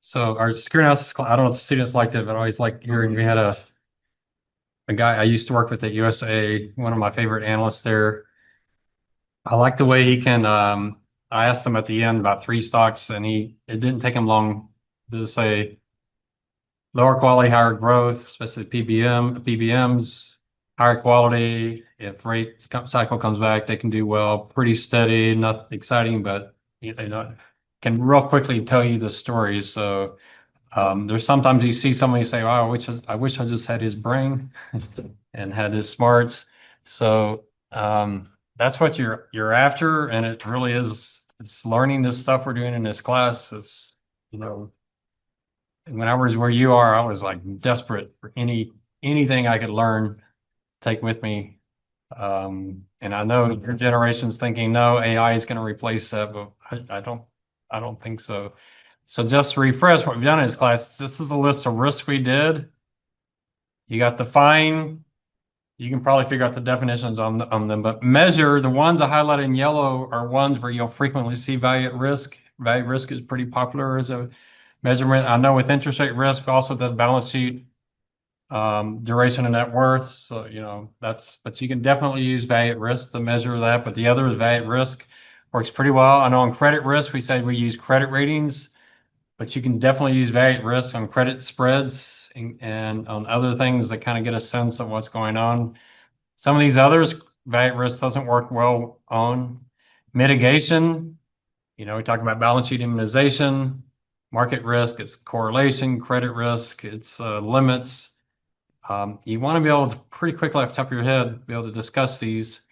So our security analysis class, I don't know if the students liked it, but I always liked hearing we had a guy I used to work with at USA, one of my favorite analysts there. I like the way he can I asked him at the end about three stocks and it didn't take him long to say lower quality, higher growth, especially PBMs, higher quality. If cycle comes back, they can do well, pretty steady, nothing exciting, but can real quickly tell you the stories. So there's sometimes you see somebody say, "Wow, I wish I just had his brain and had his smarts." So that's what you're after, and it really is. It's learning this stuff we're doing in this class. It's you know, when I was where you are, I was like desperate for anything I could learn, take with me. And I know your generation's thinking, no, AI is going to replace that, but I don't think so. So just to refresh what we've done in this class, this is the list of risks we did. You got the fine. You can probably figure out the definitions on them, but measure, the ones I highlighted in yellow are ones where you'll frequently see value at risk. Value at risk is pretty popular as a measurement. I know with interest rate risk, also the balance sheet, duration and net worth. So, but you can definitely use value at risk to measure that. But the other is value at risk works pretty well. I know on credit risk, we say we use credit ratings, but you can definitely use value at risk on credit spreads and on other things that kind of get a sense of what's going on. Some of these others, value at risk doesn't work well on. Mitigation, we talk about balance sheet immunization, market risk, it's correlation, credit risk, it's limits. You want to be able to pretty quickly off the top of your head, be able to discuss these.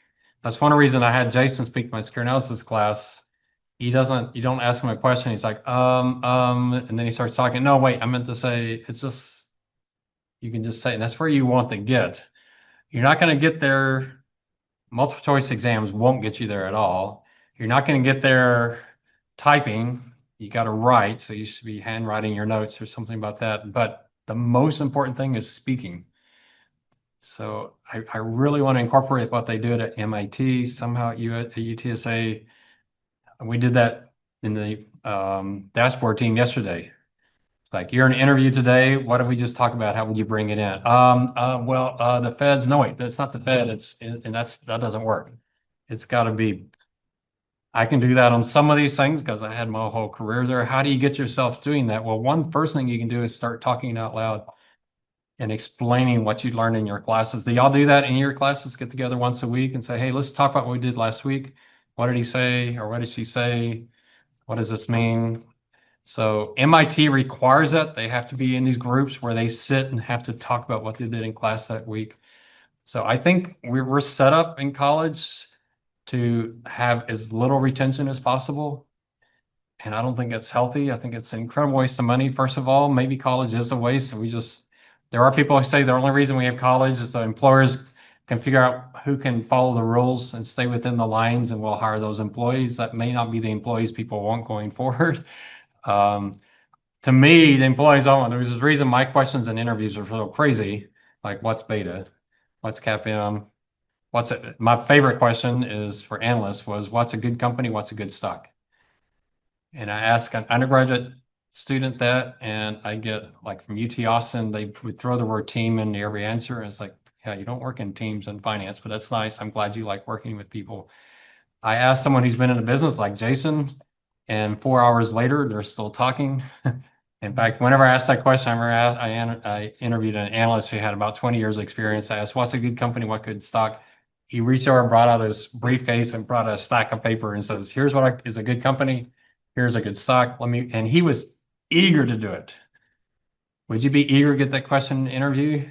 That's one reason I had Jason speak my security analysis class. You don't ask him a question. He's like, and then he starts talking. No, wait, I meant to say, it's just, you can just say, and that's where you want to get. You're not going to get there. Multiple choice exams won't get you there at all. You're not going to get there typing. You got to write. So you should be handwriting your notes or something about that. But the most important thing is speaking. So I really want to incorporate what they do at MIT, somehow at UTSA. We did that in the dashboard team yesterday. It's like, you're in an interview today. What did we just talk about? How would you bring it in? The feds. No, wait, that's not the Fed. That doesn't work. It's got to be. I can do that on some of these things because I had my whole career there. How do you get yourself doing that? Well, one first thing you can do is start talking out loud and explaining what you learned in your classes. Do y'all do that in your classes? Get together once a week and say, "Hey, let's talk about what we did last week. What did he say, or what did she say? What does this mean?" So MIT requires that. They have to be in these groups where they sit and have to talk about what they did in class that week. So I think we're set up in college to have as little retention as possible. And I don't think it's healthy. I think it's an incredible waste of money. First of all, maybe college is a waste. And there are people who say the only reason we have college is so employers can figure out who can follow the rules and stay within the lines, and we'll hire those employees. That may not be the employees people want going forward. Um, to me, the employees don't. There's a reason my questions and interviews are so crazy. Like, what's beta? What's CAPM? My favorite question is for analysts was, what's a good company? What's a good stock? And I ask an undergraduate student that, and I get like from UT Austin, they would throw the word team into every answer. And it's like, yeah, you don't work in teams in finance, but that's nice. I'm glad you like working with people. I asked someone who's been in the business like Jason, and 4 hours later, they're still talking. In fact, whenever I asked that question, I interviewed an analyst who had about 20 years of experience. I asked, what's a good company? What good stock? He reached over and brought out his briefcase and brought a stack of paper and says, here's what is a good company. Here's a good stock. And he was eager to do it. Would you be eager to get that question in the interview?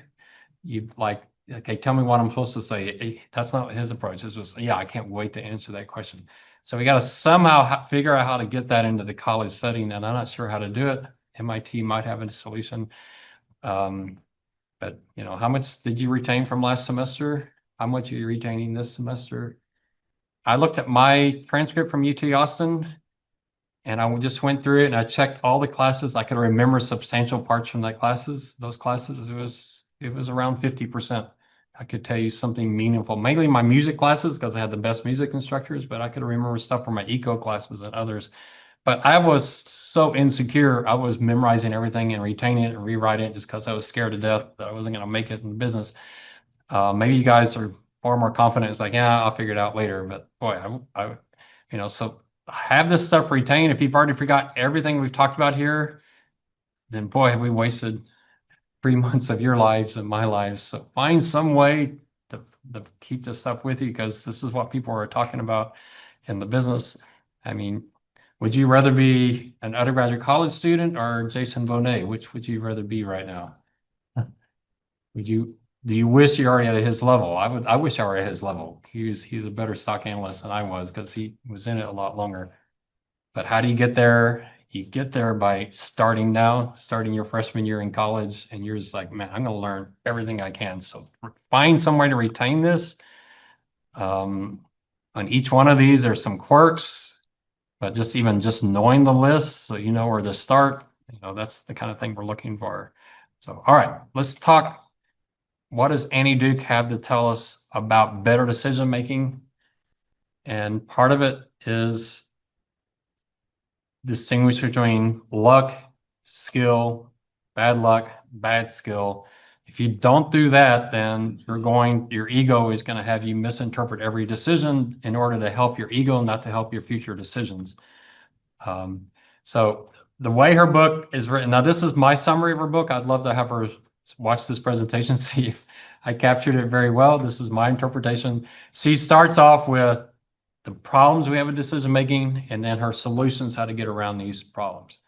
You like, okay, tell me what I'm supposed to say. That's not his approach. It's just, yeah, I can't wait to answer that question. So we got to somehow figure out how to get that into the college setting, and I'm not sure how to do it. MIT might have a solution. But how much did you retain from last semester? How much are you retaining this semester? I looked at my transcript from UT Austin, and I just went through it and I checked all the classes. I could remember substantial parts from those classes. It was around 50%. I could tell you something meaningful, mainly my music classes because I had the best music instructors, but I could remember stuff from my eco classes and others. But I was so insecure. I was memorizing everything and retaining it and rewriting it just because I was scared to death that I wasn't going to make it in business. Maybe you guys are far more confident. It's like, yeah, I'll figure it out later. But boy, so have this stuff retained. If you've already forgot everything we've talked about here, then boy, have we wasted 3 months of your lives and my lives. So find some way to keep this stuff with you because this is what people are talking about in the business. I mean, would you rather be an undergraduate college student or Jason Bonet? Which would you rather be right now? Would you do you wish you already at his level? I wish I were at his level. He's a better stock analyst than I was because he was in it a lot longer. But how do you get there? You get there by starting now, starting your freshman year in college, and you're just like, man, I'm going to learn everything I can. So find some way to retain this. On each one of these, there's some quirks, but just knowing the list, so you know where to start, that's the kind of thing we're looking for. So, all right, let's talk. What does Annie Duke have to tell us about better decision making? And part of it is distinguish between luck, skill, bad luck, bad skill. If you don't do that, then your ego is going to have you misinterpret every decision in order to help your ego, not to help your future decisions. So the way her book is written, now this is my summary of her book. I'd love to have her watch this presentation, see if I captured it very well. This is my interpretation. She starts off with the problems we have in decision making, and then her solutions, how to get around these problems.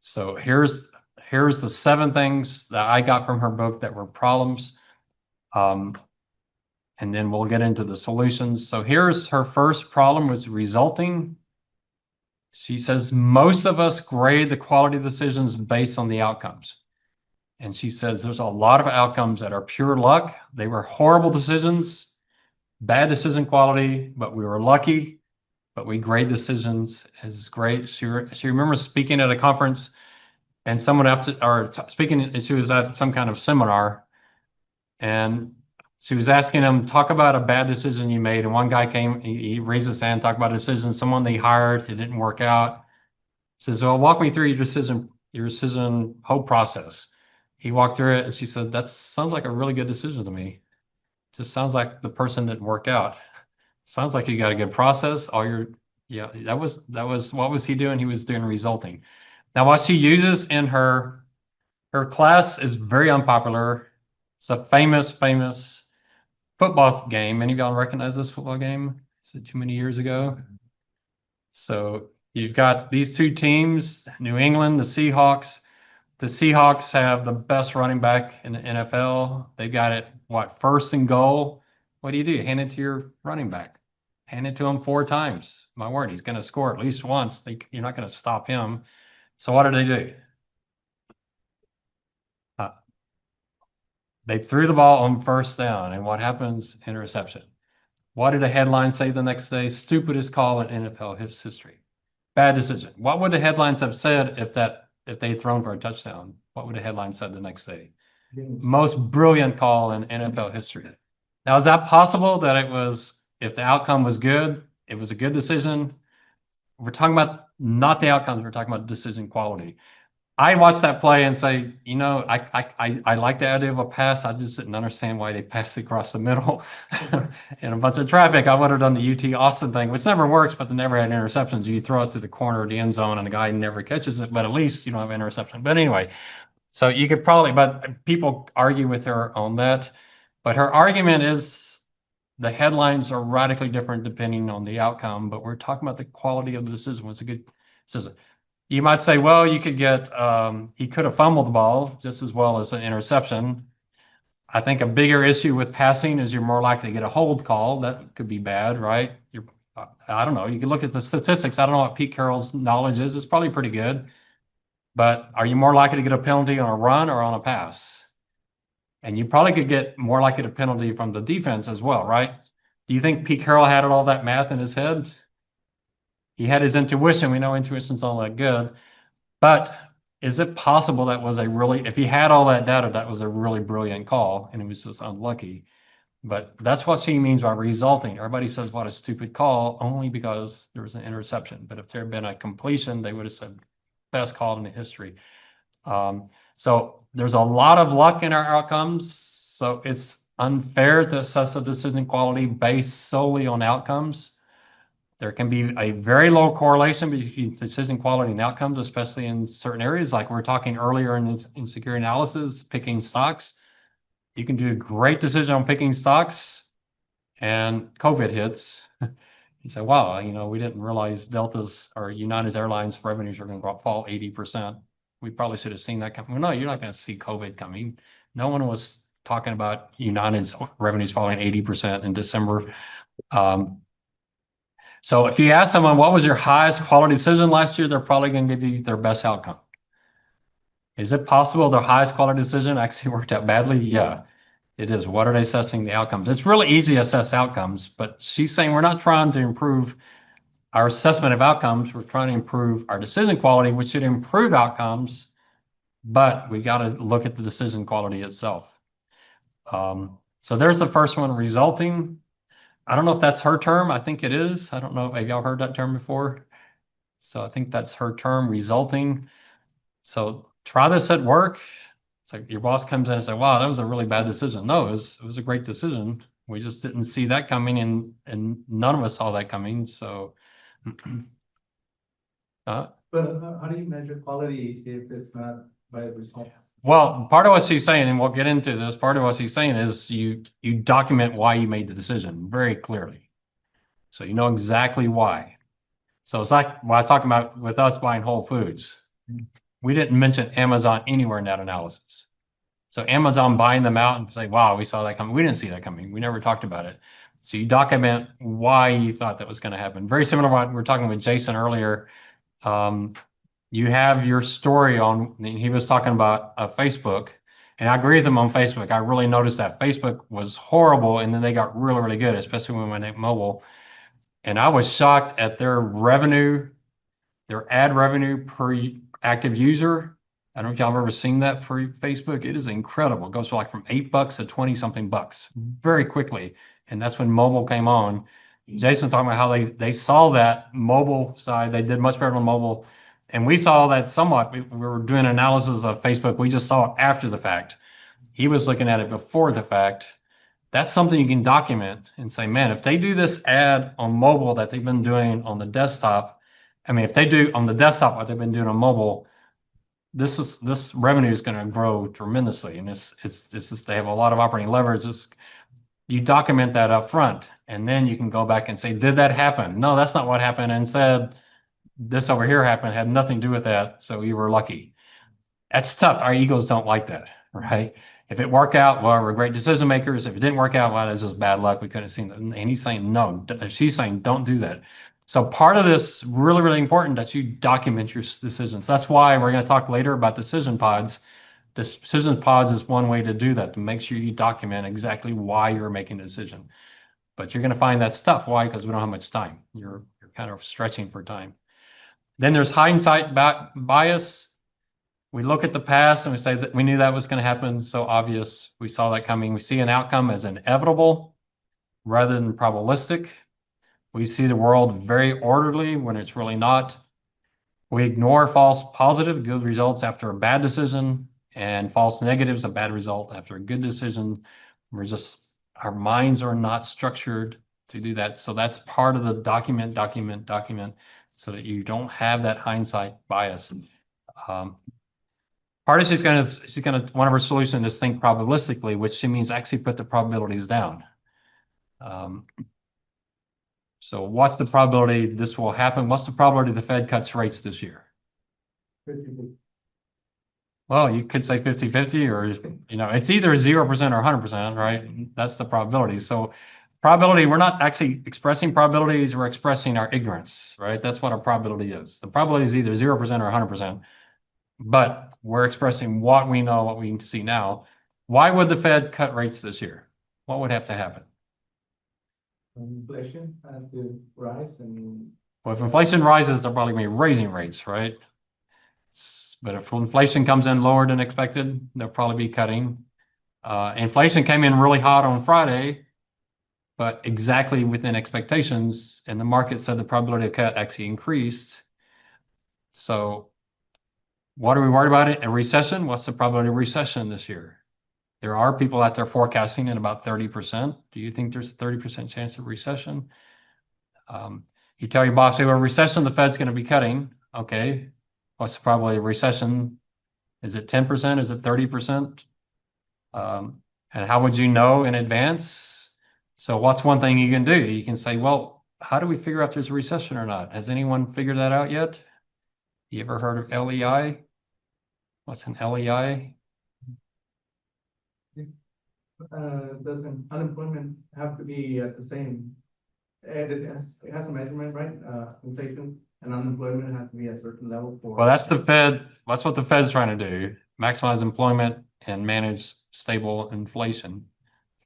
So here's the 7 things that I got from her book that were problems. And then we'll get into the solutions. So here's her first problem was resulting. She says, most of us grade the quality of decisions based on the outcomes. And she says there's a lot of outcomes that are pure luck. They were horrible decisions, bad decision quality, but we were lucky, but we grade decisions as great. She remembers speaking at a conference and someone she was at some kind of seminar and she was asking him, talk about a bad decision you made. And one guy came, he raised his hand, talked about a decision, someone they hired, it didn't work out. Says, well, walk me through your decision whole process. He walked through it and she said, that sounds like a really good decision to me. Just sounds like the person didn't work out. Sounds like you got a good process. Yeah, that was what was he doing? He was doing resulting. Now, what she uses in her class is very unpopular. It's a famous football game. Any of y'all recognize this football game? Is it too many years ago? So you've got these 2 teams, New England, the Seahawks. The Seahawks have the best running back in the NFL. They've got it, first and goal. What do? Hand it to your running back. Hand it to him 4 times. My word, he's going to score at least once. You're not going to stop him. So what do? They threw the ball on first down, and what happens? Interception. What did the headline say the next day? Stupidest call in NFL history. Bad decision. What would the headlines have said if they'd thrown for a touchdown? What would the headline said the next day? Most brilliant call in NFL history. Now, is that possible that if the outcome was good, it was a good decision? We're talking about not the outcomes, we're talking about decision quality. I watched that play and say, I like the idea of a pass. I just didn't understand why they passed across the middle in a bunch of traffic. I would have done the UT Austin thing, which never works, but they never had interceptions. You throw it to the corner of the end zone and the guy never catches it, but at least you don't have interception. But anyway, so you could but people argue with her on that. But her argument is the headlines are radically different depending on the outcome, but we're talking about the quality of the decision. What's a good decision? You might say, well, you could get, he could have fumbled the ball just as well as an interception. I think a bigger issue with passing is you're more likely to get a hold call. That could be bad, right? I don't know. You can look at the statistics. I don't know what Pete Carroll's knowledge is. It's probably pretty good. But are you more likely to get a penalty on a run or on a pass? And you probably could get more likely a penalty from the defense as well, right? Do you think Pete Carroll had all that math in his head? He had his intuition. We know intuition's all that good. But is it possible if he had all that data, that was a really brilliant call and it was just unlucky? But that's what she means by resulting. Everybody says what a stupid call only because there was an interception. But if there had been a completion, they would have said best call in the history. So there's a lot of luck in our outcomes. So it's unfair to assess a decision quality based solely on outcomes. There can be a very low correlation between decision quality and outcomes, especially in certain areas, like we were talking earlier in security analysis, picking stocks. You can do a great decision on picking stocks, and COVID hits. You say, wow, we didn't realize Delta's or United Airlines revenues are going to fall 80%. We probably should have seen that coming. Well, no, you're not going to see COVID coming. No one was talking about United's revenues falling 80% in December. So if you ask someone, what was your highest quality decision last year, they're probably going to give you their best outcome. Is it possible their highest quality decision actually worked out badly? Yeah, it is. What are they assessing the outcomes? It's really easy to assess outcomes, but she's saying we're not trying to improve our assessment of outcomes. We're trying to improve our decision quality, which should improve outcomes, but we got to look at the decision quality itself. So there's the first one, resulting. I don't know if that's her term. I think it is. I don't know. Have y'all heard that term before? So I think that's her term, resulting. So try this at work. It's like your boss comes in and says, wow, that was a really bad decision. No, it was a great decision. We just didn't see that coming, and none of us saw that coming. So But how do you measure quality if it's not by results? well, part of what she's saying, and we'll get into this, part of what she's saying is you document why you made the decision very clearly. So you know exactly why. So it's like what I was talking about with us buying Whole Foods. We didn't mention Amazon anywhere in that analysis. So Amazon buying them out and say, wow, we saw that coming. We didn't see that coming. We never talked about it. So you document why you thought that was going to happen. Very similar to what we were talking with Jason earlier. You have your story on, he was talking about Facebook, and I agree with him on Facebook. I really noticed that Facebook was horrible, and then they got really, really good, especially when we went mobile. And I was shocked at their revenue, their ad revenue per active user. I don't know if y'all have ever seen that for Facebook. It is incredible. It goes from $8 to 20 something bucks very quickly. And that's when mobile came on. Jason talking about how they saw that mobile side. They did much better on mobile. And we saw that somewhat. We were doing analysis of Facebook. We just saw it after the fact. He was looking at it before the fact. That's something you can document and say, man, if they do this ad on mobile that they've been doing on the desktop, I mean, if they do on the desktop what they've been doing on mobile, this revenue is going to grow tremendously. And it's just, they have a lot of operating leverage. You document that up front, and then you can go back and say, did that happen? No, that's not what happened. And said, this over here happened, had nothing to do with that. So you were lucky. That's tough. Our egos don't like that, right? If it worked out, well, we're great decision makers. If it didn't work out, well, it's just bad luck. We couldn't have seen it. And he's saying, no, she's saying, don't do that. So part of this really, really important that you document your decisions. That's why we're going to talk later about decision pods. Decision pods is one way to do that, to make sure you document exactly why you're making a decision. But you're going to find that stuff. Why? Because we don't have much time. You're kind of stretching for time. Then there's hindsight bias. We look at the past and we say that we knew that was going to happen. So obvious. We saw that coming. We see an outcome as inevitable rather than probabilistic. We see the world very orderly when it's really not. We ignore false positive, good results after a bad decision, and false negatives, a bad result after a good decision. Our minds are not structured to do that. So that's part of the document, so that you don't have that hindsight bias. Part of one of her solutions is think probabilistically, which she means actually put the probabilities down. So what's the probability this will happen? What's the probability the Fed cuts rates this year? 50-50. Well, you could say 50-50, or, it's either 0% or 100%, right? That's the probability. So probability, we're not actually expressing probabilities, we're expressing our ignorance, right? That's what a probability is. The probability is either 0% or 100%, but we're expressing what we know, what we see now. Why would the Fed cut rates this year? What would have to happen? Inflation has to rise, and well, if inflation rises, they're probably going to be raising rates, right? But if inflation comes in lower than expected, they'll probably be cutting. Inflation came in really hot on Friday. but exactly within expectations. And the market said the probability of cut actually increased. So what are we worried about? A recession? What's the probability of recession this year? There are people out there forecasting at about 30%. Do you think there's a 30% chance of recession? You tell your boss, hey, well, recession, the Fed's going to be cutting. Okay. What's the probability of recession? Is it 10%? Is it 30%? And how would you know in advance? So what's one thing you can do? You can say, well, how do we figure out there's a recession or not? Has anyone figured that out yet? You ever heard of LEI? What's an LEI? Doesn't unemployment have to be at the same, it has a measurement, right? Inflation and unemployment has to be at a certain level for. Well, that's the Fed. That's what the Fed's trying to do, maximize employment and manage stable inflation.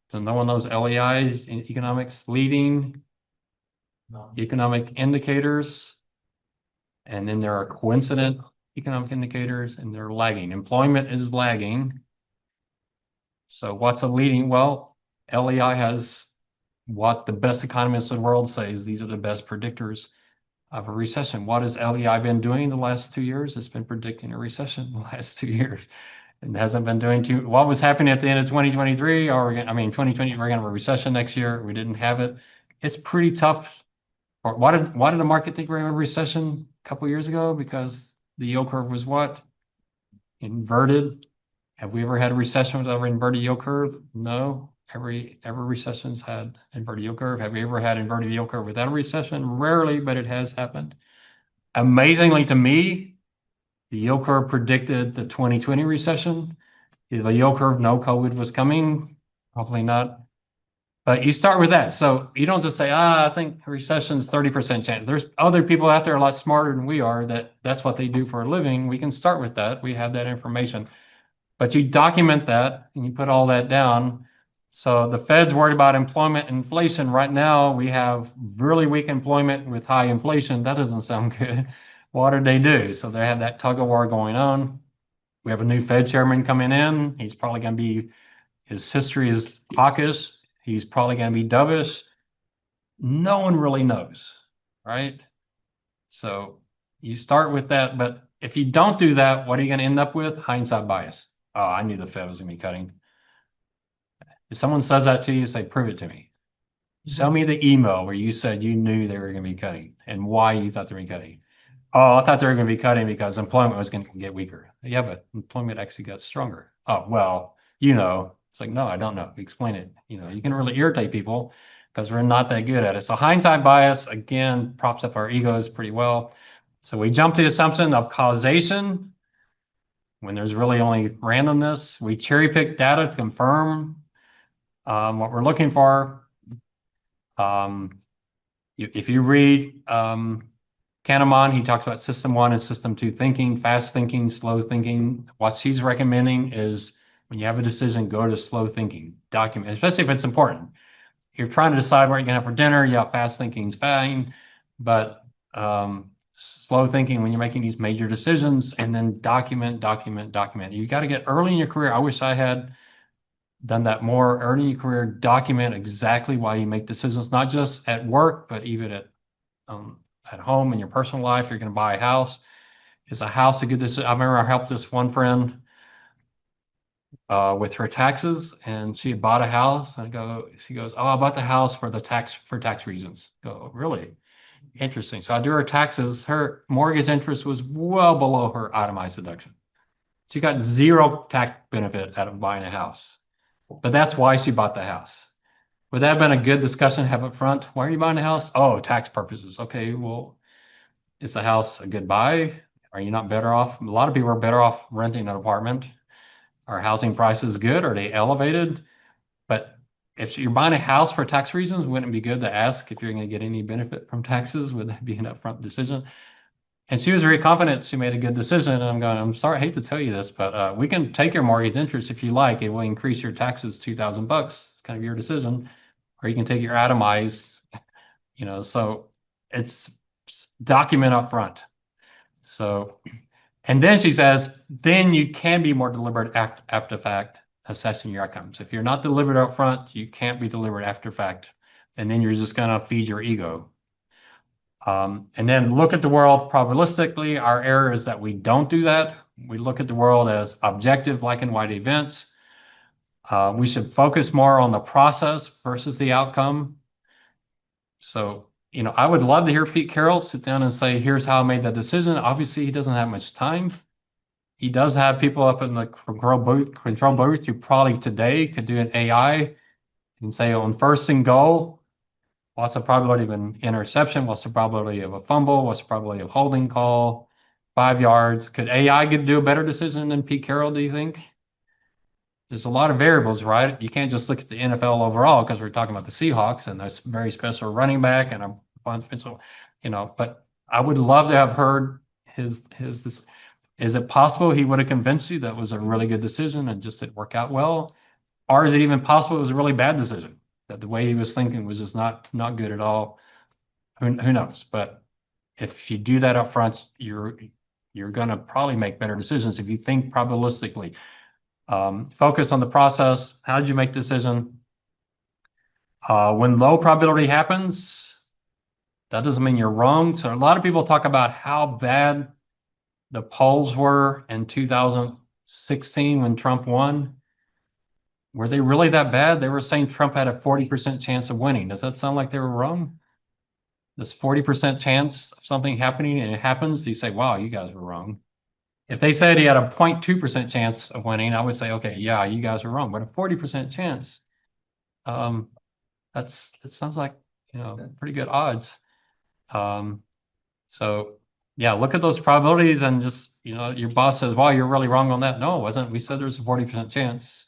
So no one knows LEIs in economics, leading No. economic indicators. And then there are coincident economic indicators and they're lagging. Employment is lagging. So what's a leading? Well, LEI has what the best economists in the world say is these are the best predictors of a recession. What has LEI been doing the last 2 years? It's been predicting a recession the last 2 years. And hasn't been doing too. What was happening at the end of 2023? Or 2020, we're gonna have a recession next year. We didn't have it. It's pretty tough. Why did the market think we were gonna have a recession a couple years ago? Because the yield curve was what? Inverted. Have we ever had a recession without an inverted yield curve? No. Every recession's had inverted yield curve. Have we ever had inverted yield curve without a recession? Rarely, but it has happened. Amazingly to me, the yield curve predicted the 2020 recession. Is the yield curve know COVID was coming? Probably not. But you start with that. So you don't just say, I think recession's 30% chance. There's other people out there a lot smarter than we are that's what they do for a living. We can start with that. We have that information. But you document that and you put all that down. So the Fed's worried about employment and inflation. Right now, we have really weak employment with high inflation. That doesn't sound good. What did they do? So they have that tug of war going on. We have a new Fed chairman coming in. He's probably going to be, his history is hawkish. He's probably going to be dovish. No one really knows, right? So you start with that. But if you don't do that, what are you going to end up with? Hindsight bias. Oh, I knew the Fed was going to be cutting. If someone says that to you, say, prove it to me. Show me the email where you said you knew they were going to be cutting and why you thought they were cutting. Oh, I thought they were going to be cutting because employment was going to get weaker. Yeah, but employment actually got stronger. Oh, well, it's like, no, I don't know. Explain it. You can really irritate people because we're not that good at it. So hindsight bias, again, props up our egos pretty well. So we jump to the assumption of causation when there's really only randomness. We cherry pick data to confirm what we're looking for. If you read Kahneman, he talks about system 1 and system 2 thinking, fast thinking, slow thinking. What he's recommending is when you have a decision, go to slow thinking, document, especially if it's important. You're trying to decide what you're gonna have for dinner. Yeah, fast thinking is fine, but slow thinking when you're making these major decisions, and then document. You got to get early in your career. I wish I had done that more early in your career. Document exactly why you make decisions, not just at work, but even at home in your personal life. You're going to buy a house. Is a house a good decision? I remember I helped this one friend with her taxes, and she had bought a house. And she goes, "Oh, I bought the house for tax reasons." Go, really? Interesting. So I do her taxes. Her mortgage interest was well below her itemized deduction. She got zero tax benefit out of buying a house. But that's why she bought the house. Would that have been a good discussion to have up front? Why are you buying a house? Oh, tax purposes. Okay, well, is the house a good buy? Are you not better off? A lot of people are better off renting an apartment. Are housing prices good? Are they elevated? But if you're buying a house for tax reasons, wouldn't it be good to ask if you're going to get any benefit from taxes? Would that be an upfront decision? And she was very confident she made a good decision. And I'm going, I'm sorry, I hate to tell you this, but we can take your mortgage interest if you like. It will increase your taxes $2,000. It's kind of your decision. Or you can take your itemized, so it's document up front. So, and then she says, then you can be more deliberate after fact assessing your outcomes. If you're not deliberate up front, you can't be deliberate after fact and then you're just going to feed your ego. And then look at the world probabilistically. Our error is that we don't do that. We look at the world as objective, black and white events. We should focus more on the process versus the outcome. So, I would love to hear Pete Carroll sit down and say, here's how I made that decision. Obviously, he doesn't have much time. He does have people up in the control booth who probably today could do an AI and say on first and goal, what's the probability of an interception? What's the probability of a fumble? What's the probability of holding call? 5 yards. Could AI do a better decision than Pete Carroll, do you think? There's a lot of variables, right? You can't just look at the NFL overall because we're talking about the Seahawks and there's very special running back and a bunch of, so, but I would love to have heard this. Is it possible he would have convinced you that was a really good decision and just didn't work out well? Or is it even possible it was a really bad decision, that the way he was thinking was just not good at all? Who knows? But if you do that up front, you're going to probably make better decisions if you think probabilistically. Focus on the process. How did you make the decision? When low probability happens, that doesn't mean you're wrong. So a lot of people talk about how bad the polls were in 2016 when Trump won. Were they really that bad? They were saying Trump had a 40% chance of winning. Does that sound like they were wrong? This 40% chance of something happening and it happens, you say, wow, you guys were wrong. If they said he had a 0.2% chance of winning, I would say, okay, yeah, you guys are wrong. But a 40% chance, it sounds like, pretty good odds. So yeah, look at those probabilities and just, your boss says, wow, you're really wrong on that. No, it wasn't. We said there's a 40% chance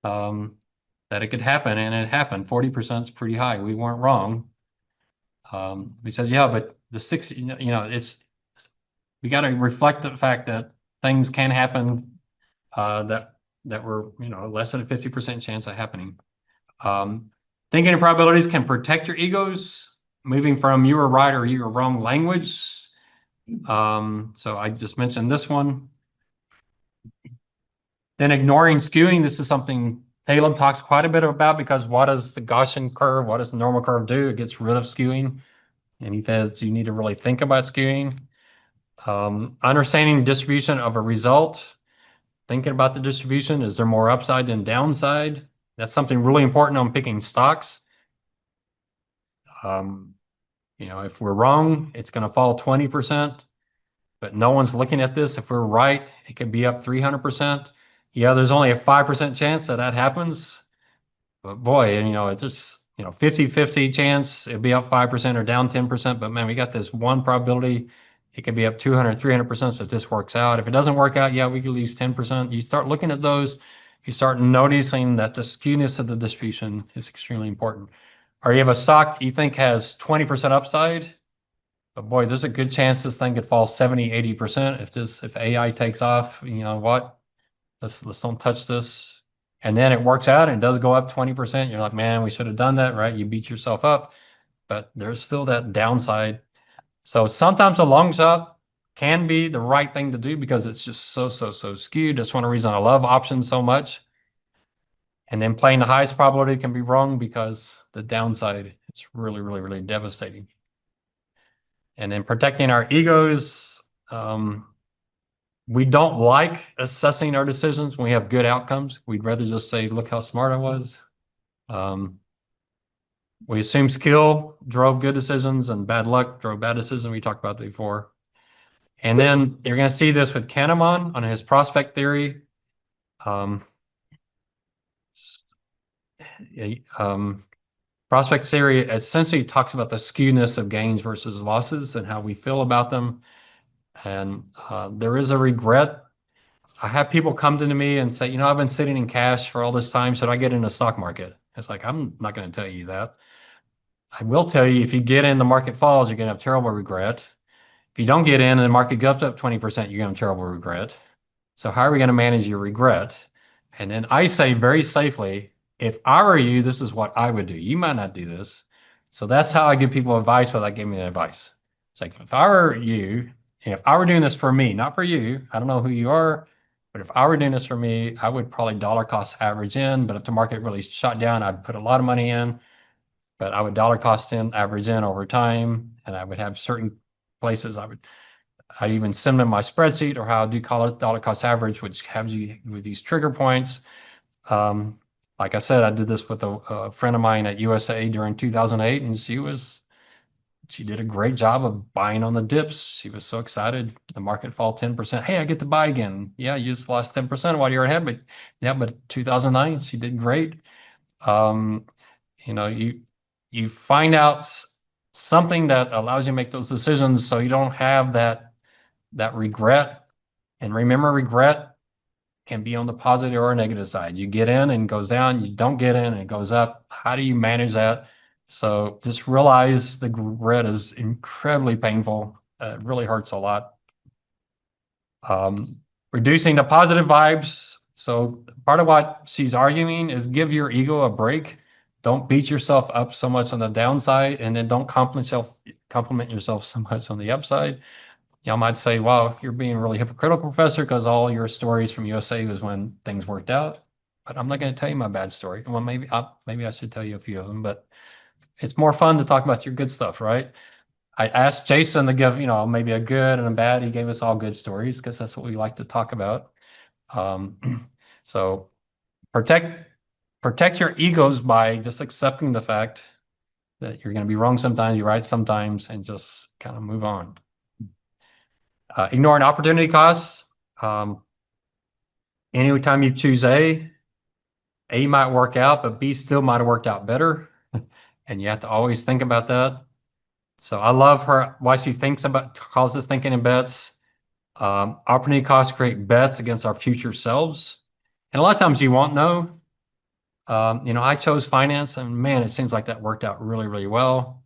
that it could happen, and it happened. 40% is pretty high. We weren't wrong. We said, yeah, but the 60, we got to reflect the fact that things can happen that were, less than a 50% chance of happening. Thinking in probabilities can protect your egos, moving from you were right or you were wrong language. So I just mentioned this one. Then ignoring skewing. This is something Caleb talks quite a bit about because what does the Gaussian curve, what does the normal curve do? It gets rid of skewing. And he says you need to really think about skewing. Understanding the distribution of a result. Thinking about the distribution. Is there more upside than downside? That's something really important on picking stocks. If we're wrong, it's going to fall 20%, but no one's looking at this. If we're right, it could be up 300%. Yeah, there's only a 5% chance that happens. But boy, it's just, 50-50 chance it'd be up 5% or down 10%. But man, we got this one probability. It could be up 200, 300%. So if this works out, if it doesn't work out, yeah, we could lose 10%. You start looking at those, you start noticing that the skewness of the distribution is extremely important. Or you have a stock you think has 20% upside, but boy, there's a good chance this thing could fall 70, 80% if AI takes off. You know what? Let's don't touch this. And then it works out and it does go up 20%. You're like, man, we should have done that, right? You beat yourself up, but there's still that downside. So sometimes a long shot can be the right thing to do because it's just so skewed. That's one reason I love options so much. And then playing the highest probability can be wrong because the downside is really devastating. And then protecting our egos. We don't like assessing our decisions when we have good outcomes. We'd rather just say, look how smart I was. We assume skill drove good decisions and bad luck drove bad decisions. We talked about that before. And then you're going to see this with Kahneman on his prospect theory. Prospect theory essentially talks about the skewness of gains versus losses and how we feel about them. And there is a regret. I have people come to me and say, I've been sitting in cash for all this time. Should I get in the stock market? It's like, I'm not going to tell you that. I will tell you, if you get in, the market falls, you're going to have terrible regret. If you don't get in and the market goes up 20%, you're going to have terrible regret. So how are we going to manage your regret? And then I say very safely, if I were you, this is what I would do. You might not do this. So that's how I give people advice without giving me advice. It's like, if I were you, and if I were doing this for me, not for you, I don't know who you are, but if I were doing this for me, I would probably dollar cost average in. But if the market really shot down, I'd put a lot of money in. but I would dollar cost in, average in over time, and I would have certain places I'd even send them my spreadsheet or how I do call it dollar cost average, which has you with these trigger points. Um, like I said, I did this with a friend of mine at USA during 2008, and she did a great job of buying on the dips. She was so excited. The market fall 10%. Hey, I get to buy again. Yeah, you just lost 10% while you're ahead, but yeah, but 2009, she did great. Um, you know, you find out something that allows you to make those decisions so you don't have that regret. And remember, regret can be on the positive or negative side. You get in and it goes down, you don't get in and it goes up. How do you manage that? So just realize the regret is incredibly painful. It really hurts a lot. Um, Reducing the positive vibes. So part of what she's arguing is give your ego a break. Don't beat yourself up so much on the downside, and then don't compliment yourself so much on the upside. Y'all might say, wow, you're being really hypocritical, professor, because all your stories from USA was when things worked out. But I'm not going to tell you my bad story. Well, maybe I should tell you a few of them, but it's more fun to talk about your good stuff, right? I asked Jason to give, maybe a good and a bad. He gave us all good stories because that's what we like to talk about. Um, so protect protect your egos by just accepting the fact that you're going to be wrong sometimes, you're right sometimes, and just kind of move on. Ignoring opportunity costs. Um, Anytime you choose A might work out, but B still might have worked out better. And you have to always think about that. So I love her, why she thinks about, calls this thinking in bets. Opportunity costs create bets against our future selves. And a lot of times you won't know. I chose finance and man, it seems like that worked out really, really well.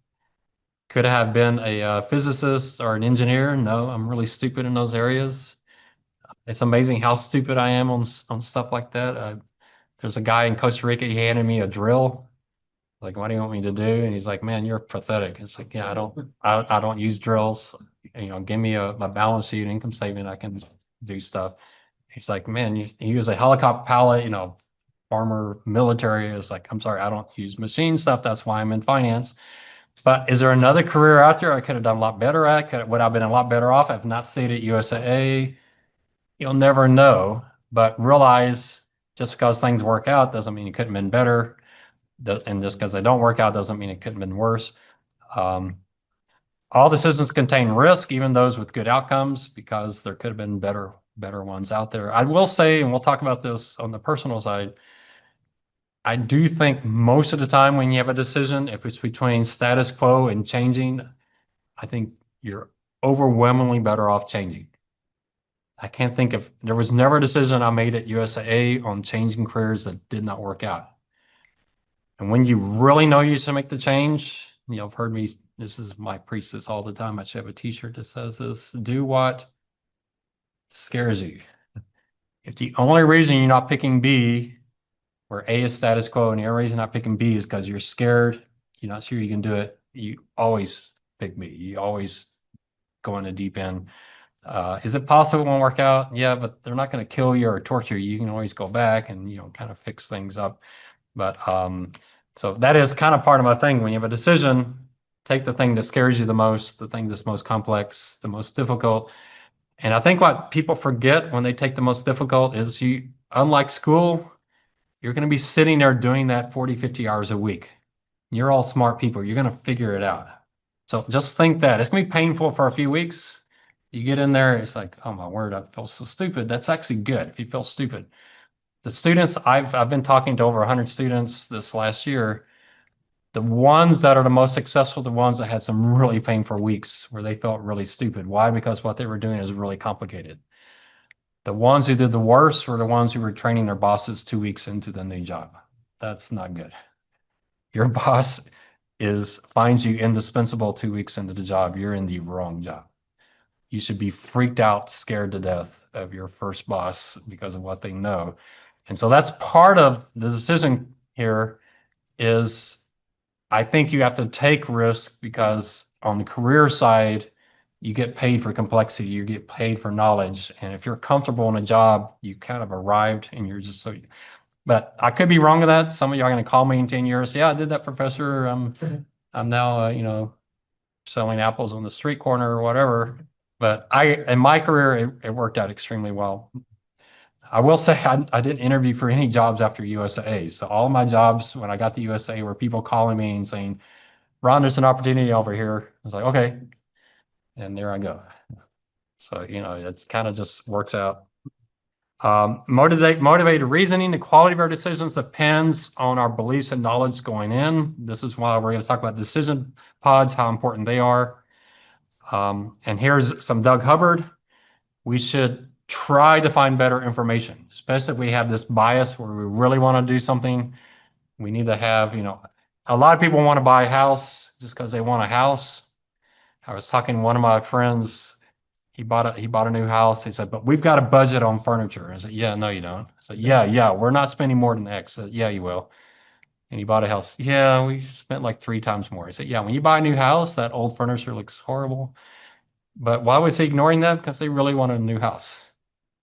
Could I have been a physicist or an engineer? No, I'm really stupid in those areas. It's amazing how stupid I am on stuff like that. There's a guy in Costa Rica, he handed me a drill. Like, what do you want me to do? And he's like, man, you're pathetic. It's like, yeah, I don't use drills. Give me my balance sheet, income statement, I can do stuff. He's like, man, he was a helicopter pilot, farmer, military. It's like, I'm sorry, I don't use machine stuff. That's why I'm in finance. But is there another career out there I could have done a lot better at? Would I have been a lot better off if not stayed at USAA? You'll never know, but realize just because things work out doesn't mean it couldn't have been better. And just because they don't work out doesn't mean it couldn't have been worse. Um, all decisions contain risk, even those with good outcomes, because there could have been better ones out there. I will say, and we'll talk about this on the personal side, I do think most of the time when you have a decision, if it's between status quo and changing, I think you're overwhelmingly better off changing. I can't think of, there was never a decision I made at USAA on changing careers that did not work out. And when you really know you should make the change, I've heard me, this is my preach this all the time. I should have a t-shirt that says this, do what scares you. If the only reason you're not picking B, where A is status quo, and the only reason you're not picking B is because you're scared, you're not sure you can do it, you always pick B. You always go in the deep end. Is it possible it won't work out? Yeah, but they're not going to kill you or torture you. You can always go back and, kind of fix things up. But so that is kind of part of my thing. When you have a decision, take the thing that scares you the most, the thing that's most complex, the most difficult. And I think what people forget when they take the most difficult is unlike school, you're going to be sitting there doing that 40, 50 hours a week. You're all smart people. You're going to figure it out. So just think that it's going to be painful for a few weeks. You get in there, it's like, oh my word, I feel so stupid. That's actually good if you feel stupid. The students, I've been talking to over 100 students this last year. The ones that are the most successful, the ones that had some really painful weeks where they felt really stupid. Why? Because what they were doing is really complicated. The ones who did the worst were the ones who were training their bosses 2 weeks into the new job. That's not good. Your boss finds you indispensable 2 weeks into the job. You're in the wrong job. You should be freaked out, scared to death of your first boss because of what they know. And so that's part of the decision here is I think you have to take risk because on the career side, you get paid for complexity, you get paid for knowledge. And if you're comfortable in a job, you kind of arrived and you're just so But I could be wrong with that. Some of you are going to call me in 10 years. Yeah, I did that, professor. I'm now, selling apples on the street corner or whatever. But in my career, it worked out extremely well. I will say I didn't interview for any jobs after USAA. So all my jobs when I got to USA were people calling me and saying, Ron, there's an opportunity over here. I was like, okay. And there I go. So, it's kind of just works out. Motivated reasoning, the quality of our decisions depends on our beliefs and knowledge going in. This is why we're going to talk about decision pods, how important they are. And here's some Doug Hubbard. We should try to find better information, especially if we have this bias where we really want to do something. We need to have, a lot of people want to buy a house just because they want a house. I was talking to one of my friends. He bought a new house. He said, but we've got a budget on furniture. I said, yeah, no, you don't. I said, yeah, we're not spending more than X. I said, yeah, you will. And he bought a house. Yeah, we spent like 3 times more. He said, yeah, when you buy a new house, that old furniture looks horrible. But why was he ignoring that? Because they really wanted a new house.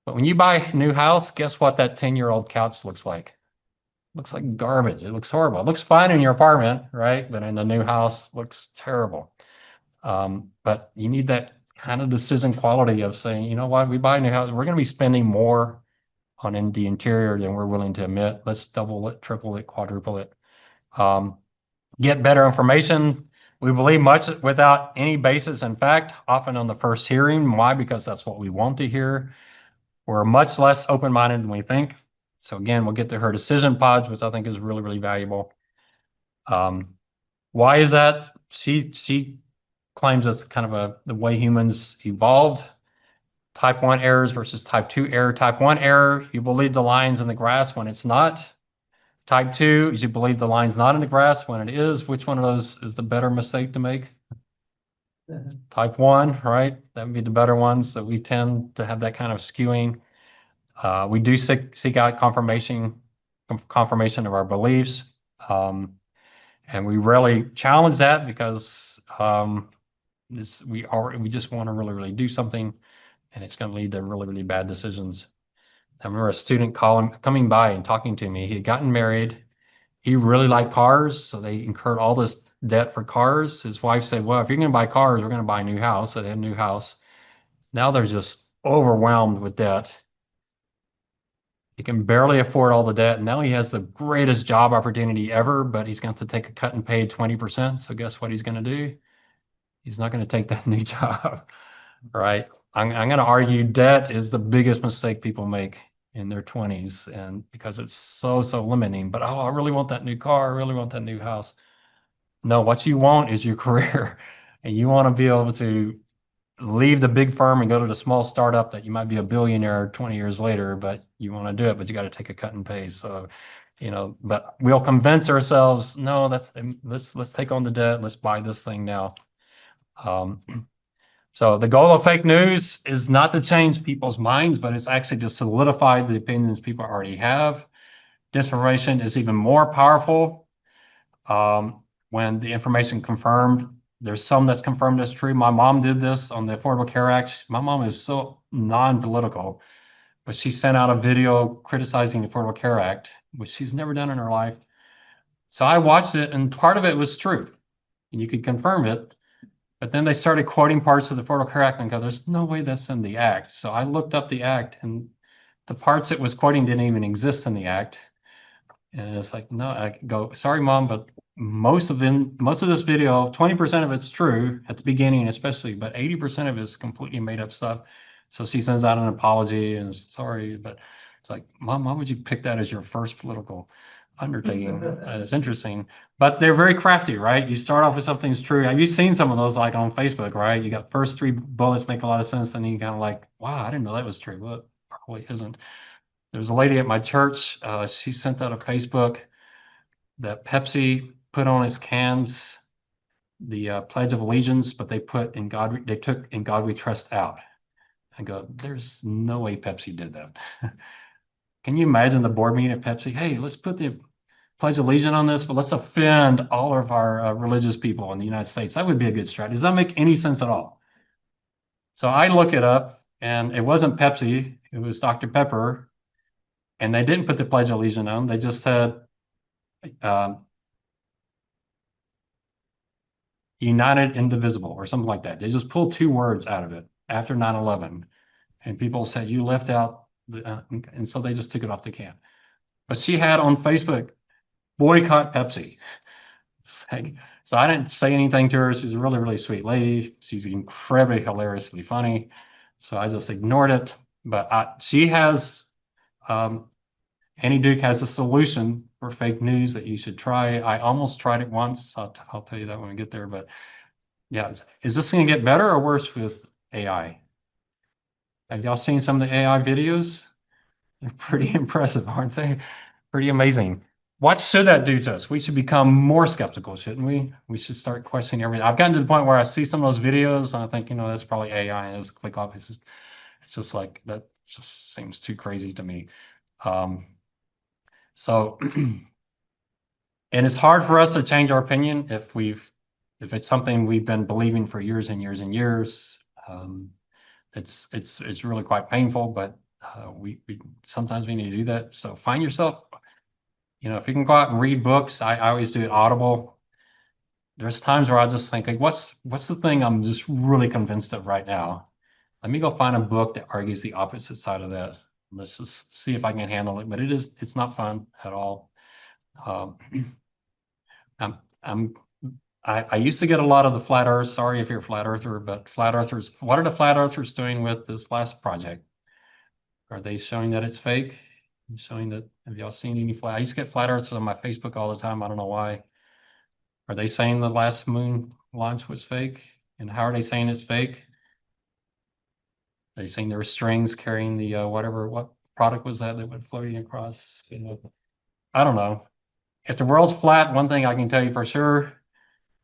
But when you buy a new house, guess what that 10-year-old couch looks like? It looks like garbage. It looks horrible. It looks fine in your apartment, right? But in the new house, it looks terrible. But you need that kind of decision quality of saying, you know what, we buy a new house, we're going to be spending more on in the interior than we're willing to admit. Let's double it, triple it, quadruple it. Get better information. We believe much without any basis in fact, often on the first hearing. Why? Because that's what we want to hear. We're much less open-minded than we think. So again, we'll get to her decision pods, which I think is really, really valuable. Why is that? She claims it's kind of the way humans evolved. Type 1 errors versus type 2 error. Type 1 error, you believe the line's in the grass when it's not. Type 2 is you believe the line's not in the grass when it is. Which one of those is the better mistake to make? Type 1, right? That would be the better one. So we tend to have that kind of skewing. We do seek out confirmation of our beliefs. And we rarely challenge that because we just want to really, really do something, and it's going to lead to really, really bad decisions. I remember a student coming by and talking to me. He had gotten married. He really liked cars, so they incurred all this debt for cars. His wife said, well, if you're going to buy cars, we're going to buy a new house. So they had a new house. Now they're just overwhelmed with debt. He can barely afford all the debt. And now he has the greatest job opportunity ever, but he's going to take a cut and pay 20%. So guess what he's going to do? He's not going to take that new job, right? I'm going to argue debt is the biggest mistake people make in their 20s, and because it's so limiting. But I really want that new car. I really want that new house. No, what you want is your career, and you want to be able to leave the big firm and go to the small startup that you might be a billionaire 20 years later, but you want to do it, but you got to take a cut and pay. So, but we'll convince ourselves, no, let's take on the debt. Let's buy this thing now. So the goal of fake news is not to change people's minds, but it's actually to solidify the opinions people already have. Disinformation is even more powerful when the information confirmed. There's some that's confirmed as true. My mom did this on the Affordable Care Act. My mom is so non-political, but she sent out a video criticizing the Affordable Care Act, which she's never done in her life. So I watched it, and part of it was true, and you could confirm it. But then they started quoting parts of the Affordable Care Act and go, there's no way that's in the act. So I looked up the act, and the parts it was quoting didn't even exist in the act. And it's like, no, I go, sorry, Mom, but most of this video, 20% of it's true at the beginning, especially, but 80% of it's completely made up stuff. So she sends out an apology and is sorry, but it's like, Mom, why would you pick that as your first political undertaking? It's interesting, but they're very crafty, right? You start off with something's true. Have you seen some of those like on Facebook, right? You got first 3 bullets make a lot of sense, and then you kind of like, wow, I didn't know that was true. Well, it probably isn't. There's a lady at my church. She sent out a Facebook that Pepsi put on its cans the Pledge of Allegiance, but they took "In God We Trust" out. I go, there's no way Pepsi did that. Can you imagine the board meeting of Pepsi? Hey, let's put the Pledge of Allegiance on this, but let's offend all of our religious people in the United States. That would be a good strategy. Does that make any sense at all? So I look it up, and it wasn't Pepsi. It was Dr. Pepper. And they didn't put the Pledge of Allegiance on. They just said, um, united, indivisible, or something like that. They just pulled two words out of it after 9/11. And people said, you left out and so they just took it off the can. But she had on Facebook, boycott Pepsi. Like, so I didn't say anything to her. She's a really, really sweet lady. She's incredibly hilariously funny. So I just ignored it. But she has, um, Annie Duke has a solution for fake news that you should try. I almost tried it once. I'll tell you that when we get there. But yeah, is this going to get better or worse with AI? Have y'all seen some of the AI videos? They're pretty impressive, aren't they? Pretty amazing. What should that do to us? We should become more skeptical, shouldn't we? We should start questioning everything. I've gotten to the point where I see some of those videos and I think, that's probably AI. And I just click off. It's just like that just seems too crazy to me. Um, so, and it's hard for us to change our opinion if it's something we've been believing for years and years and years. It's really quite painful, but we sometimes we need to do that. So find yourself, if you can go out and read books. I always do it Audible. There's times where I just think, like, what's the thing I'm just really convinced of right now? Let me go find a book that argues the opposite side of that. Let's just see if I can handle it. But it's not fun at all. Um, I'm I'm I used to get a lot of the flat earth. Sorry if you're a flat earther, but flat earthers, what are the flat earthers doing with this last project? Are they showing that it's fake? Showing that, have y'all seen any flat? I used to get flat earthers on my Facebook all the time. I don't know why. Are they saying the last moon launch was fake? And how are they saying it's fake? Are they saying there were strings carrying the what product was that went floating across? I don't know. If the world's flat, one thing I can tell you for sure,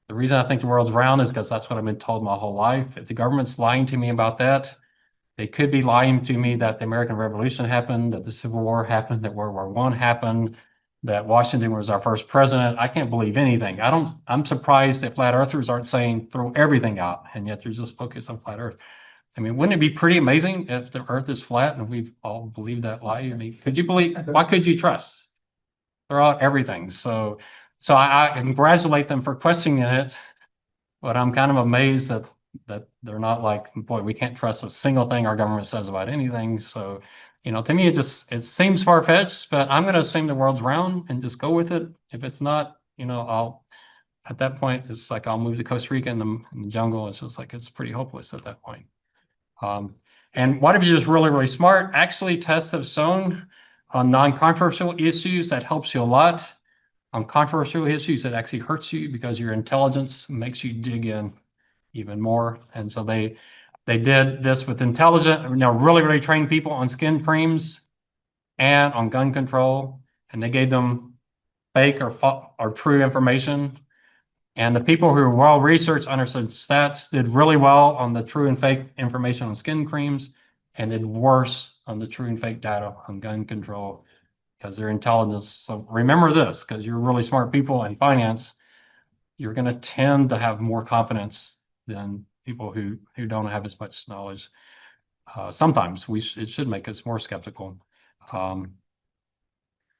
the reason I think the world's round is because that's what I've been told my whole life. If the government's lying to me about that, they could be lying to me that the American Revolution happened, that the Civil War happened, that World War I happened, that Washington was our first president. I can't believe anything. I'm surprised that flat earthers aren't saying throw everything out, and yet they're just focused on flat earth. I mean, wouldn't it be pretty amazing if the earth is flat and we've all believed that lie? I mean, why could you trust? Throw out everything. So I congratulate them for questioning it, but I'm kind of amazed that they're not like, boy, we can't trust a single thing our government says about anything. So, to me, it seems far-fetched, but I'm going to assume the world's round and just go with it. If it's not, at that point, it's like I'll move to Costa Rica in the jungle. It's just like, it's pretty hopeless at that point. And what if you're just really, really smart? Actually, tests have shown on non-controversial issues that helps you a lot. On controversial issues, it actually hurts you because your intelligence makes you dig in even more. And so they did this with intelligent, really, really trained people on skin creams and on gun control, and they gave them fake or true information. And the people who were well researched, understood stats, did really well on the true and fake information on skin creams, and did worse on the true and fake data on gun control because their intelligence. So remember this, because you're really smart people in finance, you're going to tend to have more confidence than people who don't have as much knowledge. Sometimes it should make us more skeptical.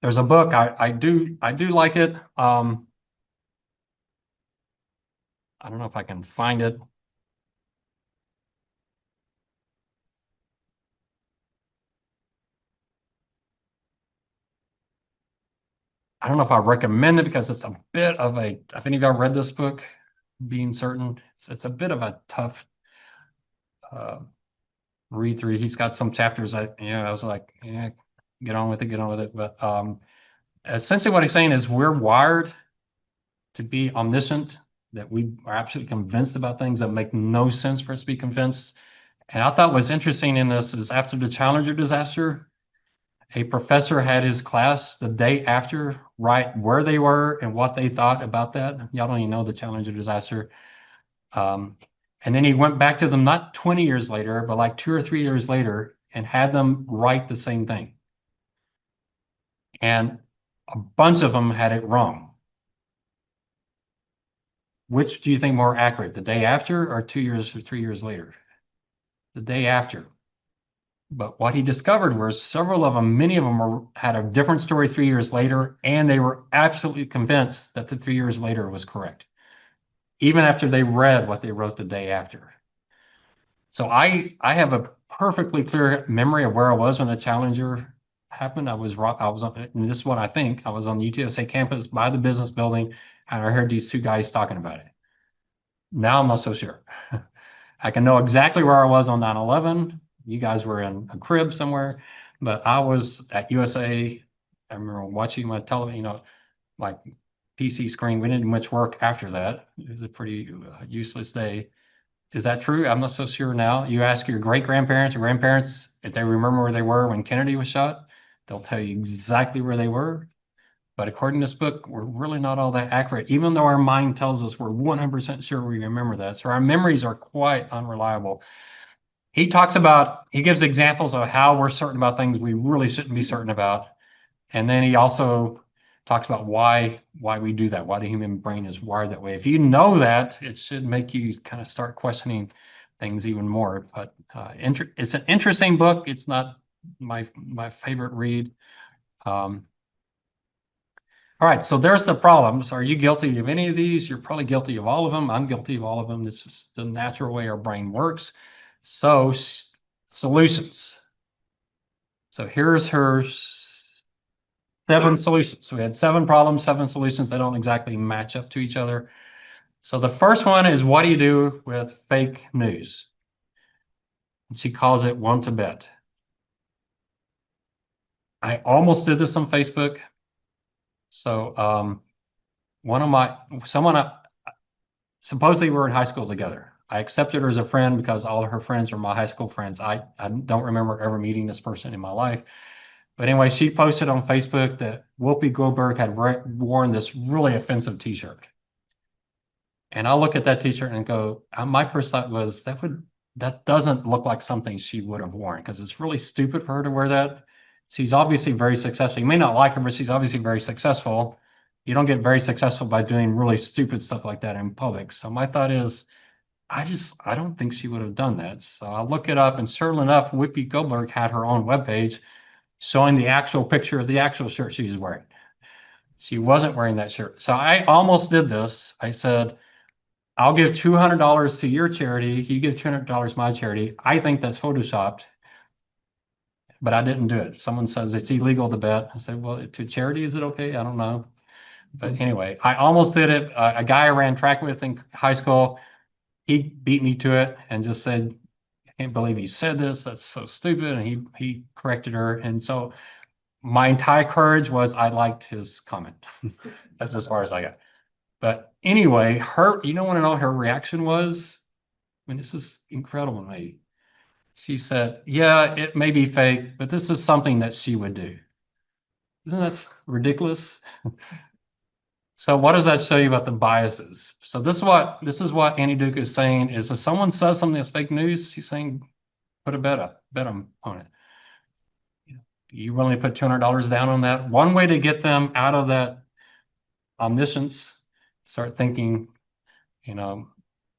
There's a book I do like it. I don't know if I can find it. I don't know if I recommend it because it's a bit of a, if any of y'all read this book, Being Certain, it's a bit of a tough read through. He's got some chapters that, I was like, yeah, get on with it. But essentially what he's saying is we're wired to be omniscient, that we are absolutely convinced about things that make no sense for us to be convinced. And I thought what's interesting in this is after the Challenger disaster, a professor had his class the day after write where they were and what they thought about that. Y'all don't even know the Challenger disaster. And then he went back to them not 20 years later, but like 2 or 3 years later, and had them write the same thing. And a bunch of them had it wrong. Which do you think more accurate, the day after or 2 years or 3 years later? The day after. But what he discovered was several of them, many of them had a different story 3 years later, and they were absolutely convinced that the 3 years later was correct, even after they read what they wrote the day after. So I have a perfectly clear memory of where I was when the Challenger happened. I was on, and this is what I think. I was on the UTSA campus by the business building, and I heard these two guys talking about it. Now I'm not so sure. I can know exactly where I was on 9/11. You guys were in a crib somewhere, but I was at USA. I remember watching my television, my PC screen. We didn't do much work after that. It was a pretty useless day. Is that true? I'm not so sure now. You ask your great grandparents or grandparents if they remember where they were when Kennedy was shot, they'll tell you exactly where they were. But according to this book, we're really not all that accurate, even though our mind tells us we're 100% sure we remember that. So our memories are quite unreliable. He gives examples of how we're certain about things we really shouldn't be certain about. And then he also talks about why we do that, why the human brain is wired that way. If you know that, it should make you kind of start questioning things even more. But it's an interesting book. It's not my favorite read. Um, all right, so there's the problems. Are you guilty of any of these? You're probably guilty of all of them. I'm guilty of all of them. This is the natural way our brain works. So solutions. So here's her 7 solutions. So we had 7 problems, 7 solutions. They don't exactly match up to each other. So the first one is, what do you do with fake news? And she calls it one to bet. I almost did this on Facebook. So supposedly we were in high school together. I accepted her as a friend because all of her friends are my high school friends. I don't remember ever meeting this person in my life. But anyway, she posted on Facebook that Whoopi Goldberg had worn this really offensive t-shirt. And I look at that t-shirt and go, my first thought was that doesn't look like something she would have worn, because it's really stupid for her to wear that. She's obviously very successful. You may not like her, but she's obviously very successful. You don't get very successful by doing really stupid stuff like that in public. So my thought is, I don't think she would have done that. So I look it up, and sure enough, Whoopi Goldberg had her own webpage showing the actual picture of the actual shirt she was wearing. She wasn't wearing that shirt. So I almost did this. I said, I'll give $200 to your charity. You give $200 my charity. I think that's photoshopped, but I didn't do it. Someone says it's illegal to bet. I said, well, to charity, is it okay? I don't know. But anyway, I almost did it. A guy I ran track with in high school, he beat me to it and just said, I can't believe he said this. That's so stupid. And he corrected her. And so my entire courage was, I liked his comment. That's as far as I got. But anyway, you don't want to know what her reaction was? I mean, this is incredible to me. She said, yeah, it may be fake, but this is something that she would do. Isn't that ridiculous? So what does that show you about the biases? So this is what Annie Duke is saying, is if someone says something that's fake news, she's saying, put a bet on it. You willing to put $200 down on that? One way to get them out of that omniscience, start thinking, you know,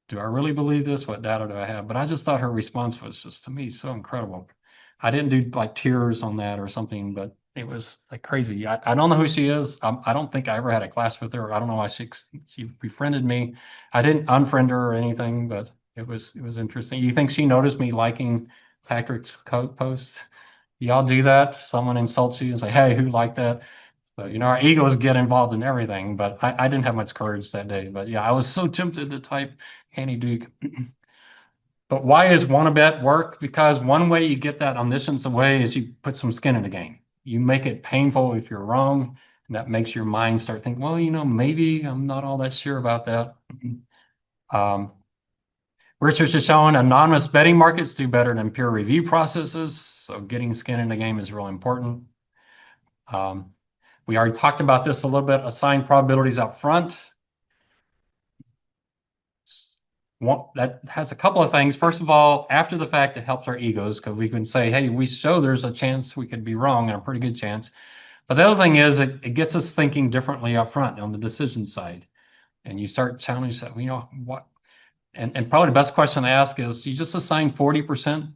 do I really believe this? What data do I have? But I just thought her response was just, to me, so incredible. I didn't do like tears on that or something, but it was like crazy. I don't know who she is. I don't think I ever had a class with her. I don't know why she befriended me. I didn't unfriend her or anything, but it was interesting. You think she noticed me liking Patrick's posts? Y'all do that? Someone insults you and say, "Hey, who liked that?" So, our egos get involved in everything, but I didn't have much courage that day. But yeah, I was so tempted to type Annie Duke. But why does wanna bet work? Because one way you get that omniscience away is you put some skin in the game. You make it painful if you're wrong, and that makes your mind start thinking, well, maybe I'm not all that sure about that. Um, Research has shown anonymous betting markets do better than peer review processes, so getting skin in the game is really important. We already talked about this a little bit, assign probabilities up front. That has a couple of things. First of all, after the fact, it helps our egos because we can say, hey, we show there's a chance we could be wrong, and a pretty good chance. But the other thing is it gets us thinking differently up front on the decision side. And you start challenging that, what? And probably the best question to ask is, you just assign 40%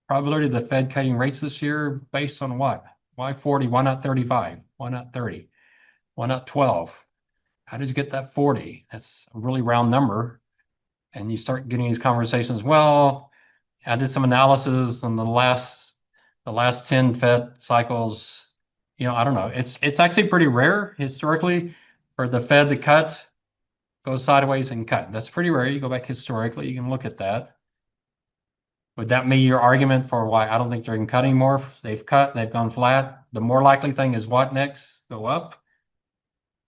probability of the Fed cutting rates this year based on what? Why 40? Why not 35? Why not 30? Why not 12? How did you get that 40? That's a really round number. And you start getting these conversations. Well, I did some analysis on the last 10 Fed cycles. I don't know. It's actually pretty rare historically for the Fed to cut, go sideways and cut. That's pretty rare. You go back historically, you can look at that. Would that be your argument for why I don't think they're cutting more? They've cut, they've gone flat. The more likely thing is what next? Go up.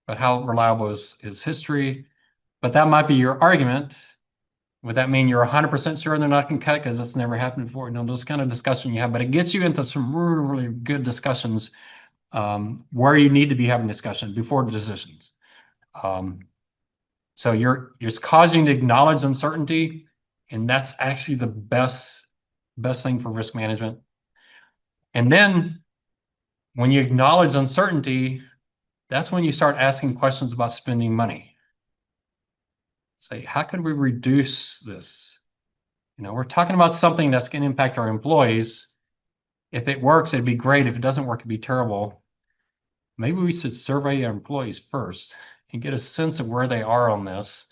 But how reliable is history? But that might be your argument. Would that mean you're 100% sure they're not going to cut because it's never happened before? Those kind of discussion you have, but it gets you into some really, really good discussions where you need to be having discussion before the decisions. So it's causing to acknowledge uncertainty, and that's actually the best thing for risk management. And then when you acknowledge uncertainty, that's when you start asking questions about spending money. Say, how could we reduce this? We're talking about something that's going to impact our employees. If it works, it'd be great. If it doesn't work, it'd be terrible. Maybe we should survey our employees first and get a sense of where they are on this.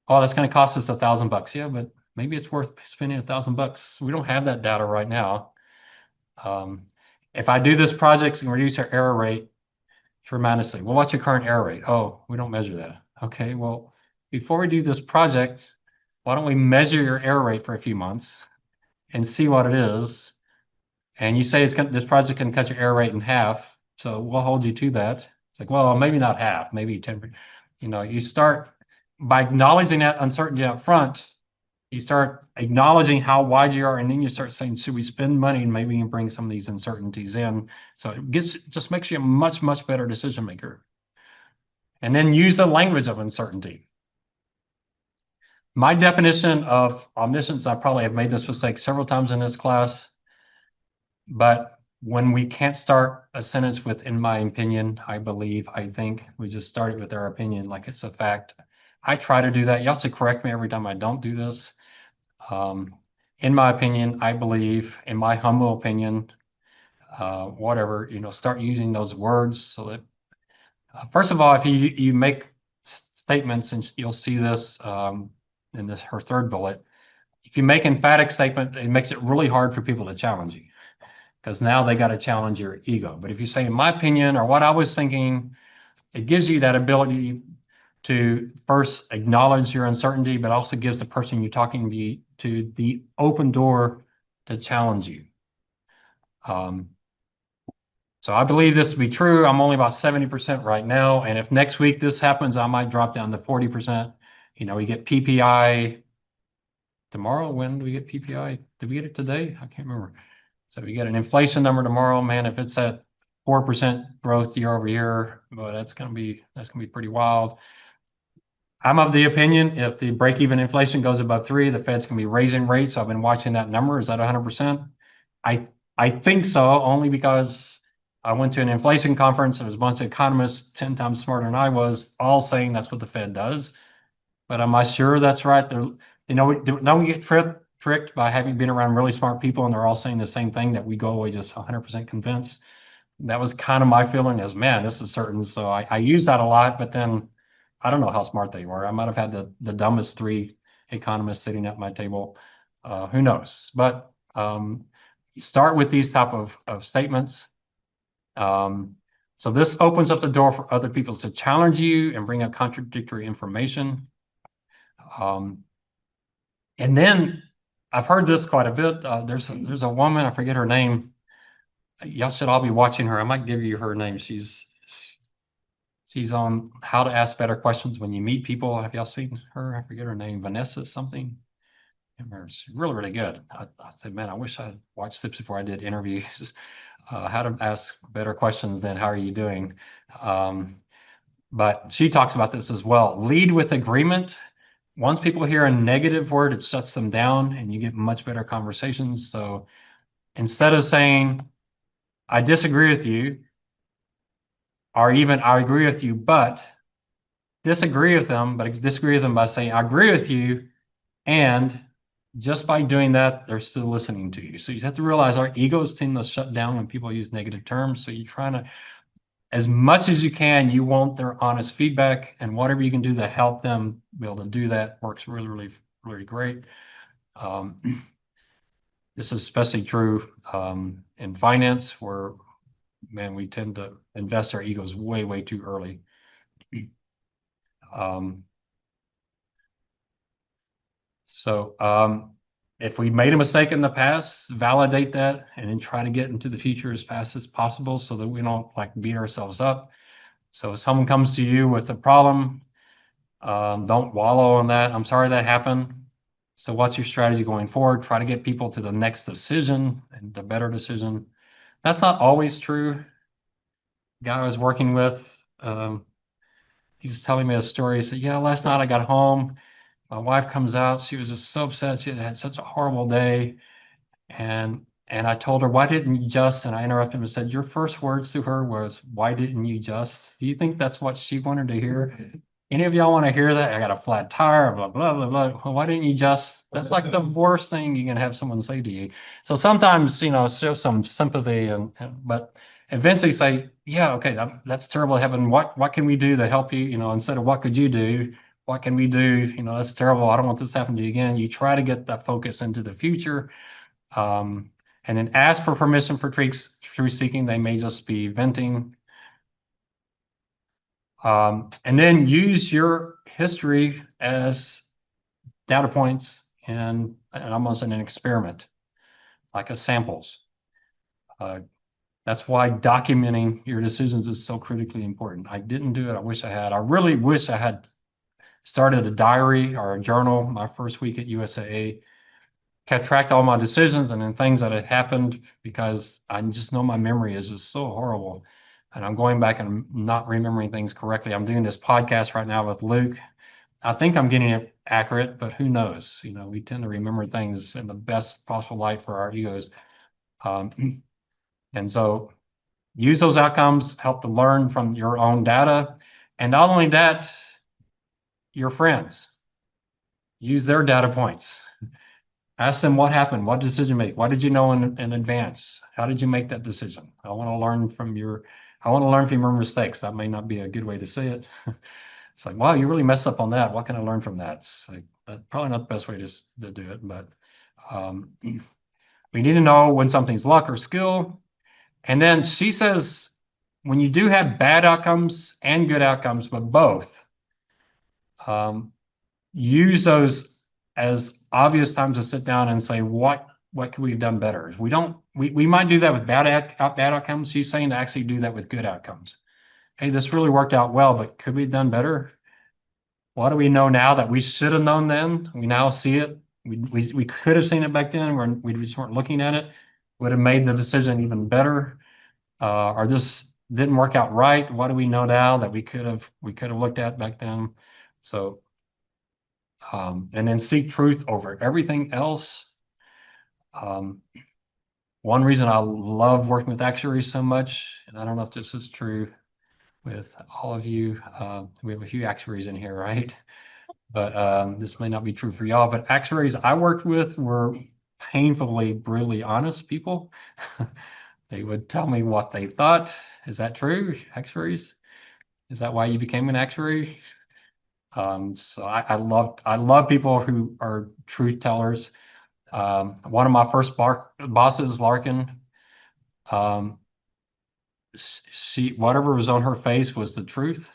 Oh, that's going to cost us $1,000. Yeah, but maybe it's worth spending $1,000. We don't have that data right now. If I do this project and reduce our error rate tremendously, well, what's your current error rate? Oh, we don't measure that. Okay, well, before we do this project, why don't we measure your error rate for a few months and see what it is? And you say this project can cut your error rate in half, so we'll hold you to that. It's like, well, maybe not half, maybe 10%. You start by acknowledging that uncertainty up front. You start acknowledging how wide you are, and then you start saying, should we spend money and maybe we can bring some of these uncertainties in? So it just makes you a much, much better decision maker. And then use the language of uncertainty. My definition of omniscience, I probably have made this mistake several times in this class, but when we can't start a sentence with, in my opinion, I believe, I think, we just start it with our opinion like it's a fact. I try to do that. You have to correct me every time I don't do this. In my opinion, I believe, in my humble opinion, whatever, start using those words so that, first of all, if you make statements, and you'll see this in her third bullet, if you make emphatic statement, it makes it really hard for people to challenge you because now they got to challenge your ego. But if you say, in my opinion, or what I was thinking, it gives you that ability to first acknowledge your uncertainty, but also gives the person you're talking to the open door to challenge you. So I believe this to be true. I'm only about 70% right now. And if next week this happens, I might drop down to 40%. We get PPI tomorrow. When do we get PPI? Did we get it today? I can't remember. So we get an inflation number tomorrow. Man, if it's at 4% growth year over year, well, that's gonna be pretty wild. I'm of the opinion if the break-even inflation goes above 3, the Fed's gonna be raising rates. I've been watching that number. Is that 100%? I think so, only because I went to an inflation conference and there was a bunch of economists 10 times smarter than I was, all saying that's what the Fed does. But am I sure that's right? Don't we get tricked by having been around really smart people and they're all saying the same thing that we go away just 100% convinced? That was kind of my feeling is, man, this is certain. So I use that a lot, but then I don't know how smart they were. I might have had the dumbest 3 economists sitting at my table. Who knows? But you start with these type of statements. So this opens up the door for other people to challenge you and bring up contradictory information. And then I've heard this quite a bit. There's a woman, I forget her name. Y'all should all be watching her. I might give you her name. She's on How to Ask Better Questions When You Meet People. Have y'all seen her? I forget her name. Vanessa something. She's really, really good. I said, man, I wish I watched this before I did interviews. How to ask better questions than how are you doing? But she talks about this as well. Lead with agreement. Once people hear a negative word, it shuts them down and you get much better conversations. So instead of saying, I disagree with you, or even I agree with you, but disagree with them, but I disagree with them by saying, I agree with you, and just by doing that, they're still listening to you. So you have to realize our egos tend to shut down when people use negative terms. So you're trying to, as much as you can, you want their honest feedback, and whatever you can do to help them be able to do that works really, really, really great. Um, this is especially true in finance, where, man, we tend to invest our egos way, way too early. Um, so if we made a mistake in the past, validate that and then try to get into the future as fast as possible so that we don't like beat ourselves up. So if someone comes to you with a problem, don't wallow on that. I'm sorry that happened. So what's your strategy going forward? Try to get people to the next decision and the better decision. That's not always true. The guy I was working with, he was telling me a story. He said, yeah, last night I got home. My wife comes out. She was just so upset. She had had such a horrible day. And I told her, why didn't you just? And I interrupted him and said, your first words to her was, why didn't you just? Do you think that's what she wanted to hear? Any of y'all want to hear that? I got a flat tire, blah, blah, blah, blah. Well, why didn't you just? That's like the worst thing you can have someone say to you. So sometimes, show some sympathy but eventually say, yeah, okay, that's terrible. Heaven. What can we do to help you? Instead of what could you do? What can we do? That's terrible. I don't want this to happen to you again. You try to get that focus into the future. Um, and then ask for permission for truth seeking. They may just be venting. And then use your history as data points and almost in an experiment, like a samples. Uh, that's why documenting your decisions is so critically important. I didn't do it. I wish I had. I really wish I had started a diary or a journal my first week at USAA, kept track of all my decisions and then things that had happened, because I just know my memory is just so horrible. And I'm going back and not remembering things correctly. I'm doing this podcast right now with Luke. I think I'm getting it accurate, but who knows? We tend to remember things in the best possible light for our egos. Um, and so use those outcomes, help to learn from your own data. And not only that, your friends, use their data points. Ask them what happened, what decision you make, what did you know in advance? How did you make that decision? I want to learn from your mistakes. That may not be a good way to say it. It's like, wow, you really messed up on that. What can I learn from that? It's like, that's probably not the best way to do it, but we need to know when something's luck or skill. And then she says, when you do have bad outcomes and good outcomes, but both, use those as obvious times to sit down and say, what could we have done better? We might do that with bad outcomes. She's saying to actually do that with good outcomes. Hey, this really worked out well, but could we have done better? What do we know now that we should have known then? We now see it. We could have seen it back then. We just weren't looking at it. Would have made the decision even better. Or this didn't work out right. What do we know now that we could have looked at back then? So, and then seek truth over everything else. One reason I love working with actuaries so much, and I don't know if this is true with all of you. We have a few actuaries in here, right? But this may not be true for y'all. But actuaries I worked with were painfully, brutally honest people. They would tell me what they thought. Is that true, actuaries? Is that why you became an actuary? So I love people who are truth tellers. One of my first bosses, Larkin, um, whatever was on her face was the truth.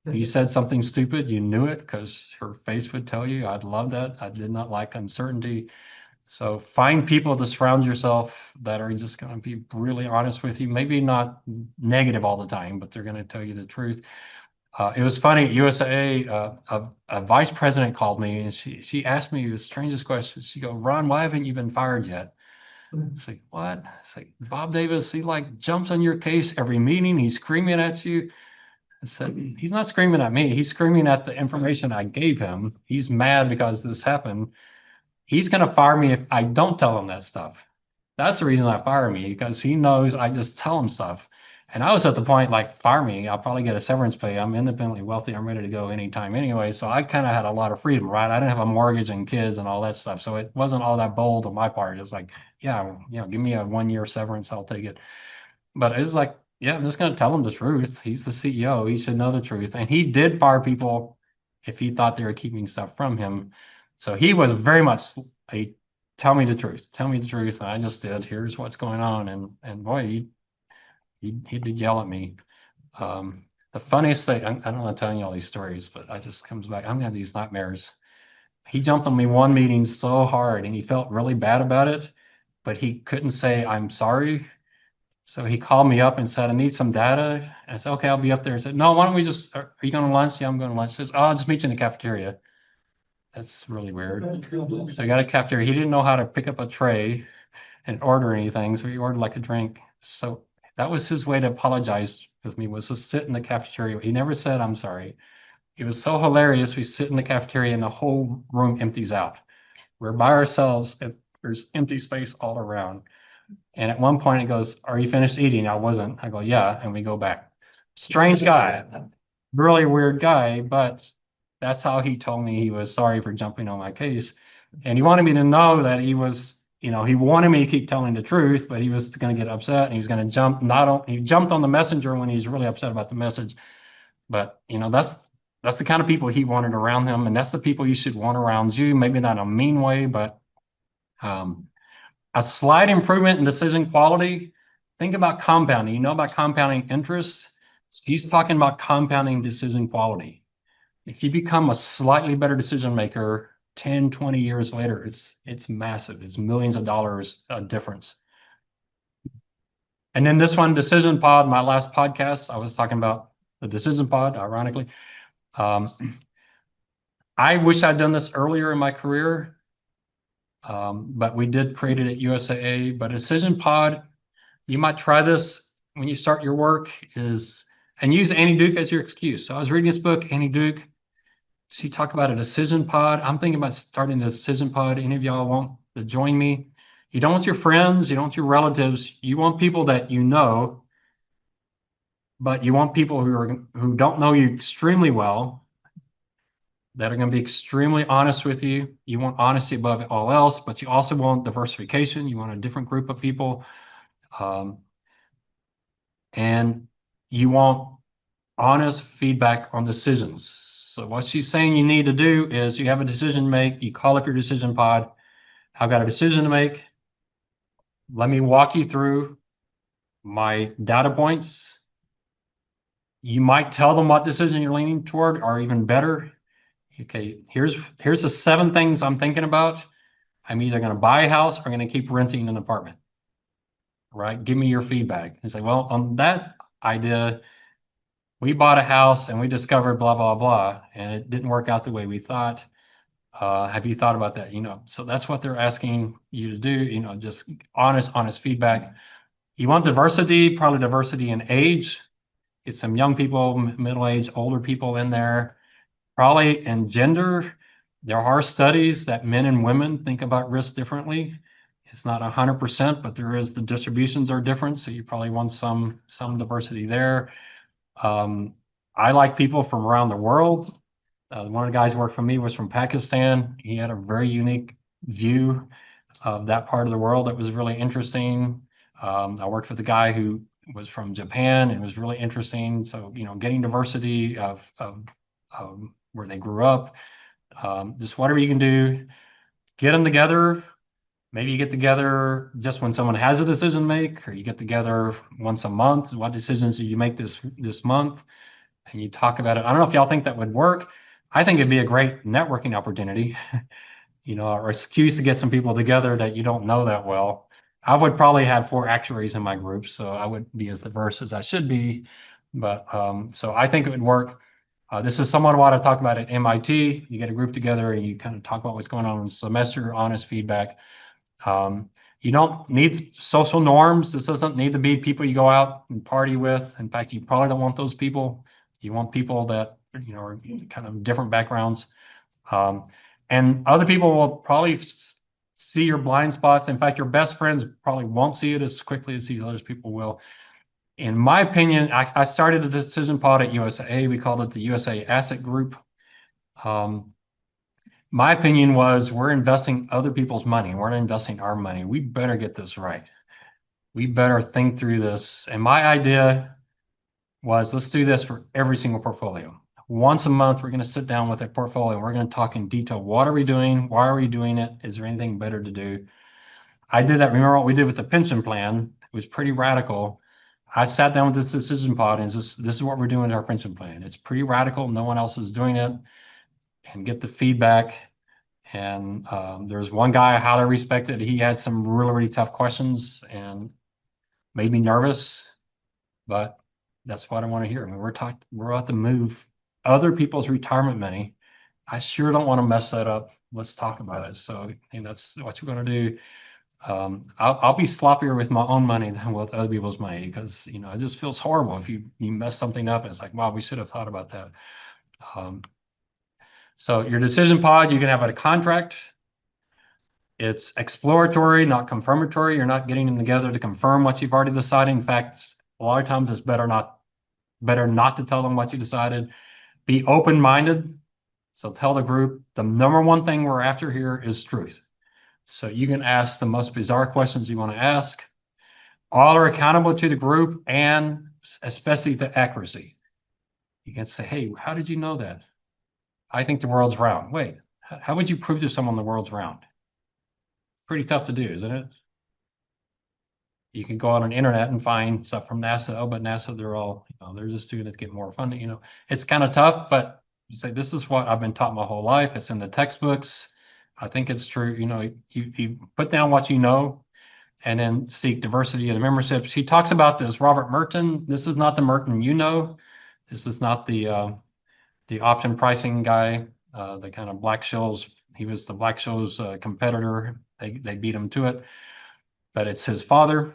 You said something stupid, you knew it because her face would tell you. I'd love that. I did not like uncertainty. So find people to surround yourself that are just going to be really honest with you. Maybe not negative all the time, but they're going to tell you the truth. It was funny at USAA, a vice president called me and she asked me the strangest question. She go, Ron, why haven't you been fired yet? It's like, what? It's like, Bob Davis, he like jumps on your case every meeting. He's screaming at you. I said, he's not screaming at me. He's screaming at the information I gave him. He's mad because this happened. He's going to fire me if I don't tell him that stuff. That's the reason I fire me, because he knows I just tell him stuff. And I was at the point like, fire me, I'll probably get a severance pay. I'm independently wealthy. I'm ready to go anytime anyway. So I kind of had a lot of freedom, right? I didn't have a mortgage and kids and all that stuff. So it wasn't all that bold on my part. It was like, yeah, give me a 1 year severance. I'll take it. But it's like, yeah, I'm just going to tell him the truth. He's the CEO. He should know the truth. And he did fire people if he thought they were keeping stuff from him. So he was very much a tell me the truth, tell me the truth. And I just did. Here's what's going on. And boy, he did yell at me. The funniest thing, I don't want to tell you all these stories, but I just comes back. I'm gonna have these nightmares. He jumped on me one meeting so hard and he felt really bad about it, but he couldn't say, I'm sorry. So he called me up and said, I need some data. And I said, okay, I'll be up there. He said, no, why don't we just, are you going to lunch? Yeah, I'm going to lunch. He says, oh, I'll just meet you in the cafeteria. That's really weird. So I got a cafeteria. He didn't know how to pick up a tray and order anything. So he ordered like a drink. So that was his way to apologize with me, was to sit in the cafeteria. He never said, I'm sorry. It was so hilarious. We sit in the cafeteria and the whole room empties out. We're by ourselves and there's empty space all around. And at one point it goes, are you finished eating? I wasn't. I go, yeah. And we go back. Strange guy, really weird guy, but that's how he told me he was sorry for jumping on my case. And he wanted me to know that he was, he wanted me to keep telling the truth, but he was going to get upset and he was going to jump, not on, he jumped on the messenger when he's really upset about the message. But, that's the kind of people he wanted around him. And that's the people you should want around you. Maybe not in a mean way, but, um, a slight improvement in decision quality. Think about compounding. You know about compounding interest? He's talking about compounding decision quality. If you become a slightly better decision maker 10, 20 years later, it's massive. It's millions of dollars difference. And then this one, Decision Pod, my last podcast, I was talking about the Decision Pod, ironically. Um, I wish I'd done this earlier in my career, but we did create it at USAA. But Decision Pod, you might try this when you start your work and use Annie Duke as your excuse. So I was reading this book, Annie Duke. She talked about a decision pod. I'm thinking about starting a decision pod. Any of y'all want to join me? You don't want your friends, you don't want your relatives, you want people that you know, but you want people who don't know you extremely well, that are going to be extremely honest with you. You want honesty above all else, but you also want diversification. You want a different group of people. Um, and you want honest feedback on decisions. So what she's saying you need to do is you have a decision to make, you call up your decision pod. I've got a decision to make. Let me walk you through my data points. You might tell them what decision you're leaning toward, or even better. Okay, here's the 7 things I'm thinking about. I'm either going to buy a house or going to keep renting an apartment. Right? Give me your feedback. And say, well, on that idea, we bought a house and we discovered blah, blah, blah, and it didn't work out the way we thought. Have you thought about that? So that's what they're asking you to do, just honest feedback. You want diversity, probably diversity in age. Get some young people, middle-aged, older people in there. Probably in gender. There are studies that men and women think about risk differently. It's not 100%, but the distributions are different. So you probably want some diversity there. I like people from around the world. One of the guys who worked for me was from Pakistan. He had a very unique view of that part of the world that was really interesting. I worked with a guy who was from Japan and it was really interesting. So, getting diversity of where they grew up, just whatever you can do, get them together. Maybe you get together just when someone has a decision to make, or you get together once a month. What decisions do you make this month? And you talk about it. I don't know if y'all think that would work. I think it'd be a great networking opportunity, or excuse to get some people together that you don't know that well. I would probably have 4 actuaries in my group, so I would be as diverse as I should be. But so I think it would work. This is somewhat what I talked about at MIT. You get a group together and you kind of talk about what's going on in the semester, honest feedback. You don't need social norms. This doesn't need to be people you go out and party with. In fact, you probably don't want those people. You want people that, are kind of different backgrounds. And other people will probably see your blind spots. In fact, your best friends probably won't see it as quickly as these other people will. In my opinion, I started a decision pod at USA. We called it the USA Asset Group. Um, my opinion was we're investing other people's money. We're not investing our money. We better get this right. We better think through this. And my idea was let's do this for every single portfolio. Once a month, we're going to sit down with a portfolio. We're going to talk in detail. What are we doing? Why are we doing it? Is there anything better to do? I did that. Remember what we did with the pension plan? It was pretty radical. I sat down with this decision pod and this is what we're doing with our pension plan. It's pretty radical. No one else is doing it, and get the feedback. And there's one guy I highly respected. He had some really, really tough questions and made me nervous, but that's what I want to hear. I mean, we're about to move other people's retirement money. I sure don't want to mess that up. Let's talk about it. So, and that's what you're going to do. I'll be sloppier with my own money than with other people's money because, you know, it just feels horrible if you mess something up. It's like, wow, we should have thought about that. Um, so your decision pod, you can have a contract. It's exploratory, not confirmatory. You're not getting them together to confirm what you've already decided. In fact, a lot of times it's better not to tell them what you decided. Be open-minded. So tell the group the number one thing we're after here is truth. So you can ask the most bizarre questions you want to ask. All are accountable to the group and especially to accuracy. You can say, hey, how did you know that? I think the world's round. Wait, how would you prove to someone the world's round? Pretty tough to do, isn't it? You can go on the internet and find stuff from NASA. Oh, but NASA, they're all, you know, they're just doing it to get more funding. You know, it's kind of tough, but you say, this is what I've been taught my whole life. It's in the textbooks. I think it's true. You know, you put down what you know and then seek diversity of the memberships. He talks about this, Robert Merton. This is not the Merton you know. This is not the option pricing guy, the kind of Black-Scholes. He was the Black-Scholes competitor. They beat him to it, but it's his father.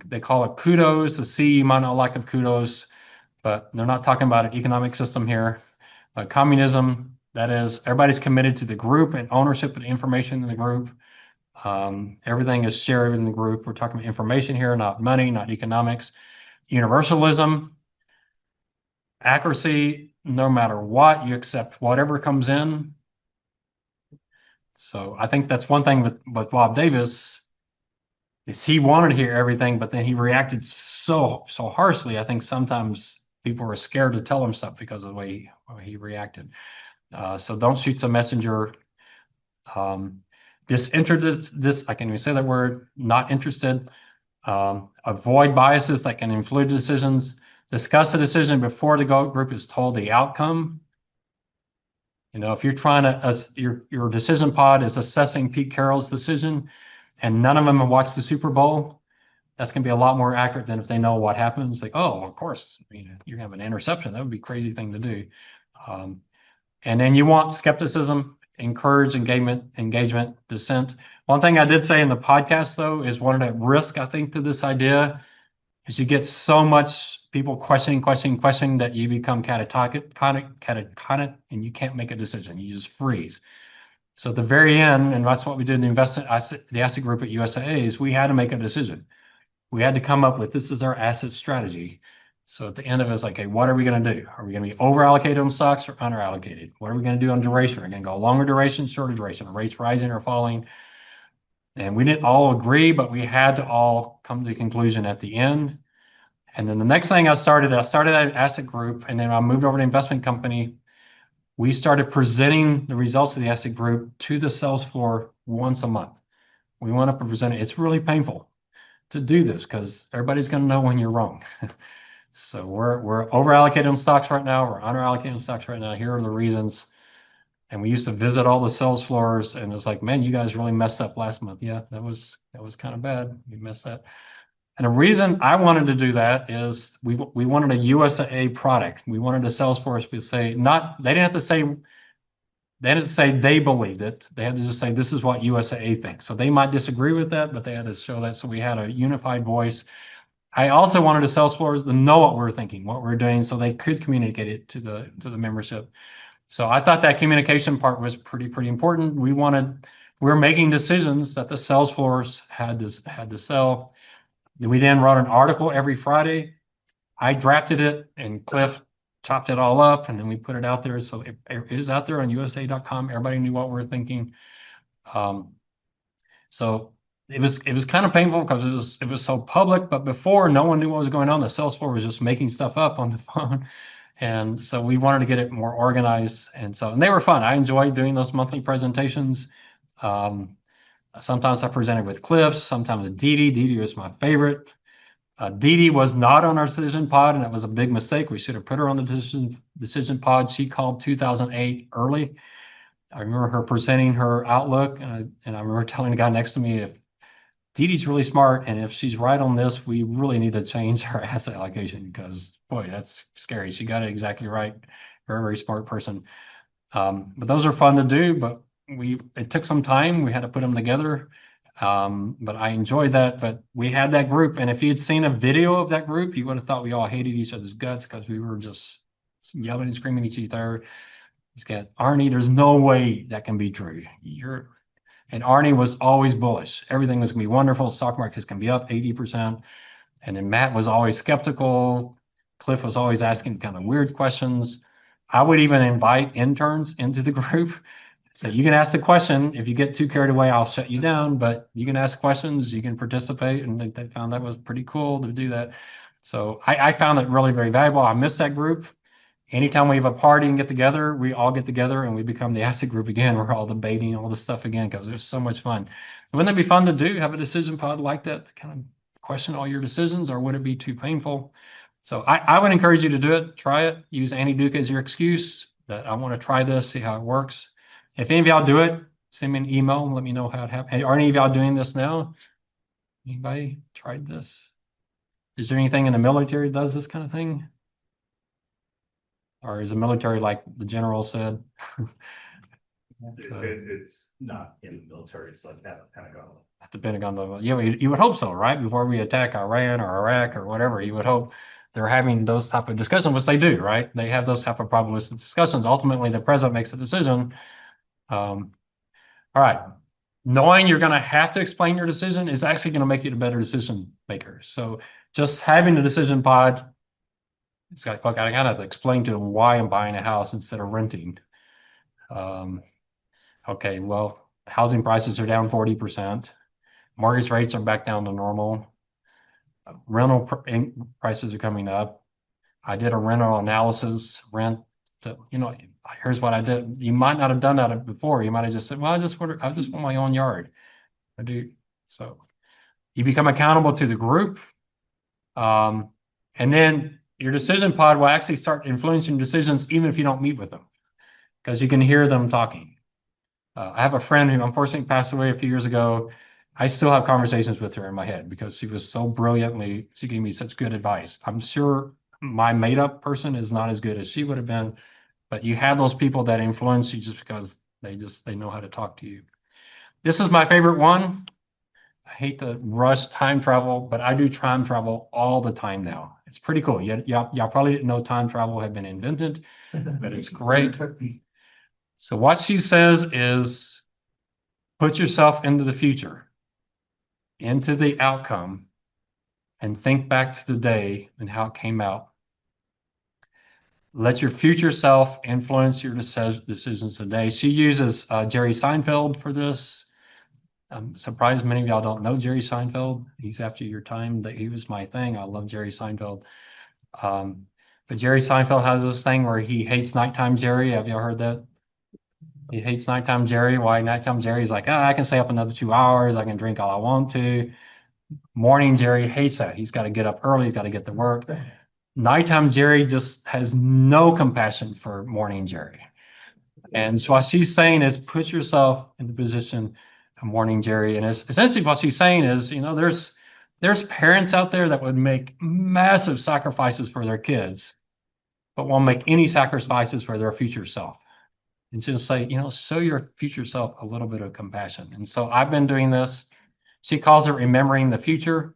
They call it kudos. The C, you might not like of kudos, but they're not talking about an economic system here. Communism, that is, everybody's committed to the group and ownership of the information in the group. Everything is shared in the group. We're talking about information here, not money, not economics. Universalism, accuracy, no matter what, you accept whatever comes in. So I think that's one thing with Bob Davis is he wanted to hear everything, but then he reacted so harshly. I think sometimes people were scared to tell him stuff because of the way he reacted. So don't shoot the messenger. Disinterested, I can't even say that word, not interested. Avoid biases that can influence decisions. Discuss the decision before the group is told the outcome. You know, if you're trying to, your decision pod is assessing Pete Carroll's decision and none of them have watched the Super Bowl, that's going to be a lot more accurate than if they know what happens. Like, oh, of course, you know, you're having an interception. That would be a crazy thing to do. And then you want skepticism, encourage engagement, dissent. One thing I did say in the podcast, though, is one of the risk, I think, to this idea is you get so much people questioning that you become catatonic, and you can't make a decision. You just freeze. So at the very end, and that's what we did in the asset group at USAA, is we had to make a decision. We had to come up with, this is our asset strategy. So at the end of it, it's like, okay, what are we going to do? Are we going to be over allocated on stocks or under allocated? What are we going to do on duration? Are we going to go longer duration, shorter duration? Are rates rising or falling? And we didn't all agree, but we had to all come to the conclusion at the end. And then the next thing I started an asset group, and then I moved over to investment company. We started presenting the results of the asset group to the sales floor once a month. We went up and presented. It's really painful to do this because everybody's going to know when you're wrong. So we're over allocated on stocks right now. We're under allocated on stocks right now. Here are the reasons. And we used to visit all the sales floors, and it was like, man, you guys really messed up last month. Yeah, that was kind of bad. We messed that. And the reason I wanted to do that is we wanted a USAA product. We wanted the sales force to say they didn't have to say they believed it. They had to just say this is what USAA thinks. So they might disagree with that, but they had to show that. So we had a unified voice. I also wanted the sales floors to know what we're thinking, what we're doing, so they could communicate it to the membership. So I thought that communication part was pretty important. We're making decisions that the sales floors had to sell. We then wrote an article every Friday. I drafted it and Cliff chopped it all up and then we put it out there. So it is out there on USA.com. Everybody knew what we were thinking. Um, so it was kind of painful because it was so public, but before no one knew what was going on. The sales floor was just making stuff up on the phone. And so we wanted to get it more organized. And they were fun. I enjoyed doing those monthly presentations. Um, Sometimes I presented with Cliff, sometimes with Dee Dee. Dee Dee was my favorite. Dee Dee was not on our decision pod, and that was a big mistake. We should have put her on the decision pod. She called 2008 early. I remember her presenting her outlook, and I remember telling the guy next to me, if Dee Dee's really smart, and if she's right on this, we really need to change our asset allocation because, boy, that's scary. She got it exactly right. Very, very smart person. But those are fun to do, but it took some time. We had to put them together. But I enjoyed that. But we had that group, and if you'd seen a video of that group, you would have thought we all hated each other's guts because we were just yelling and screaming at each other. He's got Arnie, there's no way that can be true. And Arnie was always bullish. Everything was gonna be wonderful. Stock markets can be up 80%. And then Matt was always skeptical. Cliff was always asking kind of weird questions. I would even invite interns into the group. So you can ask the question. If you get too carried away, I'll shut you down, but you can ask questions, you can participate. And they found that was pretty cool to do that. So I found it really very valuable. I miss that group. Anytime we have a party and get together, we all get together and we become the asset group again. We're all debating all this stuff again because it was so much fun. Wouldn't that be fun to do? Have a decision pod like that to kind of question all your decisions, or would it be too painful? So I would encourage you to do it. Try it. Use Annie Duke as your excuse that I want to try this, see how it works. If any of y'all do it, send me an email and let me know how it happened. Hey, are any of y'all doing this now? Anybody tried this? Is there anything in the military that does this kind of thing? Or is the military like the general said? It's not in the military, it's like that Pentagon. At the Pentagon level. Yeah, you would hope so, right? Before we attack Iran or Iraq or whatever, you would hope they're having those type of discussions, which they do, right? They have those type of probabilistic discussions. Ultimately, the president makes a decision. All right. Knowing you're going to have to explain your decision is actually going to make you a better decision maker. So just having a decision pod, it's got, I kind of have to explain to them why I'm buying a house instead of renting. Okay, well, housing prices are down 40%. Mortgage rates are back down to normal. Rental prices are coming up. I did a rental analysis, here's what I did. You might not have done that before. You might have just said, well, I just want my own yard. I do. So you become accountable to the group. And then your decision pod will actually start influencing decisions even if you don't meet with them because you can hear them talking. I have a friend who unfortunately passed away a few years ago. I still have conversations with her in my head because she was so brilliantly, she gave me such good advice. I'm sure my made up person is not as good as she would have been, but you have those people that influence you just because they know how to talk to you. This is my favorite one. I hate to rush time travel, but I do time travel all the time now. It's pretty cool. Y'all probably didn't know time travel had been invented, but it's great. So what she says is put yourself into the future, into the outcome, and think back to the day and how it came out. Let your future self influence your decisions today. She uses Jerry Seinfeld for this. I'm surprised many of y'all don't know Jerry Seinfeld. He's after your time. He was my thing. I love Jerry Seinfeld. But Jerry Seinfeld has this thing where he hates nighttime Jerry. Have y'all heard that? He hates nighttime Jerry. Why nighttime Jerry's like, I can stay up another 2 hours. I can drink all I want to. Morning Jerry hates that. He's got to get up early. He's got to get to work. Nighttime Jerry just has no compassion for morning Jerry. And so what she's saying is put yourself in the position of morning Jerry. And it's essentially what she's saying is, there's parents out there that would make massive sacrifices for their kids, but won't make any sacrifices for their future self. And she'll say, show your future self a little bit of compassion. And so I've been doing this. She calls it remembering the future.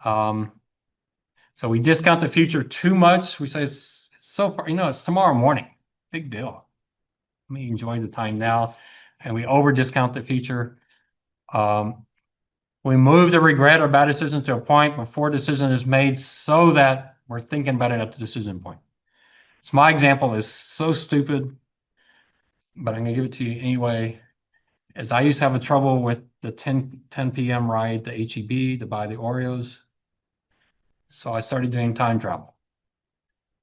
So we discount the future too much. We say it's so far, it's tomorrow morning. Big deal. Let me enjoy the time now. And we over discount the future. We move the regret or bad decision to a point before decision is made so that We're thinking about it at the decision point. So my example is so stupid, but I'm gonna give it to you anyway. As I used to have a trouble with the 10 p.m. ride to HEB to buy the Oreos. So I started doing time travel.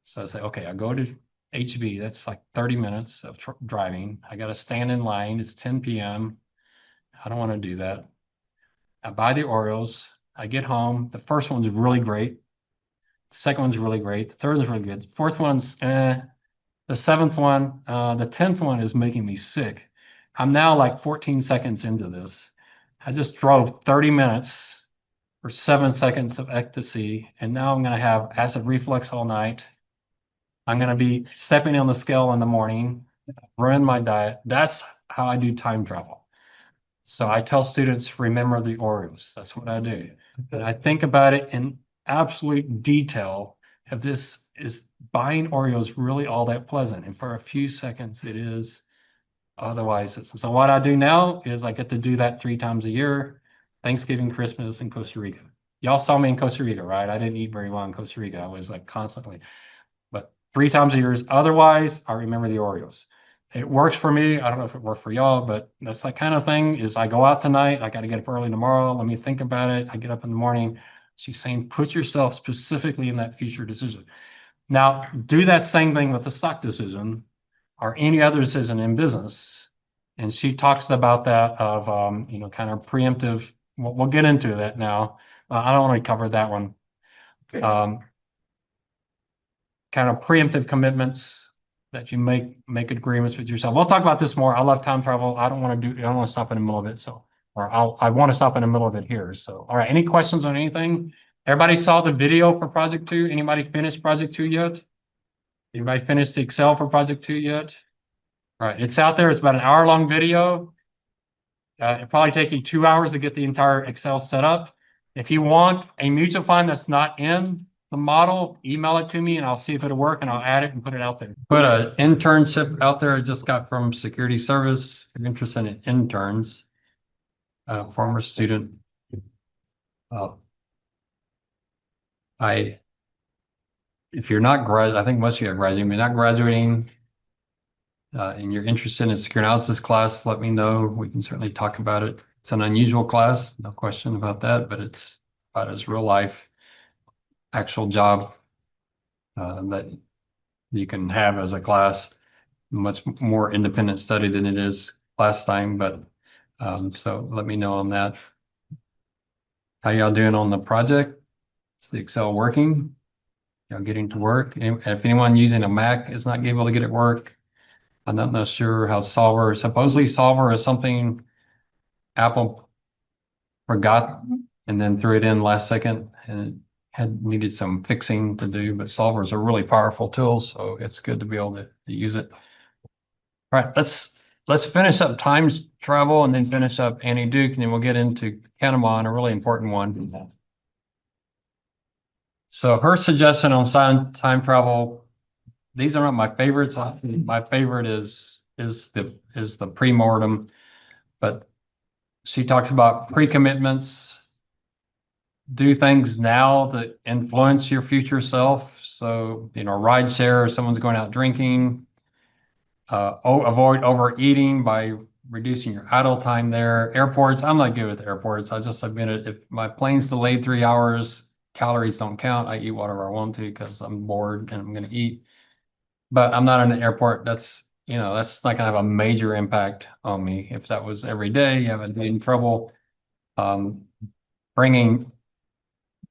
So I say, okay, I go to HEB. That's like 30 minutes of driving. I got to stand in line. It's 10 p.m. I don't want to do that. I buy the Oreos. I get home. The first one's really great. The second one's really great. The third is really good. The fourth one's The seventh one, the 10th one is making me sick. I'm now like 14 seconds into this. I just drove 30 minutes for 7 seconds of ecstasy, and now I'm going to have acid reflux all night. I'm going to be stepping on the scale in the morning, ruin my diet. That's how I do time travel. So I tell students, remember the Oreos. That's what I do. And I think about it in absolute detail. If this is buying Oreos really all that pleasant? And for a few seconds, it is. Otherwise, it's so what I do now is I get to do that 3 times a year, Thanksgiving, Christmas, and Costa Rica. Y'all saw me in Costa Rica, right? I didn't eat very well in Costa Rica. I was like constantly, but 3 times a year. Otherwise, I remember the Oreos. It works for me. I don't know if it worked for y'all, but that's that kind of thing is I go out tonight. I got to get up early tomorrow. Let me think about it. I get up in the morning. She's saying, put yourself specifically in that future decision. Now, do that same thing with the stock decision or any other decision in business. And she talks about that of, kind of preemptive. We'll get into that now. I don't want to cover that one. Kind of preemptive commitments that you make agreements with yourself. We'll talk about this more. I love time travel. I don't want to stop in the middle of it. So, I want to stop in the middle of it here. So, all right. Any questions on anything? Everybody saw the video for Project 2? Anybody finished Project 2 yet? Anybody finished the Excel for Project 2 yet? All right. It's out there. It's about an hour-long video. It'll probably take you 2 hours to get the entire Excel set up. If you want a mutual fund that's not in the model, email it to me and I'll see if it'll work and I'll add it and put it out there. Put an internship out there I just got from Security Service. I'm interested in interns. Former student. If you're not I think most of you are graduating, but not graduating, and you're interested in a secure analysis class, let me know. We can certainly talk about it. It's an unusual class, no question about that, but it's about as real life, actual job that you can have as a class. Much more independent study than it is class time, but so let me know on that. How y'all doing on the project? Is the Excel working? Y'all getting to work? If anyone using a Mac is not able to get it work, I'm not sure how Solver, supposedly Solver is something Apple forgot and then threw it in last second and it had needed some fixing to do, but Solver is a really powerful tool, so it's good to be able to use it. All right, let's finish up time travel and then finish up Annie Duke, and then we'll get into Kahneman, a really important one. So her suggestion on time travel, these are not my favorites. My favorite is the pre-mortem, but she talks about pre-commitments. Do things now that influence your future self. So, ride share, someone's going out drinking. Avoid overeating by reducing your idle time there. Airports, I'm not good with airports. I just admit it. If my plane's delayed 3 hours, calories don't count. I eat whatever I want to because I'm bored and I'm going to eat. But I'm not in the airport. That's not going to have a major impact on me. If that was every day, I would be in trouble. Bringing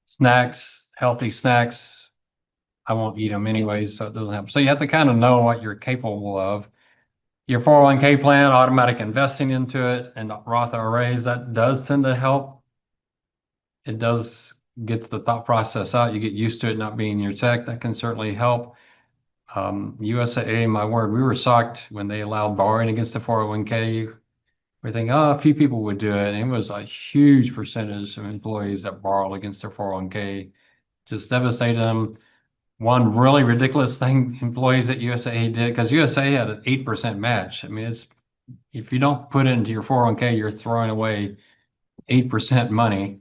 snacks, healthy snacks, I won't eat them anyways, so it doesn't happen. So you have to kind of know what you're capable of. Your 401k plan, automatic investing into it, and Roth IRAs, that does tend to help. It does get the thought process out. You get used to it not being your check. That can certainly help. USAA, my word, we were shocked when they allowed borrowing against the 401k. We think, a few people would do it. And it was a huge percentage of employees that borrowed against their 401k. Just devastated them. One really ridiculous thing employees at USAA did, because USAA had an 8% match. I mean, if you don't put it into your 401k, you're throwing away 8% money.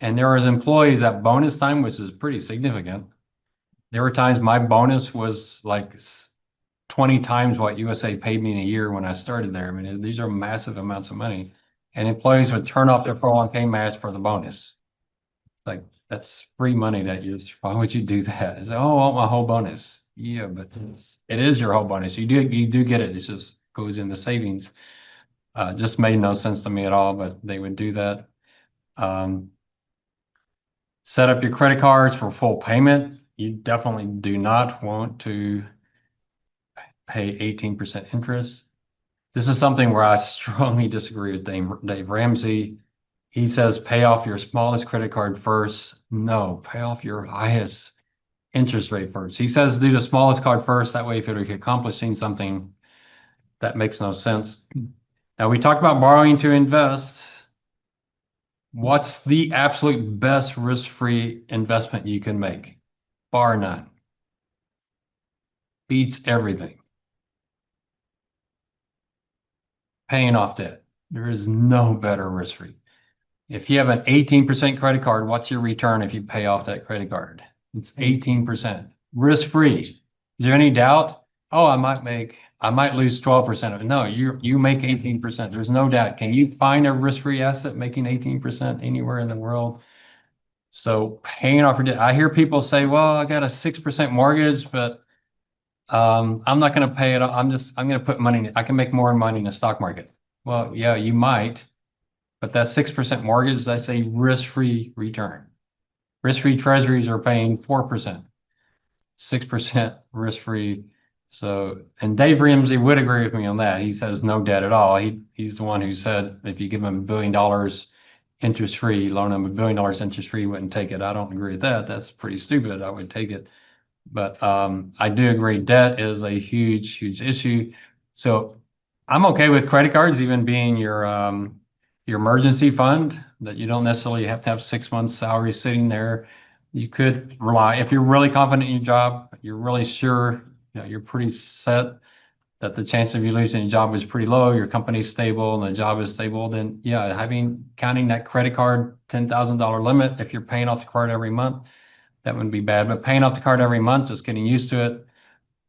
And there was employees at bonus time, which is pretty significant. There were times my bonus was like 20 times what USA paid me in a year when I started there. I mean, these are massive amounts of money. And employees would turn off their 401k match for the bonus. Like, that's free money that you, why would you do that? It's like, oh, I want my whole bonus. Yeah, but it is your whole bonus. You do get it. It just goes into savings. Just made no sense to me at all, but they would do that. Um, Set up your credit cards for full payment. You definitely do not want to pay 18% interest. This is something where I strongly disagree with Dave Ramsey. He says pay off your smallest credit card first. No, pay off your highest interest rate first. He says do the smallest card first. That way, if you're accomplishing something, that makes no sense. Now, we talked about borrowing to invest. What's the absolute best risk-free investment you can make? Bar none. Beats everything. Paying off debt. There is no better risk-free. If you have an 18% credit card, what's your return if you pay off that credit card? It's 18%. Risk-free. Is there any doubt? Oh, I might lose 12% of it. No, you make 18%. There's no doubt. Can you find a risk-free asset making 18% anywhere in the world? So paying off your debt. I hear people say, well, I got a 6% mortgage, but I'm not going to pay it. I'm going to put money I can make more money in the stock market. Well, yeah, you might. But that 6% mortgage, that's a risk-free return. Risk-free treasuries are paying 4%, 6% risk-free. So, and Dave Ramsey would agree with me on that. He says no debt at all. He's the one who said if you give him $1 billion interest-free, loan him $1 billion interest-free, he wouldn't take it. I don't agree with that. That's pretty stupid. I would take it. But I do agree debt is a huge, huge issue. So I'm okay with credit cards even being your emergency fund that you don't necessarily have to have 6 months salary sitting there. You could rely, if you're really confident in your job, you're really sure, you're pretty set that the chance of you losing your job is pretty low, your company's stable and the job is stable, then yeah, counting that credit card $10,000 limit, if you're paying off the card every month, that wouldn't be bad. But paying off the card every month, just getting used to it.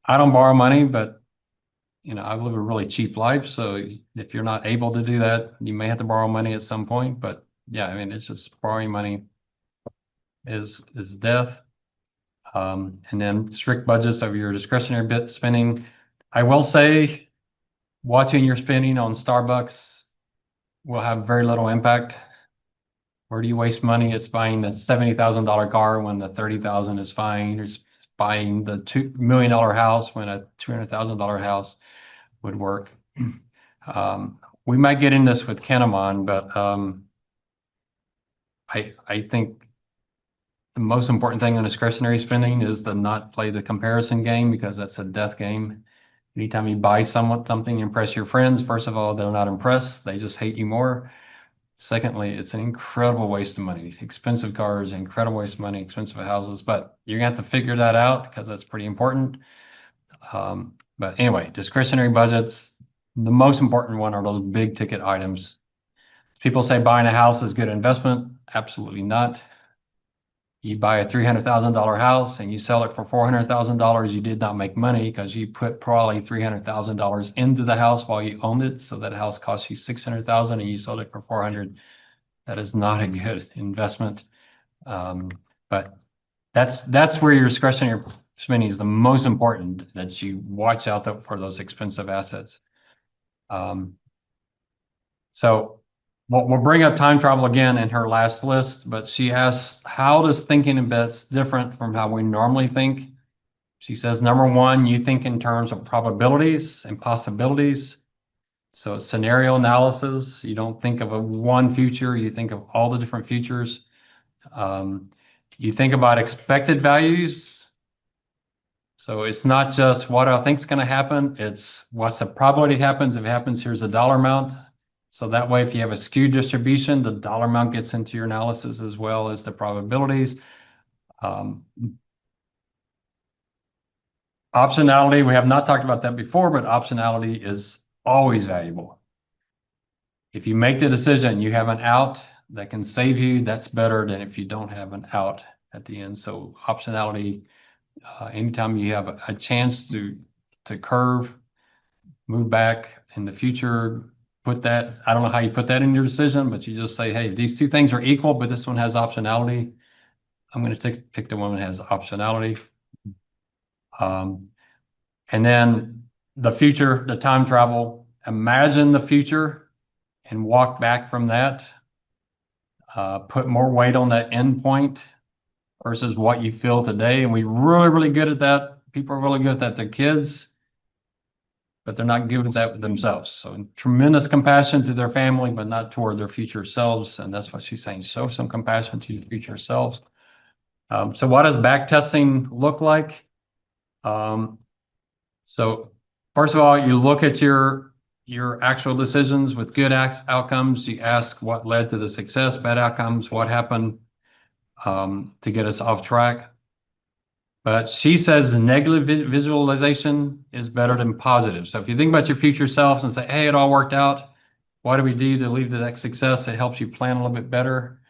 I don't borrow money, but I live a really cheap life. So if you're not able to do that, you may have to borrow money at some point. But yeah, I mean, it's just borrowing money is death. And then strict budgets of your discretionary bit spending. I will say, watching your spending on Starbucks will have very little impact. Where do you waste money? It's buying the $70,000 car when the 30,000 is fine. It's buying the $2 million house when a $200,000 house would work. We might get in this with Kahneman, but I think the most important thing on discretionary spending is to not play the comparison game because that's a death game. Anytime you buy something, impress your friends, first of all, they're not impressed. They just hate you more. Secondly, it's an incredible waste of money. Expensive cars, incredible waste of money, expensive houses, but you're gonna have to figure that out because that's pretty important. But anyway, discretionary budgets, the most important one are those big ticket items. People say buying a house is good investment. Absolutely not. You buy a $300,000 house and you sell it for $400,000, you did not make money because you put probably $300,000 into the house while you owned it. So that house cost you $600,000 and you sold it for 400. That is not a good investment. But that's where your discretionary spending is the most important, that you watch out for those expensive assets. So we'll bring up time travel again in her last list, but she asks, how does thinking in bets different from how we normally think? She says, number one, you think in terms of probabilities and possibilities. So it's scenario analysis. You don't think of one future, you think of all the different futures. You think about expected values. So it's not just what I think is going to happen, it's what's the probability it happens. If it happens, here's a dollar amount. So that way, if you have a skewed distribution, the dollar amount gets into your analysis as well as the probabilities. Optionality, we have not talked about that before, but optionality is always valuable. If you make the decision, you have an out that can save you, that's better than if you don't have an out at the end. So optionality Anytime you have a chance to curve, move back in the future, put that, I don't know how you put that in your decision, but you just say, hey, these two things are equal, but this one has optionality. I'm going to pick the one that has optionality. Um, and then the future, the time travel, imagine the future and walk back from that. Put more weight on that end point versus what you feel today. And we're really, really good at that. People are really good at that. Their kids, but they're not good at that with themselves. So tremendous compassion to their family, but not toward their future selves. And that's what she's saying. Show some compassion to your future selves. So what does back testing look like? So first of all, you look at your actual decisions with good outcomes. You ask what led to the success, bad outcomes, what happened to get us off track. But she says negative visualization is better than positive. So if you think about your future selves and say, hey, it all worked out, what do we do to lead to that success? It helps you plan a little bit better.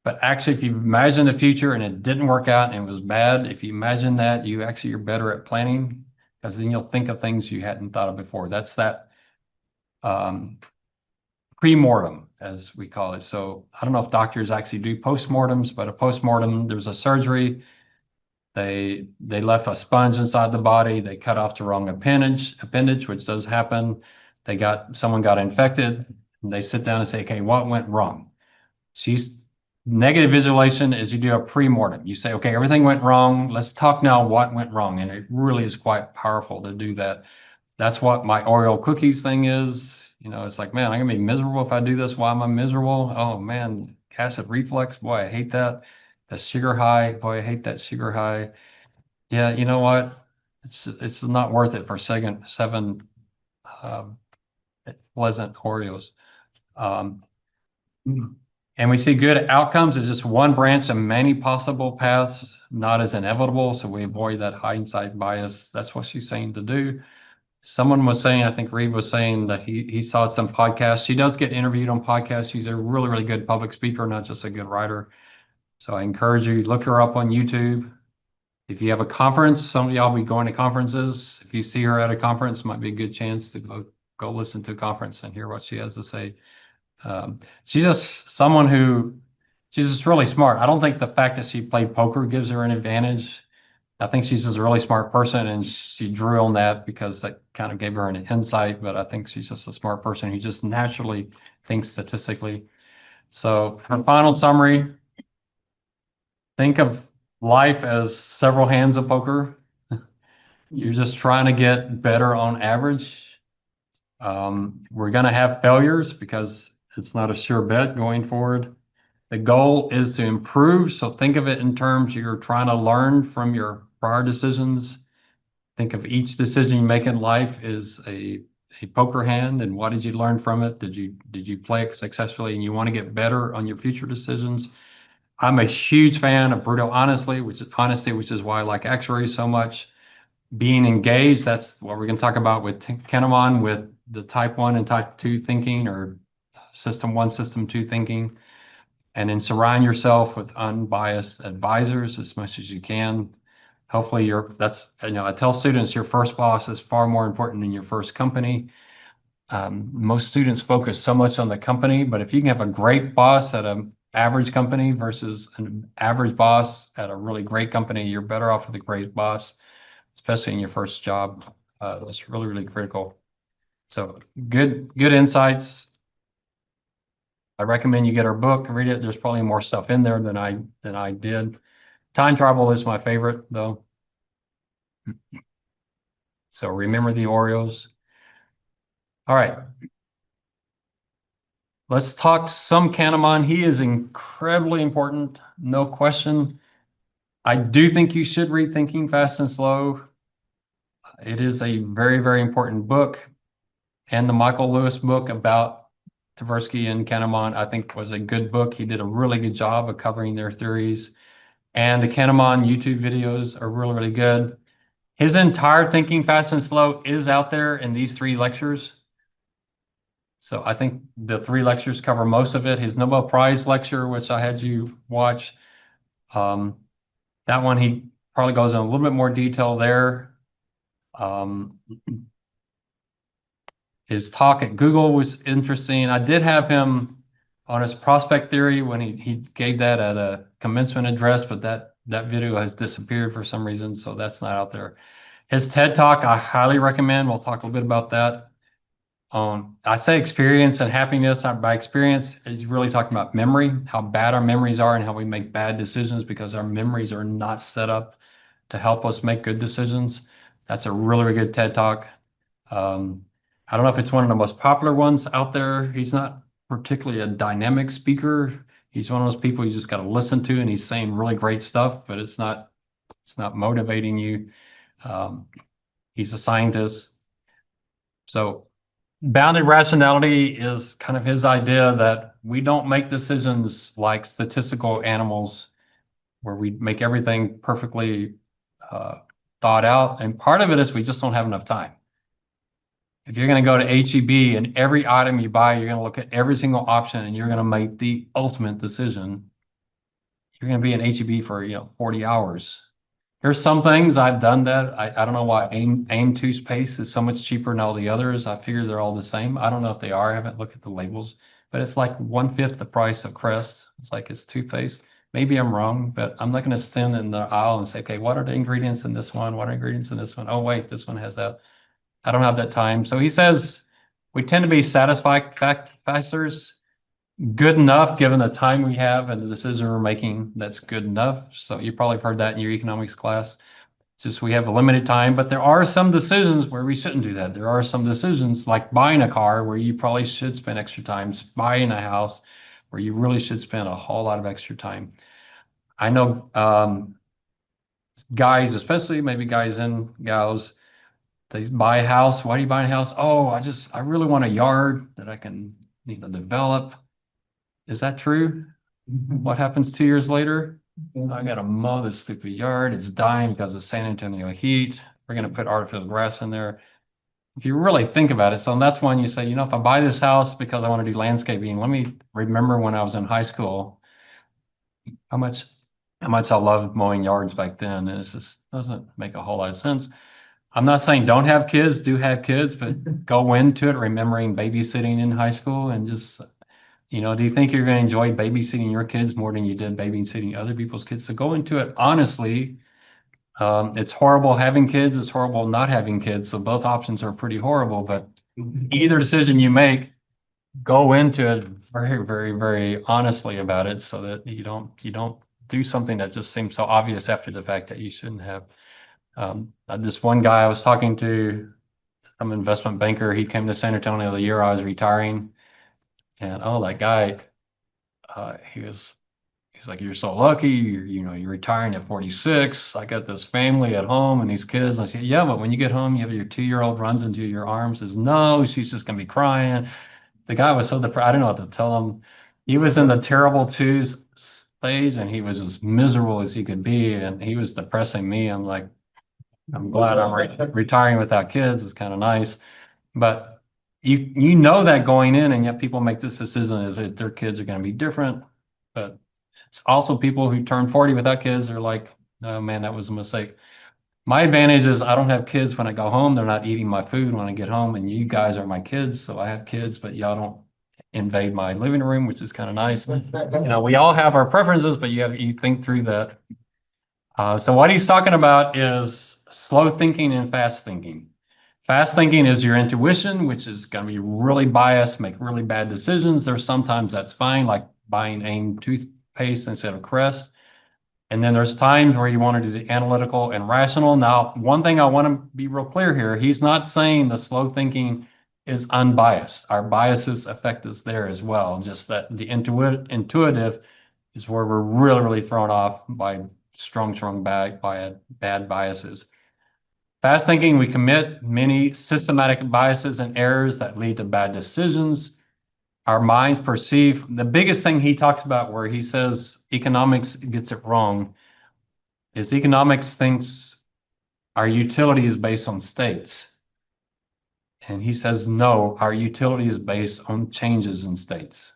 But actually, if you imagine the future and it didn't work out and it was bad, if you imagine that, you actually are better at planning because then you'll think of things you hadn't thought of before. That's that pre-mortem, as we call it. So I don't know if doctors actually do post-mortems, but a post-mortem, there's a surgery. They left a sponge inside the body. They cut off the wrong appendage, which does happen. Someone got infected. And they sit down and say, okay, what went wrong? Negative visualization is you do a pre-mortem. You say, okay, everything went wrong. Let's talk now what went wrong. And it really is quite powerful to do that. That's what my Oreo cookies thing is. It's like, man, I'm gonna be miserable if I do this. Why am I miserable? Oh man, acid reflux. Boy, I hate that. The sugar high. Boy, I hate that sugar high. Yeah, you know what? It's not worth it for seven um, pleasant Oreos. Um, and we see good outcomes as just one branch of many possible paths, not as inevitable. So we avoid that hindsight bias. That's what she's saying to do. Someone was saying, I think Reed was saying that he saw some podcasts. She does get interviewed on podcasts. She's a really, really good public speaker, not just a good writer. So I encourage you, look her up on YouTube. If you have a conference, some of y'all be going to conferences. If you see her at a conference, might be a good chance to go listen to a conference and hear what she has to say. She's just she's just really smart. I don't think the fact that she played poker gives her an advantage. I think she's just a really smart person and she drew on that because that kind of gave her an insight, but I think she's just a smart person who just naturally thinks statistically. So her final summary, think of life as several hands of poker. You're just trying to get better on average. We're going to have failures because it's not a sure bet going forward. The goal is to improve. So think of it in terms you're trying to learn from your prior decisions. Think of each decision you make in life as a poker hand, and what did you learn from it? Did you play it successfully, and you want to get better on your future decisions? I'm a huge fan of brutal honesty, which is why I like actuary so much. Being engaged, that's what we're going to talk about with Kahneman, with the type 1 and type 2 thinking, or system 1, system 2 thinking. And then surround yourself with unbiased advisors as much as you can. Hopefully I tell students your first boss is far more important than your first company. Most students focus so much on the company, but if you can have a great boss at an average company versus an average boss at a really great company, you're better off with a great boss, especially in your first job. That's really, really critical. So good insights. I recommend you get our book, read it. There's probably more stuff in there than I did. Time travel is my favorite, though. So remember the Oreos. All right. Let's talk some Kahneman. He is incredibly important, no question. I do think you should read Thinking Fast and Slow. It is a very, very important book. And the Michael Lewis book about Tversky and Kahneman, I think, was a good book. He did a really good job of covering their theories. And the Kahneman YouTube videos are really, really good. His entire Thinking Fast and Slow is out there in these 3 lectures. So I think the 3 lectures cover most of it. His Nobel Prize lecture, which I had you watch, that one probably goes in a little bit more detail there. His talk at Google was interesting. I did have him on his prospect theory when he gave that at a commencement address, but that video has disappeared for some reason, so that's not out there. His TED Talk, I highly recommend. We'll talk a little bit about that. I say experience and happiness. By experience, he's really talking about memory, how bad our memories are and how we make bad decisions because our memories are not set up to help us make good decisions. That's a really, really good TED Talk. I don't know if it's one of the most popular ones out there. He's not particularly a dynamic speaker. He's one of those people you just got to listen to, and he's saying really great stuff, but it's not motivating you. He's a scientist. So bounded rationality is kind of his idea that we don't make decisions like statistical animals where we make everything perfectly thought out. And part of it is we just don't have enough time. If you're going to go to HEB and every item you buy, you're going to look at every single option and you're going to make the ultimate decision. You're going to be in HEB for 40 hours. There's some things I've done that. I don't know why AIM toothpaste is so much cheaper than all the others. I figure they're all the same. I don't know if they are. I haven't looked at the labels, but it's like 1/5 the price of Crest. It's like it's toothpaste. Maybe I'm wrong, but I'm not going to stand in the aisle and say, okay, what are the ingredients in this one? What are ingredients in this one? Oh, wait, this one has that. I don't have that time. So he says we tend to be satisficers, good enough given the time we have and the decision we're making. That's good enough. So you probably have heard that in your economics class. It's just we have a limited time, but there are some decisions where we shouldn't do that. There are some decisions like buying a car where you probably should spend extra time, buying a house where you really should spend a whole lot of extra time. I know guys, especially maybe guys and gals, they buy a house. Why do you buy a house? Oh, I really want a yard that I can, develop. Is that true? What happens 2 years later? I got to mow this stupid yard. It's dying because of San Antonio heat. We're going to put artificial grass in there. If you really think about it, so that's when you say, if I buy this house because I want to do landscaping, let me remember when I was in high school, how much I loved mowing yards back then. And it just doesn't make a whole lot of sense. I'm not saying don't have kids, do have kids, but go into it remembering babysitting in high school and just, do you think you're going to enjoy babysitting your kids more than you did babysitting other people's kids? So go into it honestly. It's horrible having kids, it's horrible not having kids. So both options are pretty horrible, but either decision you make, go into it very, very, very honestly about it so that you don't do something that just seems so obvious after the fact that you shouldn't have. This one guy I was talking to, some investment banker, he came to San Antonio the year I was retiring. And that guy, he's like, you're so lucky, you're retiring at 46. I got this family at home and these kids. And I said, yeah, but when you get home, you have your 2-year-old runs into your arms, says, no, she's just gonna be crying. The guy was so depressed, I didn't know what to tell him. He was in the terrible twos stage and he was as miserable as he could be. And he was depressing me. I'm like, I'm glad I'm retiring without kids. It's kind of nice. But you know that going in, and yet people make this decision that their kids are going to be different. But it's also people who turn 40 without kids are like, oh man, that was a mistake. My advantage is I don't have kids when I go home. They're not eating my food when I get home, and you guys are my kids, so I have kids, but y'all don't invade my living room, which is kind of nice. We all have our preferences, but you think through that. So what he's talking about is slow thinking and fast thinking. Fast thinking is your intuition, which is going to be really biased, make really bad decisions. There's sometimes that's fine, like buying AIM toothpaste instead of Crest. And then there's times where you want to do the analytical and rational. Now, one thing I want to be real clear here, he's not saying the slow thinking is unbiased. Our biases affect us there as well. Just that the intuitive is where we're really, really thrown off by strong bad biases. Fast thinking, we commit many systematic biases and errors that lead to bad decisions. Our minds perceive, the biggest thing he talks about where he says economics gets it wrong is economics thinks our utility is based on states. And he says, no, our utility is based on changes in states.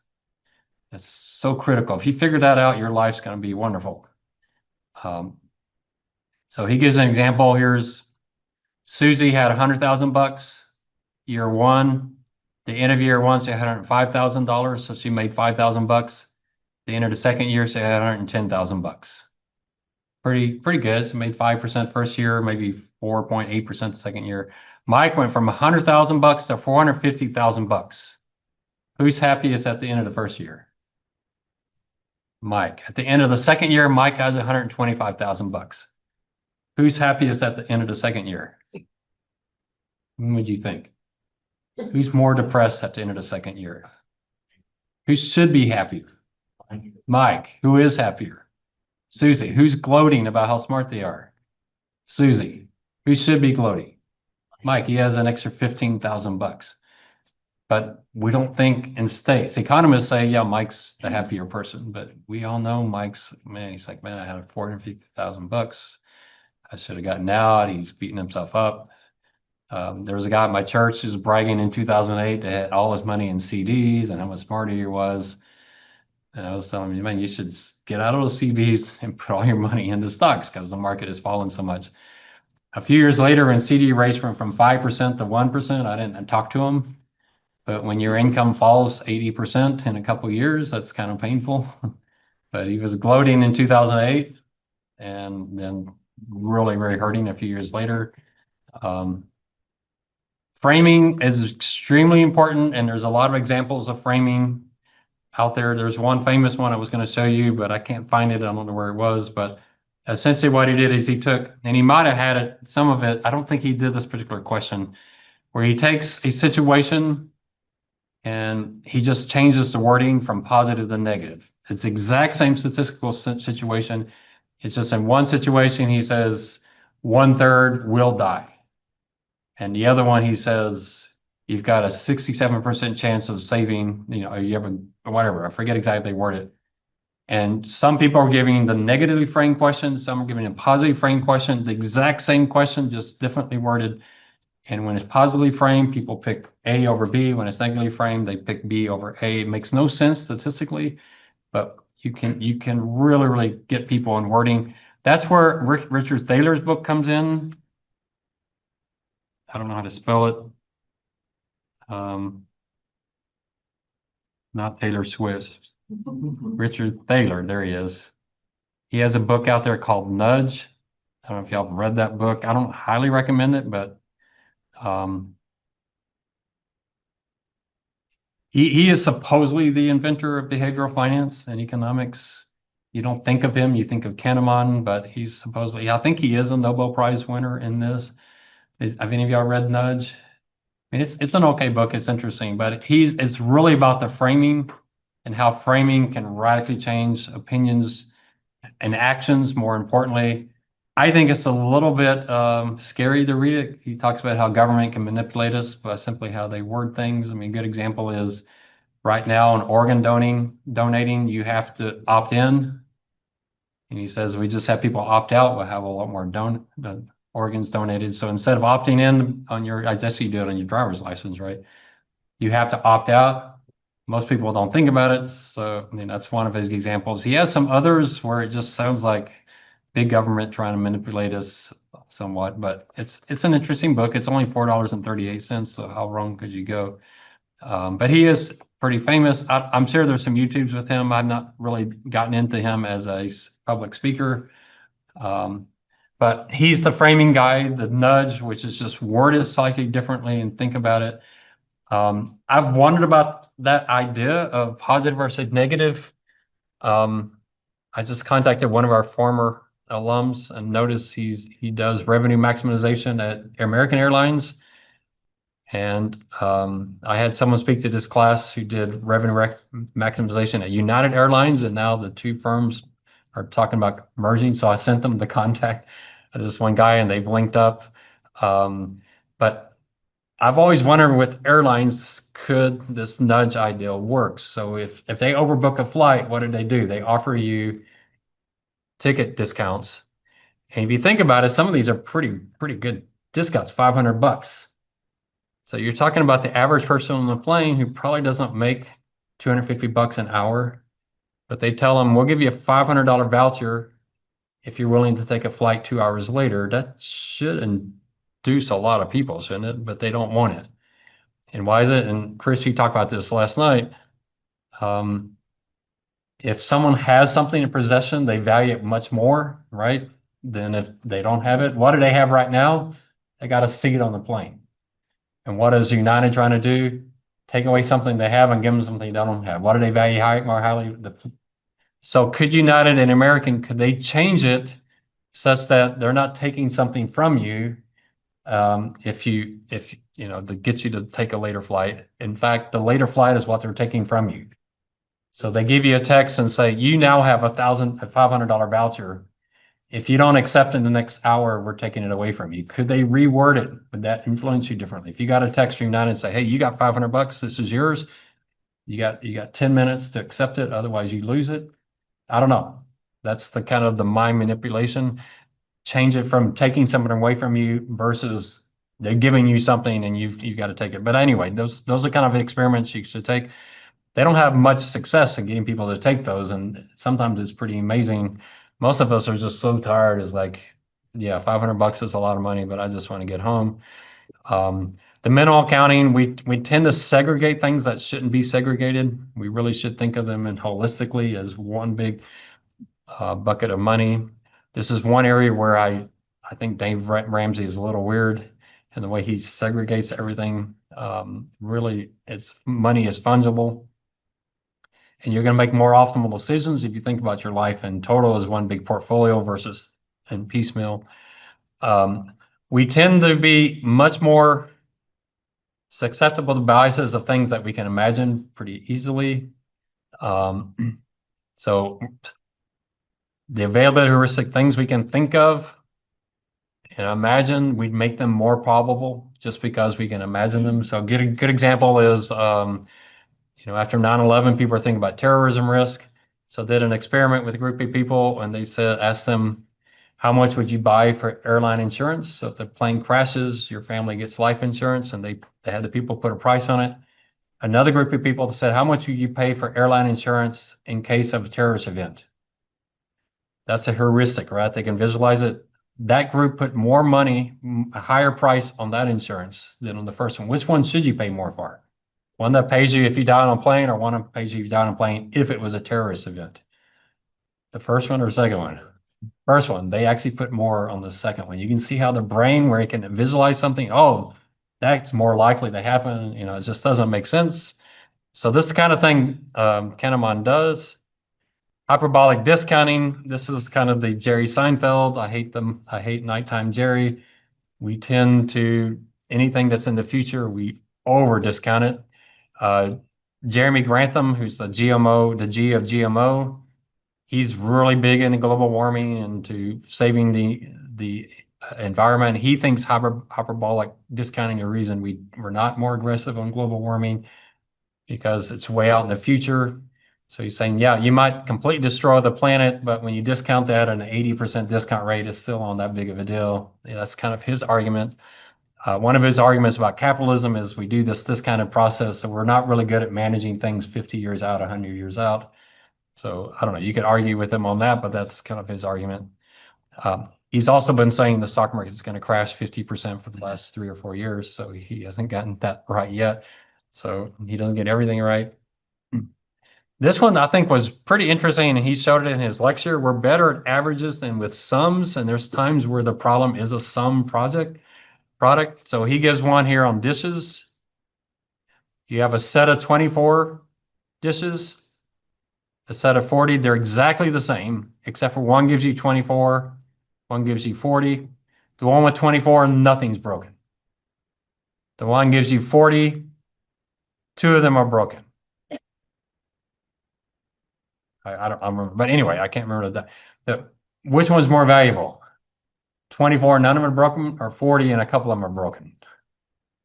That's so critical. If you figure that out, your life's going to be wonderful. So he gives an example. Here's Susie had $100,000 year one. The end of year one, she had $105,000, so she made $5,000. The end of the second year, she had $110,000. Pretty good. She made 5% first year, maybe 4.8% the second year. Mike went from $100,000 to $450,000. Who's happiest at the end of the first year? Mike. At the end of the second year, Mike has $125,000. Who's happiest at the end of the second year? What would you think? Who's more depressed at the end of the second year? Who should be happier? Mike. Who is happier? Susie. Who's gloating about how smart they are? Susie. Who should be gloating? Mike. He has an extra $15,000. But we don't think in states. Economists say, yeah, Mike's the happier person, but we all know Mike's, man, he's like, man, I had $450,000. I should have gotten out. He's beating himself up. There was a guy at my church who was bragging in 2008 that had all his money in CDs and how much smarter he was. And I was telling him, man, you should get out of those CDs and put all your money into stocks because the market has fallen so much. A few years later, when CD rates went from 5% to 1%, I didn't talk to him. But when your income falls 80% in a couple of years, that's kind of painful. But he was gloating in 2008 and then really, really hurting a few years later. Framing is extremely important, and there's a lot of examples of framing out there. There's one famous one I was going to show you, but I can't find it. I don't know where it was. But essentially what he did is he took, and he might have had it, some of it, I don't think he did this particular question, where he takes a situation and he just changes the wording from positive to negative. It's the exact same statistical situation. It's just in one situation, he says 1/3 will die. And the other one, he says, you've got a 67% chance of saving, you have whatever, I forget exactly the word it. And some people are giving the negatively framed question, some are giving a positive framed question, the exact same question, just differently worded. And when it's positively framed, people pick A over B. When it's negatively framed, they pick B over A. It makes no sense statistically, but you can really, really get people in wording. That's where Richard Thaler's book comes in. I don't know how to spell it. Not Taylor Swift. Richard Thaler, there he is. He has a book out there called Nudge. I don't know if y'all have read that book. I don't highly recommend it, but he is supposedly the inventor of behavioral finance and economics. You don't think of him, you think of Kahneman, but he's supposedly, I think he is a Nobel Prize winner in this. Have any of y'all read Nudge? I mean, it's an okay book, it's interesting, but it's really about the framing and how framing can radically change opinions and actions, more importantly. I think it's a little bit scary to read it. He talks about how government can manipulate us by simply how they word things. I mean, a good example is right now in organ donating, you have to opt in. And he says, we just have people opt out, we'll have a lot more organs donated. So instead of opting in on I guess you do it on your driver's license, right? You have to opt out. Most people don't think about it. So I mean, that's one of his examples. He has some others where it just sounds like big government trying to manipulate us somewhat, but it's an interesting book. It's only $4.38, so how wrong could you go? But he is pretty famous. I'm sure there's some YouTubes with him. I've not really gotten into him as a public speaker, but he's the framing guy, the nudge, which is just word it slightly differently and think about it. I've wondered about that idea of positive versus negative. I just contacted one of our former alums and noticed he does revenue maximization at American Airlines. And I had someone speak to this class who did revenue maximization at United Airlines, and now the two firms are talking about merging. So I sent them the contact of this one guy, and they've linked up. But I've always wondered with airlines, could this nudge idea work? So if they overbook a flight, what do? They offer you ticket discounts. And if you think about it, some of these are pretty good discounts, $500. So you're talking about the average person on the plane who probably doesn't make $250 an hour, but they tell them, we'll give you a $500 voucher if you're willing to take a flight 2 hours later, that should induce a lot of people, shouldn't it? But they don't want it. And why is it? And Chris, you talked about this last night. Um, if someone has something in possession, they value it much more, right? Than if they don't have it. What do they have right now? They got a seat on the plane. And what is United trying to do? Take away something they have and give them something they don't have. What do they value more highly? So could United and American, could they change it such that they're not taking something from you if you know, to get you to take a later flight. In fact, the later flight is what they're taking from you. So they give you a text and say, you now have a $500 voucher. If you don't accept in the next hour, we're taking it away from you. Could they reword it? Would that influence you differently? If you got a text from United and say, hey, you got $500, this is yours. You got 10 minutes to accept it, otherwise you lose it. I don't know. That's the kind of the mind manipulation. Change it from taking something away from you versus they're giving you something and you've got to take it. But anyway, those are kind of experiments you should take. They don't have much success in getting people to take those, and sometimes it's pretty amazing. Most of us are just so tired. It's like, yeah, $500 is a lot of money, but I just want to get home. The mental accounting, we tend to segregate things that shouldn't be segregated. We really should think of them in holistically as one big bucket of money. This is one area where I think Dave Ramsey is a little weird in the way he segregates everything. Really, it's money is fungible, and you're going to make more optimal decisions if you think about your life in total as one big portfolio versus in piecemeal. We tend to be much more susceptible to biases of things that we can imagine pretty easily. So the availability heuristic, things we can think of and imagine, we'd make them more probable just because we can imagine them. So a good example is, you know, after 9/11, people are thinking about terrorism risk. So did an experiment with a group of people and they asked them, how much would you buy for airline insurance? So if the plane crashes, your family gets life insurance, and they had the people put a price on it. Another group of people said, how much would you pay for airline insurance in case of a terrorist event? That's a heuristic, right? They can visualize it. That group put more money, a higher price on that insurance than on the first one. Which one should you pay more for? One that pays you if you die on a plane, or one that pays you if you die on a plane if it was a terrorist event? The first one or the second one? First one. They actually put more on the second one. You can see how the brain, where it can visualize something, oh, that's more likely to happen. You know, it just doesn't make sense. So this is the kind of thing Kahneman does. Hyperbolic discounting. This is kind of the Jerry Seinfeld. I hate them. I hate nighttime Jerry. We tend to, anything that's in the future, we over discount it. Jeremy Grantham, who's the GMO, the G of GMO, he's really big into global warming and to saving the environment. He thinks hyperbolic discounting the reason we're not more aggressive on global warming because it's way out in the future. So he's saying, yeah, you might completely destroy the planet, but when you discount that at an 80% discount rate, it's still not that big of a deal. Yeah, that's kind of his argument. One of his arguments about capitalism is we do this kind of process, so we're not really good at managing things 50 years out, 100 years out. So I don't know, you could argue with him on that, but that's kind of his argument. He's also been saying the stock market is going to crash 50% for the last 3 or 4 years, so he hasn't gotten that right yet. So he doesn't get everything right. This one I think was pretty interesting, and he showed it in his lecture. We're better at averages than with sums, and there's times where the problem is a sum product. So he gives one here on dishes. You have a set of 24 dishes, a set of 40. They're exactly the same, except for one gives you 24, one gives you 40. The one with 24, nothing's broken. The one gives you 40, 2 of them are broken. I don't remember, but anyway, I can't remember which one's more valuable? 24, none of them are broken, or 40 and a couple of them are broken?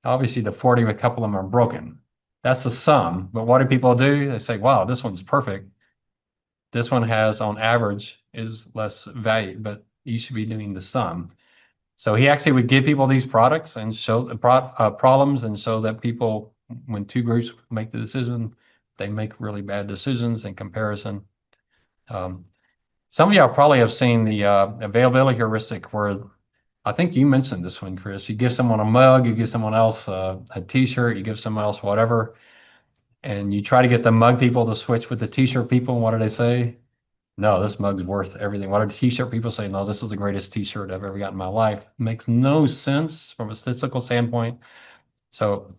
Obviously the 40 with a couple of them are broken. That's the sum. But what do people do? They say, wow, this one's perfect. This one has, on average, is less value, but you should be doing the sum. So he actually would give people these products and show the problems, and show that people, when 2 groups make the decision, they make really bad decisions in comparison. Some of y'all probably have seen the availability heuristic where I think you mentioned this one, Chris. You give someone a mug, you give someone else a t-shirt, you give someone else whatever, and you try to get the mug people to switch with the t-shirt people. And what do they say? No, this mug's worth everything. What do the t-shirt people say? No, this is the greatest t-shirt I've ever got in my life. Makes no sense from a statistical standpoint. So,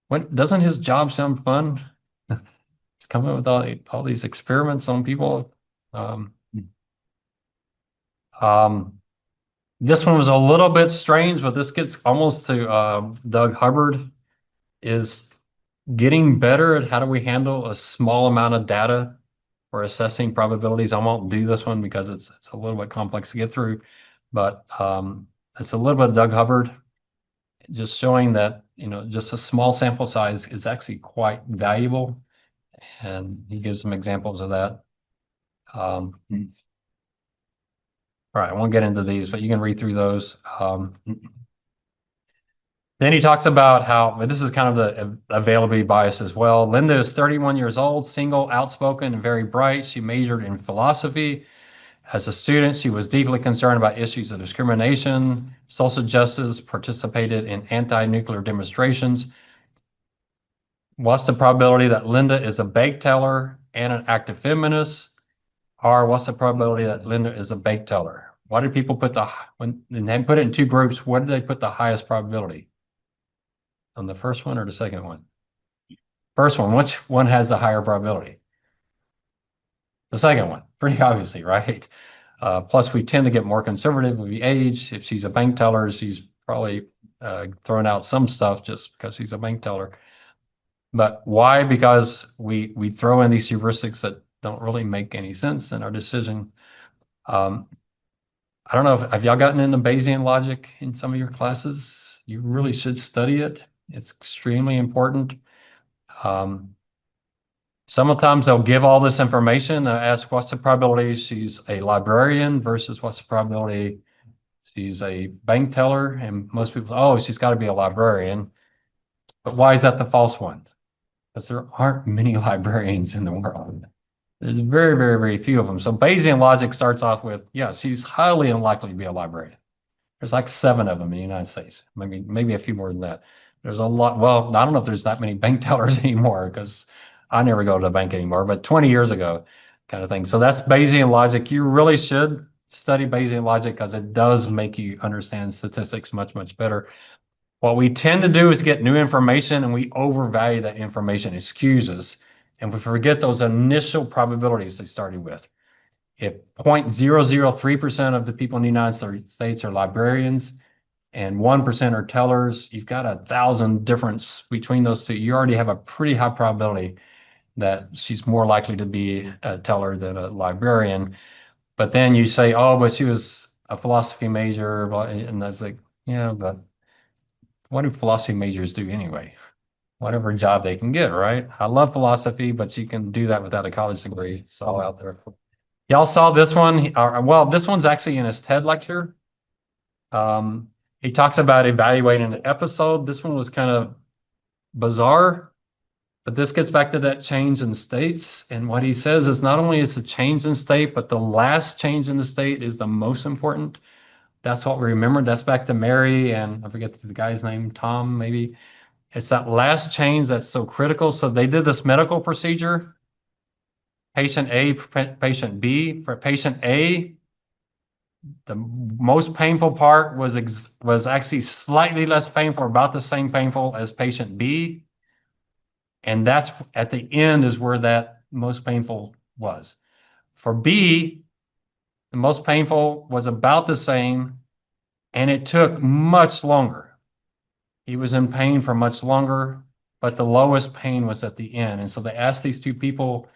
what doesn't his job sound fun? He's coming up with all these experiments on people. Um, um, this one was a little bit strange, but this gets almost to Doug Hubbard is getting better at how do we handle a small amount of data for assessing probabilities. I won't do this one because it's a little bit complex to get through, but it's a little bit of Doug Hubbard, just showing that just a small sample size is actually quite valuable, and he gives some examples of that. All right, I won't get into these, but you can read through those. Then he talks about how, but this is kind of the availability bias as well. Linda is 31 years old, single, outspoken, and very bright. She majored in philosophy. As a student, she was deeply concerned about issues of discrimination, social justice, participated in anti-nuclear demonstrations. What's the probability that Linda is a bake teller and an active feminist? Or what's the probability that Linda is a bake teller? Why did people put when they put it in two groups, what did they put the highest probability? On the first one or the second one? First one, which one has the higher probability? The second one, pretty obviously, right? Plus, we tend to get more conservative when we age. If she's a bank teller, she's probably throwing out some stuff just because she's a bank teller. But why? Because we throw in these heuristics that don't really make any sense in our decision. I don't know have y'all gotten into Bayesian logic in some of your classes? You really should study it. It's extremely important. Sometimes they'll give all this information and ask what's the probability she's a librarian versus what's the probability she's a bank teller. And most people, oh, she's got to be a librarian. But why is that the false one? Because there aren't many librarians in the world. There's very, very, very few of them. So Bayesian logic starts off with, yeah, she's highly unlikely to be a librarian. There's like 7 of them in the United States, maybe a few more than that. There's a lot. Well, I don't know if there's that many bank tellers anymore because I never go to the bank anymore, but 20 years ago kind of thing. So that's Bayesian logic. You really should study Bayesian logic because it does make you understand statistics much, much better. What we tend to do is get new information and we overvalue that information, excuses, and we forget those initial probabilities they started with. If 0.003% of the people in the United States are librarians and 1% are tellers, you've got 1,000 difference between those two. You already have a pretty high probability that she's more likely to be a teller than a librarian. But then you say, oh, but she was a philosophy major, and that's like, yeah, but what do philosophy majors do anyway? Whatever job they can get, right? I love philosophy, but you can do that without a college degree. It's all out there. Y'all saw this one? Well, this one's actually in his TED lecture. He talks about evaluating an episode. This one was kind of bizarre, but this gets back to that change in states. And what he says is not only is a change in state, but the last change in the state is the most important. That's what we remember. That's back to Mary and I forget the guy's name, Tom, maybe. It's that last change that's so critical. So they did this medical procedure. Patient A, patient B. For patient A, the most painful part was actually slightly less painful, about the same painful as patient B. And that's at the end is where that most painful was. For B, the most painful was about the same, and it took much longer. He was in pain for much longer, but the lowest pain was at the end. And so they asked these two people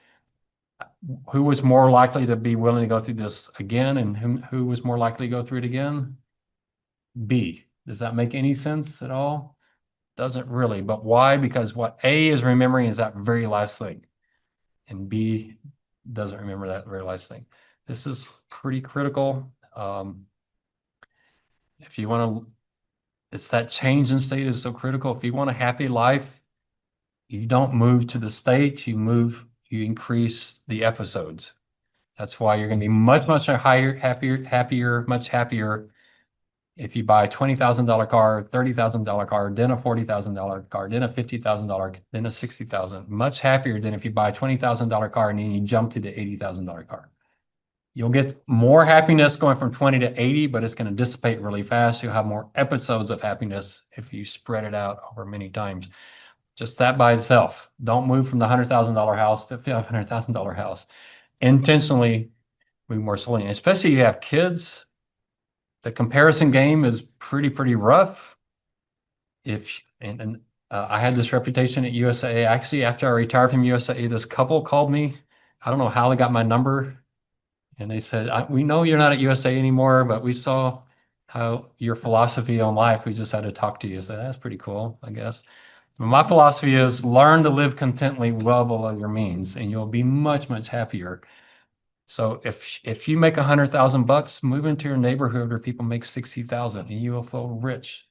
who was more likely to be willing to go through this again and who was more likely to go through it again? B. Does that make any sense at all? Doesn't really, but why? Because what A is remembering is that very last thing, and B doesn't remember that very last thing. This is pretty critical. If you want to, it's that change in state is so critical. If you want a happy life, you don't move to the state, you increase the episodes. That's why you're going to be much happier, much happier if you buy a $20,000 car, $30,000 car, then a $40,000 car, then a $50,000, then a $60,000. Much happier than if you buy a $20,000 car and then you jump to the $80,000 car. You'll get more happiness going from 20 to 80, but it's going to dissipate really fast. You'll have more episodes of happiness if you spread it out over many times. Just that by itself. Don't move from the $100,000 house to $500,000 house. Intentionally move more slowly, especially if you have kids. The comparison game is pretty rough. I had this reputation at USAA. Actually, after I retired from USAA, this couple called me. I don't know how they got my number. And they said, we know you're not at USA anymore, but we saw how your philosophy on life. We just had to talk to you. So that's pretty cool, I guess. But my philosophy is learn to live contently well below your means, and you'll be much happier. So if you make $100,000, move into your neighborhood where people make 60,000, and you will feel rich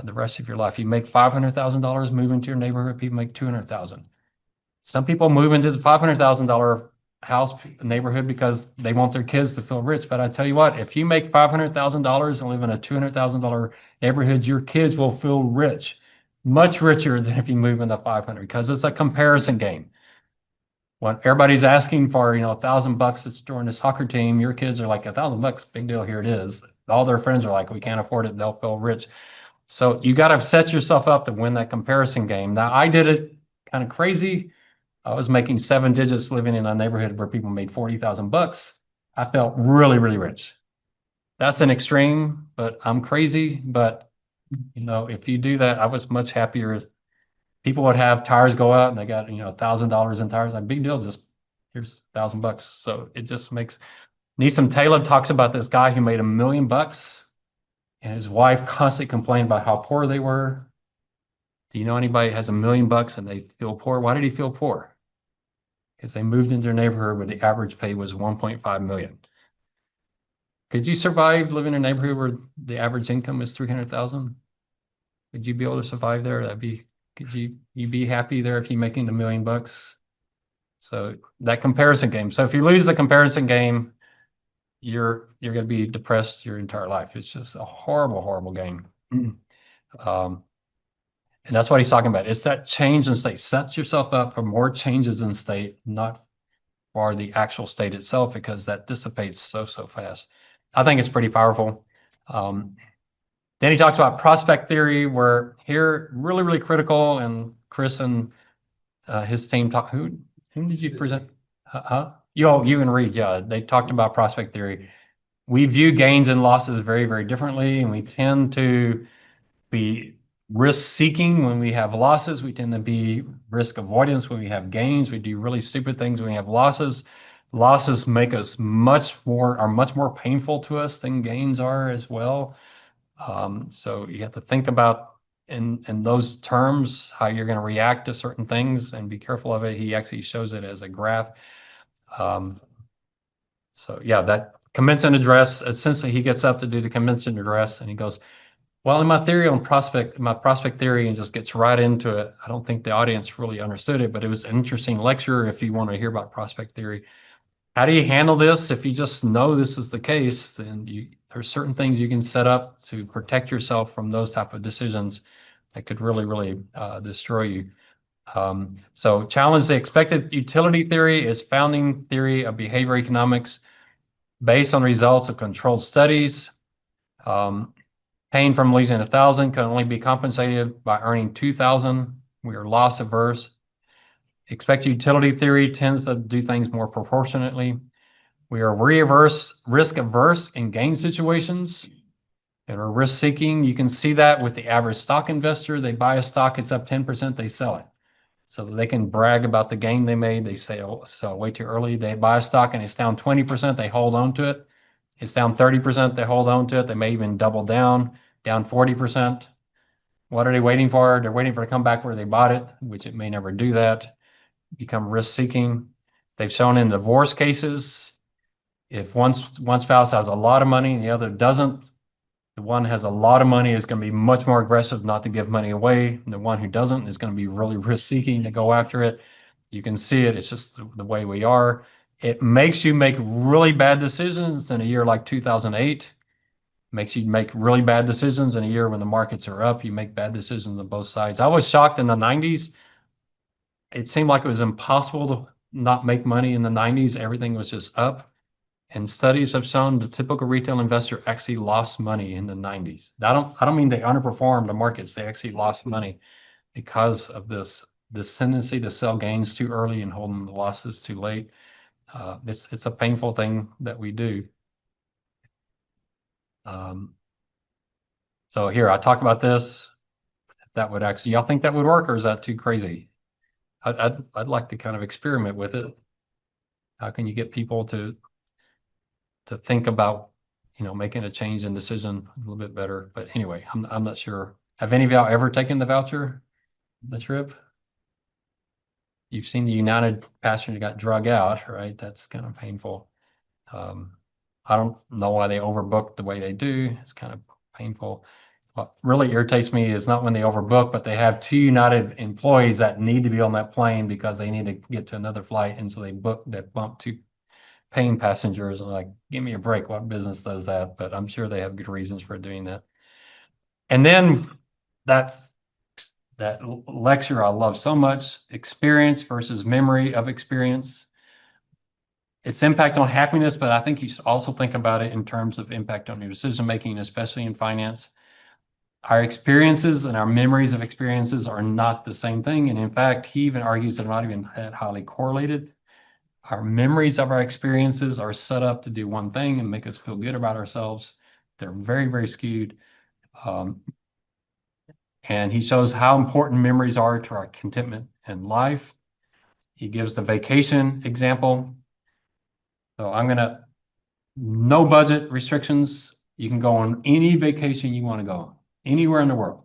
the rest of your life. You make $500,000, move into your neighborhood, people make 200,000. Some people move into the $500,000 house neighborhood because they want their kids to feel rich. But I tell you what, if you make $500,000 and live in a $200,000 neighborhood, your kids will feel rich, much richer than if you move in the 500, because it's a comparison game. When everybody's asking for, $1,000 to join the soccer team, your kids are like, $1,000, big deal, here it is. All their friends are like, we can't afford it, they'll feel rich. So you got to set yourself up to win that comparison game. Now, I did it kind of crazy. I was making 7 digits living in a neighborhood where people made $40,000. I felt really rich. That's an extreme, but I'm crazy. But, if you do that, I was much happier. People would have tires go out and they got, $1,000 in tires. Like, big deal, just here's $1,000. So it just makes. Neeson Taylor talks about this guy who made $1 million and his wife constantly complained about how poor they were. Do you know anybody who has $1 million and they feel poor? Why did he feel poor? Because they moved into a neighborhood where the average pay was 1.5 million. Could you survive living in a neighborhood where the average income is 300,000? Would you be able to survive there? Could you be happy there if you're making $1 million? So that comparison game. So if you lose the comparison game, you're going to be depressed your entire life. It's just a horrible game. And that's what he's talking about. It's that change in state. Set yourself up for more changes in state, not for the actual state itself, because that dissipates so fast. I think it's pretty powerful. Then he talks about prospect theory, where here really critical. And Chris and his team talk. Whom did you present? You and Reed. Yeah, they talked about prospect theory. We view gains and losses very differently, and we tend to be risk seeking when we have losses. We tend to be risk avoidance when we have gains. We do really stupid things when we have losses. Losses make us much more painful to us than gains are as well. So you have to think about in those terms how you're going to react to certain things and be careful of it. He actually shows it as a graph. So yeah, that commencement address, essentially he gets up to do the commencement address and he goes, well, in my prospect theory, and just gets right into it. I don't think the audience really understood it, but it was an interesting lecture if you want to hear about prospect theory. How do you handle this? If you just know this is the case, then there's certain things you can set up to protect yourself from those type of decisions that could really destroy you. So challenge the expected utility theory is founding theory of behavior economics based on results of controlled studies. Pain from losing 1,000 can only be compensated by earning 2,000. We are loss averse. Expected utility theory tends to do things more proportionately. We are risk averse in gain situations and are risk seeking. You can see that with the average stock investor. They buy a stock, it's up 10%, they sell it. So they can brag about the gain they made. They say, oh, sell way too early. They buy a stock and it's down 20%, they hold on to it. It's down 30%, they hold on to it. They may even double down 40%. What are they waiting for? They're waiting for it to come back where they bought it, which it may never do that. Become risk-seeking. They've shown in divorce cases, if one spouse has a lot of money and the other doesn't, the one has a lot of money is going to be much more aggressive not to give money away. The one who doesn't is going to be really risk-seeking to go after it. You can see it. It's just the way we are. It makes you make really bad decisions in a year like 2008. Makes you make really bad decisions in a year when the markets are up. You make bad decisions on both sides. I was shocked in the 90s. It seemed like it was impossible to not make money in the 90s. Everything was just up. And studies have shown the typical retail investor actually lost money in the 90s. I don't mean they underperformed the markets. They actually lost money because of this tendency to sell gains too early and holding the losses too late. It's a painful thing that we do. So here, I talk about this. That would actually, y'all think that would work, or is that too crazy? I'd like to kind of experiment with it. How can you get people to think about, making a change in decision a little bit better? But anyway, I'm not sure. Have any of y'all ever taken the voucher, the trip? You've seen the United passenger got drug out, right? That's kind of painful. I don't know why they overbooked the way they do. It's kind of painful. What really irritates me is not when they overbook, but they have two United employees that need to be on that plane because they need to get to another flight. And so they bump two paying passengers. And like, give me a break. What business does that? But I'm sure they have good reasons for doing that. And then that lecture I love so much, experience versus memory of experience. Its impact on happiness, but I think you should also think about it in terms of impact on your decision making, especially in finance. Our experiences and our memories of experiences are not the same thing. And in fact, he even argues they're not even that highly correlated. Our memories of our experiences are set up to do one thing and make us feel good about ourselves. They're very, very skewed. And he shows how important memories are to our contentment in life. He gives the vacation example. So no budget restrictions. You can go on any vacation you want to go, anywhere in the world.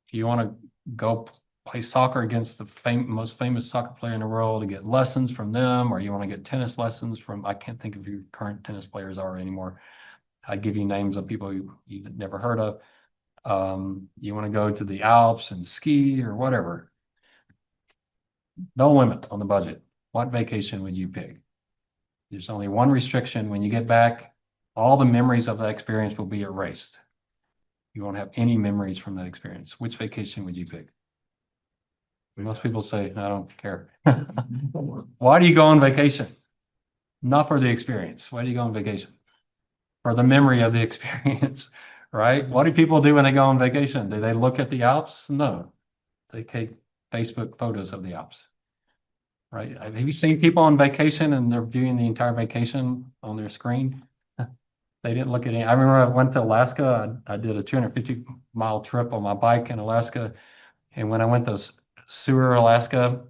If you want to go play soccer against the most famous soccer player in the world to get lessons from them, or you want to get tennis lessons from, I can't think of who current tennis players are anymore. I'd give you names of people you've never heard of. You want to go to the Alps and ski or whatever. No limit on the budget. What vacation would you pick? There's only one restriction. When you get back, all the memories of that experience will be erased. You won't have any memories from that experience. Which vacation would you pick? Most people say, I don't care. Why do you go on vacation? Not for the experience. Why do you go on vacation? For the memory of the experience, right? What do people do when they go on vacation? Do they look at the Alps? No. They take Facebook photos of the Alps. Right? Have you seen people on vacation and they're viewing the entire vacation on their screen? They didn't look at any. I remember I went to Alaska. I did a 250-mile trip on my bike in Alaska. And when I went to Seward, Alaska,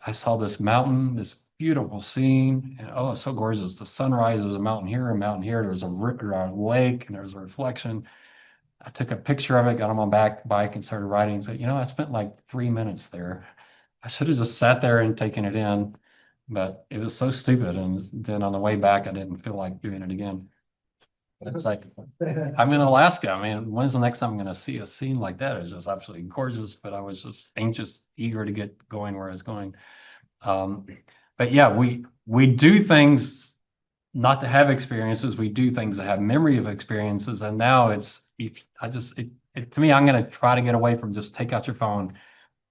I saw this mountain, this beautiful scene. And oh, it's so gorgeous. The sunrise was a mountain here, a mountain here. There was a lake and there was a reflection. I took a picture of it, got on my bike and started riding and said, I spent like 3 minutes there. I should have just sat there and taken it in, but it was so stupid. And then on the way back, I didn't feel like doing it again. It's like, I'm in Alaska. I mean, when's the next time I'm going to see a scene like that? It's just absolutely gorgeous, but I was just anxious, eager to get going where I was going. But yeah, we do things not to have experiences. We do things that have memory of experiences. And now to me, I'm going to try to get away from just take out your phone.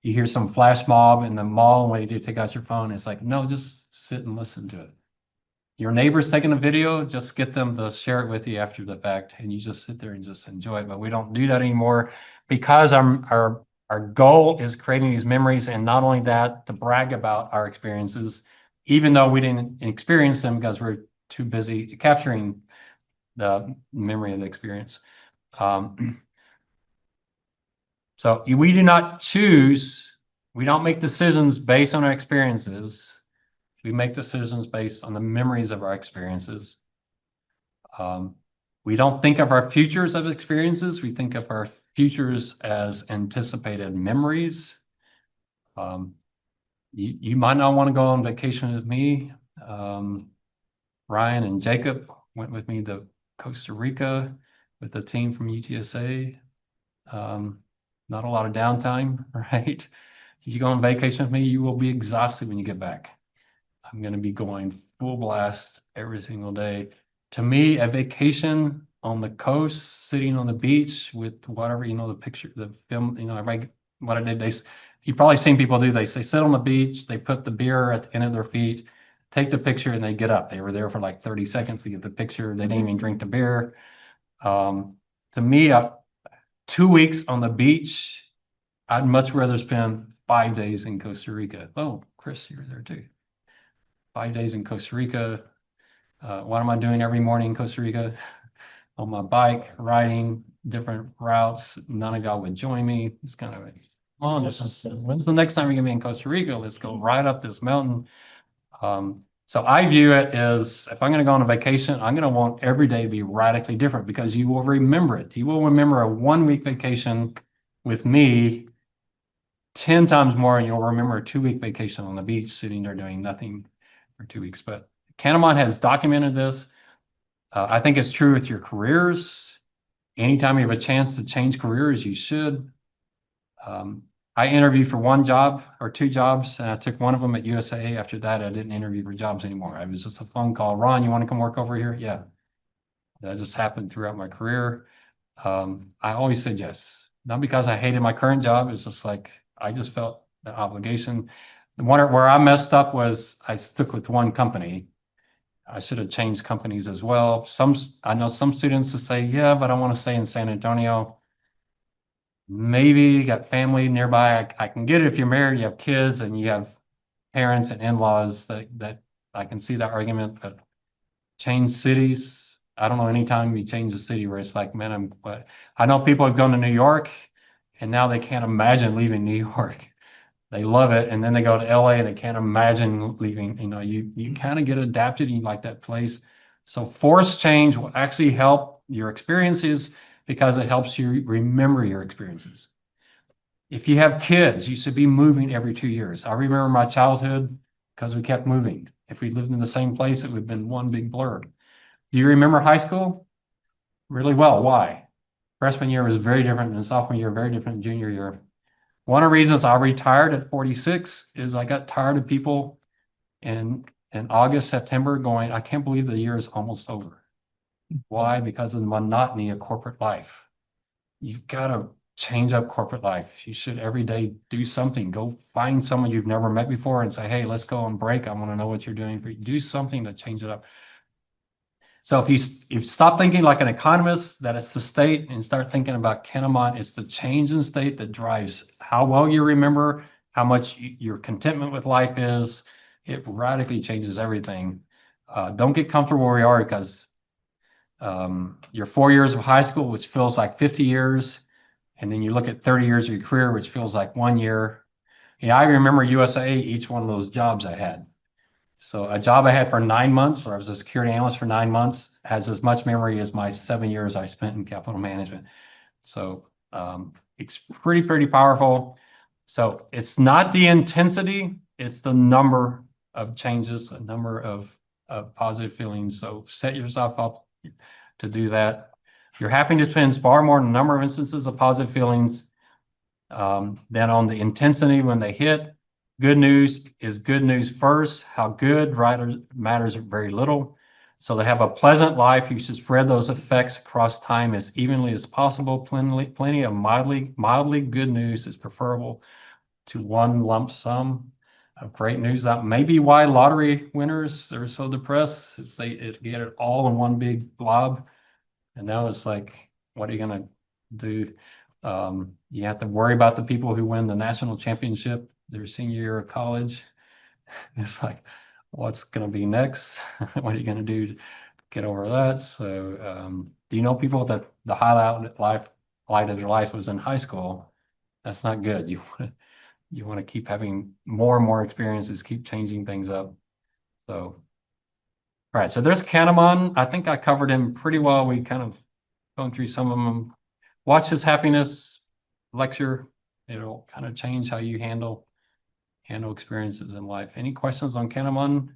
You hear some flash mob in the mall, and when you do take out your phone, it's like, no, just sit and listen to it. Your neighbor's taking a video, just get them to share it with you after the fact, and you just sit there and just enjoy it. But we don't do that anymore because our goal is creating these memories, and not only that, to brag about our experiences, even though we didn't experience them because we're too busy capturing the memory of the experience. So we do not choose, we don't make decisions based on our experiences. We make decisions based on the memories of our experiences. We don't think of our futures as experiences. We think of our futures as anticipated memories. You might not want to go on vacation with me. Ryan and Jacob went with me to Costa Rica with the team from UTSA. Not a lot of downtime, right? If you go on vacation with me, you will be exhausted when you get back. I'm going to be going full blast every single day. To me, a vacation on the coast, sitting on the beach with whatever, the picture, the film, everybody, what I did, you've probably seen people do, they say sit on the beach, they put the beer at the end of their feet, take the picture, and they get up. They were there for like 30 seconds to get the picture. They didn't even drink the beer. To me, 2 weeks on the beach, I'd much rather spend 5 days in Costa Rica. Oh, Chris, you're there too. 5 days in Costa Rica. What am I doing every morning in Costa Rica? On my bike, riding different routes. None of y'all would join me. It's kind of, when's the next time you're gonna be in Costa Rica? Let's go ride up this mountain. So I view it as if I'm going to go on a vacation, I'm going to want every day to be radically different because you will remember it. You will remember a 1 week vacation with me 10 times more, and you'll remember a 2 week vacation on the beach sitting there doing nothing for 2 weeks. But Kahneman has documented this. I think it's true with your careers. Anytime you have a chance to change careers, you should. I interviewed for one job or two jobs, and I took one of them at USA. After that, I didn't interview for jobs anymore. It was just a phone call. Ron, you want to come work over here? Yeah. That just happened throughout my career. I always said yes. Not because I hated my current job. It's just like I just felt the obligation. The one where I messed up was I stuck with one company. I should have changed companies as well. I know some students that say, yeah, but I want to stay in San Antonio. Maybe you got family nearby. I can get it if you're married, you have kids, and you have parents and in-laws that I can see that argument. But change cities, I don't know any time you change a city where it's like, man, but I know people have gone to New York and now they can't imagine leaving New York. They love it, and then they go to LA and they can't imagine leaving. You kind of get adapted and you like that place. So forced change will actually help your experiences because it helps you remember your experiences. If you have kids, you should be moving every 2 years. I remember my childhood because we kept moving. If we lived in the same place, it would have been one big blur. Do you remember high school? Really well. Why? Freshman year was very different than sophomore year, very different than junior year. One of the reasons I retired at 46 is I got tired of people in August, September going, I can't believe the year is almost over. Why? Because of the monotony of corporate life. You've got to change up corporate life. You should every day do something. Go find someone you've never met before and say, hey, let's go on break. I want to know what you're doing. Do something to change it up. So if you stop thinking like an economist that it's the state and start thinking about Kahneman, it's the change in state that drives how well you remember, how much your contentment with life is. It radically changes everything. Don't get comfortable where you are because your 4 years of high school, which feels like 50 years, and then you look at 30 years of your career, which feels like 1 year. I remember USA, each one of those jobs I had. So a job I had for 9 months, where I was a security analyst for 9 months, has as much memory as my 7 years I spent in capital management. So it's pretty powerful. So it's not the intensity, it's the number of changes, a number of positive feelings. So set yourself up to do that. Your happiness depends far more on the number of instances of positive feelings than on the intensity when they hit. Good news is good news first. How good matters very little. So they have a pleasant life. You should spread those effects across time as evenly as possible. Plenty of mildly good news is preferable to one lump sum of great news. That may be why lottery winners are so depressed, is they get it all in one big blob. And now it's like, what are you going to do? You have to worry about the people who win the national championship their senior year of college. It's like, what's going to be next? What are you going to do to get over that? So, do you know people that the highlight of their life was in high school? That's not good. You want to keep having more and more experiences, keep changing things up. So, all right. So there's Kahneman. I think I covered him pretty well. We kind of gone through some of them. Watch his happiness lecture. It'll kind of change how you handle experiences in life. Any questions on Kahneman?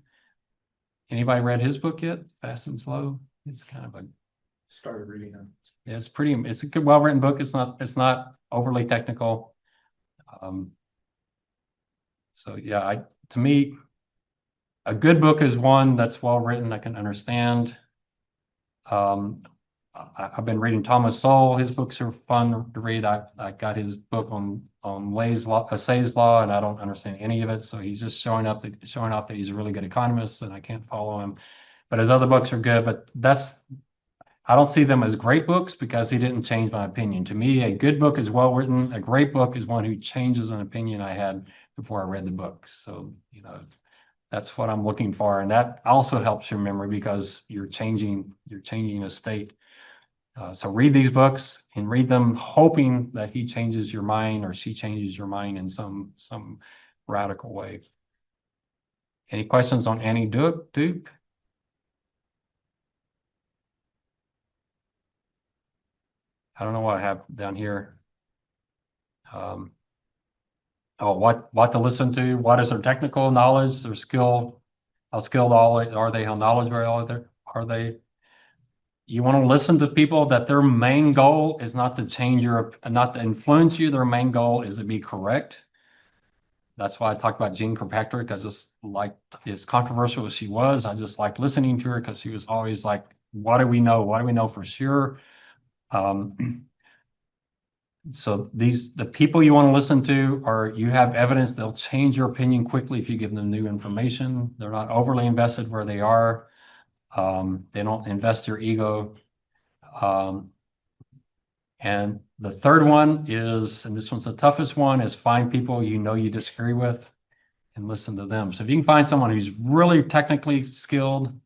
Anybody read his book yet? Fast and Slow. It's kind of Started reading it. Yeah, it's a good, well-written book. It's not overly technical. So yeah, to me, A good book is one that's well written, I can understand. I've been reading Thomas Sowell. His books are fun to read. I got his book on Say's law, and I don't understand any of it. So he's just showing off that he's a really good economist, and I can't follow him. But his other books are good. But I don't see them as great books because he didn't change my opinion. To me, a good book is well written. A great book is one who changes an opinion I had before I read the book. So, that's what I'm looking for. And that also helps your memory because you're changing a state. So read these books and read them hoping that he changes your mind or she changes your mind in some radical way. Any questions on Annie Duke? I don't know what I have down here. Oh, what to listen to? What is their technical knowledge, their skill? How skilled are they? How knowledgeable are they? You want to listen to people that their main goal is not to not to influence you. Their main goal is to be correct. That's why I talked about Jean Kirkpatrick. I just liked, as controversial as she was, I just liked listening to her because she was always like, what do we know? What do we know for sure? So the people you want to listen to you have evidence they'll change your opinion quickly if you give them new information. They're not overly invested where they are. They don't invest their ego. And the third one is, and this one's the toughest one, is find people you disagree with and listen to them. So if you can find someone who's really technically skilled,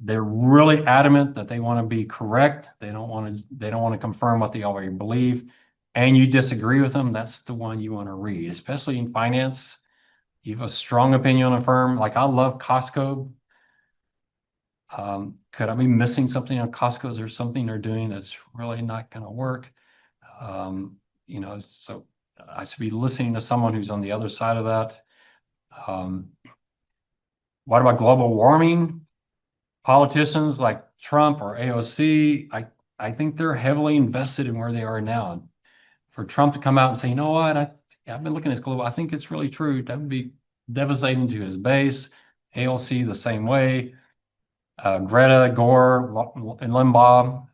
they're really adamant that they want to be correct. They don't want to confirm what they already believe, and you disagree with them, that's the one you want to read, especially in finance. You have a strong opinion on a firm. Like I love Costco. Could I be missing something on Costco? Is there something they're doing that's really not going to work? So I should be listening to someone who's on the other side of that. What about global warming? Politicians like Trump or AOC, I think they're heavily invested in where they are now. For Trump to come out and say, you know what, I've been looking at this global, I think it's really true. That would be devastating to his base. AOC the same way. Greta, Gore, and Limbaugh,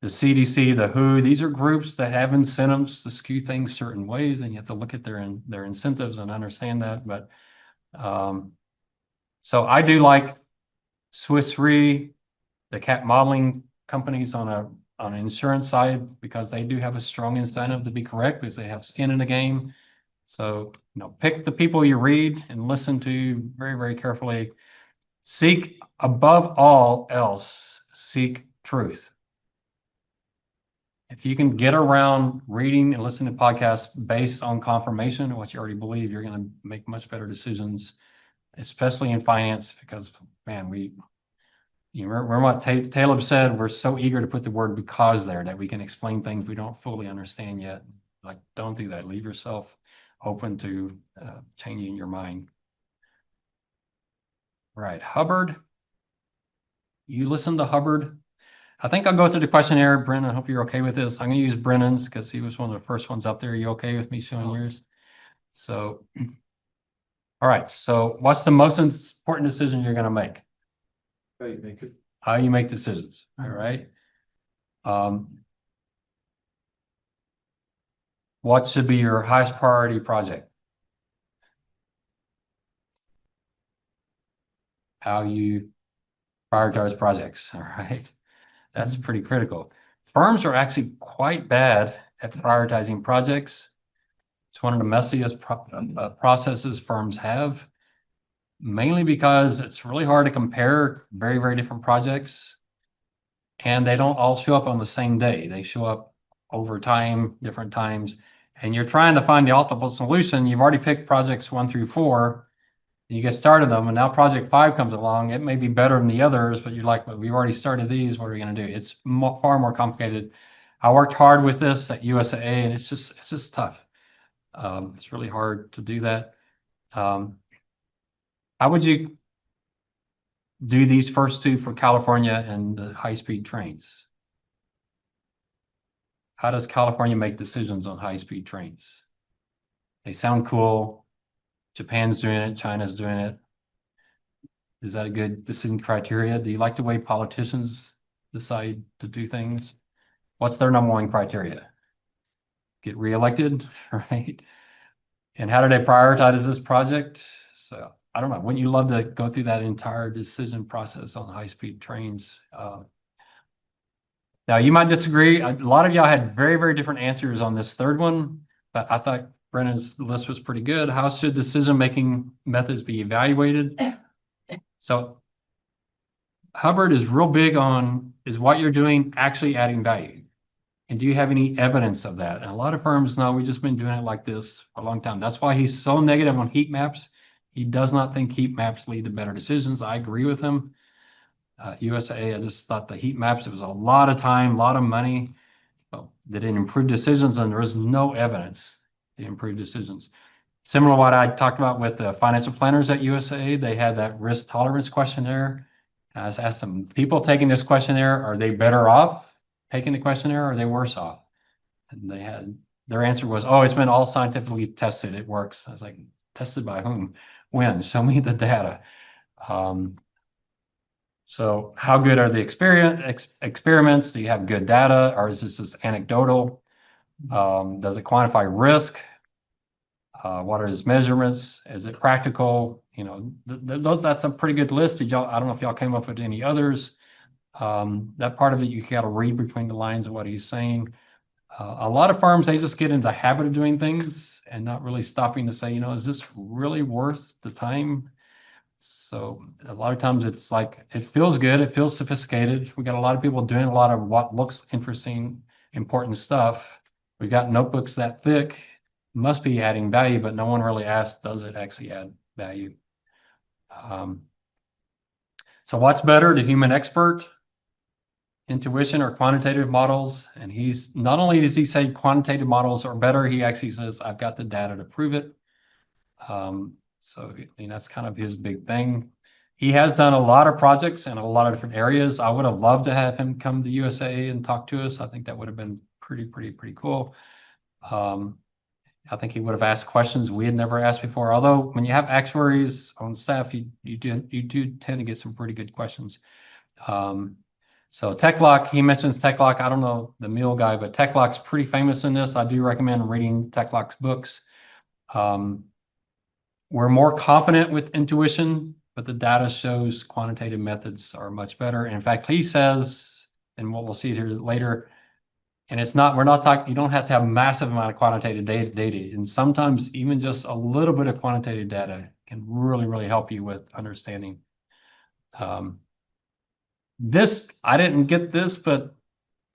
the CDC, the WHO, these are groups that have incentives to skew things certain ways, and you have to look at their incentives and understand that. But so I do like Swiss Re, the cat modeling companies on an insurance side because they do have a strong incentive to be correct because they have skin in the game. So pick the people you read and listen to very, very carefully. Seek above all else, seek truth. If you can get around reading and listening to podcasts based on confirmation of what you already believe, you're going to make much better decisions, especially in finance, because man, you remember what Taleb said, we're so eager to put the word because there that we can explain things we don't fully understand yet. Like, don't do that. Leave yourself open to changing your mind. Right, Hubbard. You listen to Hubbard. I think I'll go through the questionnaire. Brennan, I hope you're okay with this. I'm going to use Brennan's because he was one of the first ones up there. Are you okay with me showing yours? So, all right. So what's the most important decision you're going to make? How you make it? How you make decisions. All right. What should be your highest priority project? How you prioritize projects. All right. That's pretty critical. Firms are actually quite bad at prioritizing projects. It's one of the messiest processes firms have, mainly because it's really hard to compare very, very different projects. And they don't all show up on the same day. They show up over time, different times. And you're trying to find the optimal solution. You've already picked projects 1 through 4. You get started them, and now project 5 comes along. It may be better than the others, but you're like, well, we've already started these. What are we going to do? It's far more complicated. I worked hard with this at USAA, and it's just tough. It's really hard to do that. How would you do these first two for California and the high-speed trains? How does California make decisions on high-speed trains? They sound cool. Japan's doing it, China's doing it. Is that a good decision criteria? Do you like the way politicians decide to do things? What's their number one criteria? Get reelected, right? And how do they prioritize this project? So I don't know. Wouldn't you love to go through that entire decision process on high-speed trains? Now you might disagree. A lot of y'all had very, very different answers on this third one, but I thought Brennan's list was pretty good. How should decision-making methods be evaluated? So Hubbard is real big on, is what you're doing actually adding value? And do you have any evidence of that? And a lot of firms, no, we've just been doing it like this for a long time. That's why he's so negative on heat maps. He does not think heat maps lead to better decisions. I agree with him. USAA, I just thought the heat maps, it was a lot of time, a lot of money. Well, they didn't improve decisions, and there was no evidence to improve decisions. Similar to what I talked about with the financial planners at USAA, they had that risk tolerance questionnaire. I was asked them, people taking this questionnaire, are they better off taking the questionnaire, or are they worse off? And they had, their answer was, oh, it's been all scientifically tested. It works. I was like, tested by whom? When? Show me the data. So how good are the experiments? Do you have good data, or is this just anecdotal? Does it quantify risk? What are his measurements? Is it practical? You know, that's a pretty good list. Did y'all, I don't know if y'all came up with any others. That part of it, you got to read between the lines of what he's saying. A lot of firms, they just get into the habit of doing things and not really stopping to say, you know, is this really worth the time? So a lot of times it's like, it feels good. It feels sophisticated. We got a lot of people doing a lot of what looks interesting, important stuff. We got notebooks that thick, must be adding value, but no one really asked, does it actually add value? So what's better, the human expert, intuition, or quantitative models? And he's, not only does he say quantitative models are better, he actually says, I've got the data to prove it. So I mean, that's kind of his big thing. He has done a lot of projects in a lot of different areas. I would have loved to have him come to USA and talk to us. I think that would have been pretty cool. I think he would have asked questions we had never asked before. Although when you have actuaries on staff, you do tend to get some pretty good questions. So TechLock, he mentions TechLock. I don't know the meal guy, but TechLock's pretty famous in this. I do recommend reading TechLock's books. We're more confident with intuition, but the data shows quantitative methods are much better. And in fact, he says, and what we'll see here later, and it's not, we're not talking, you don't have to have a massive amount of quantitative data. And sometimes even just a little bit of quantitative data can really help you with understanding. This, I didn't get this, but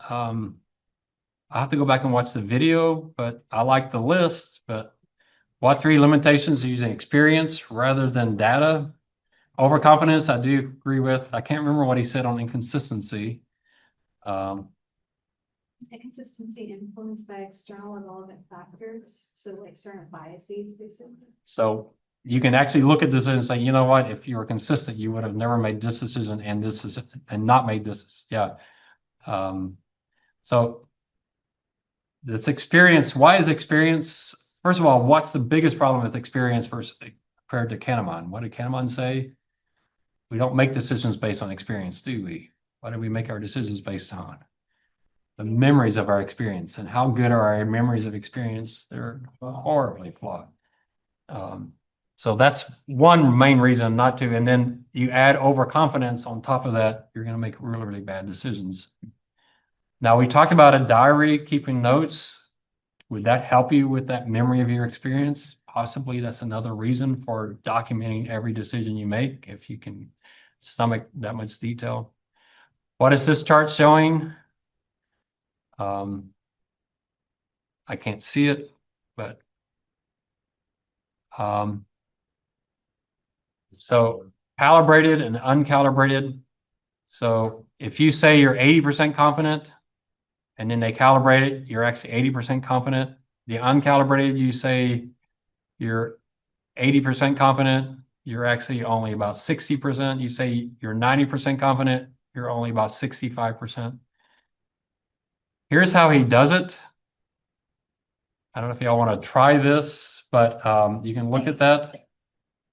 I have to go back and watch the video, but I like the list. But what 3 limitations are using experience rather than data? Overconfidence, I do agree with. I can't remember what he said on inconsistency. Inconsistency influenced by external and relevant factors, so like certain biases, basically. So you can actually look at this and say, you know what, if you were consistent, you would have never made this decision and this is and not made this. Yeah. So this experience, why is experience? First of all, what's the biggest problem with experience versus compared to Kahneman? What did Kahneman say? We don't make decisions based on experience, do we? What do we make our decisions based on? The memories of our experience. And how good are our memories of experience? They're horribly flawed. So that's one main reason not to. And then you add overconfidence on top of that, you're going to make really bad decisions. Now, we talked about a diary, keeping notes. Would that help you with that memory of your experience? Possibly that's another reason for documenting every decision you make, if you can stomach that much detail. What is this chart showing? I can't see it, but so calibrated and uncalibrated. So if you say you're 80% confident and then they calibrate it, you're actually 80% confident. The uncalibrated, you say you're 80% confident, you're actually only about 60%. You say you're 90% confident, you're only about 65%. Here's how he does it. I don't know if y'all want to try this, but you can look at that.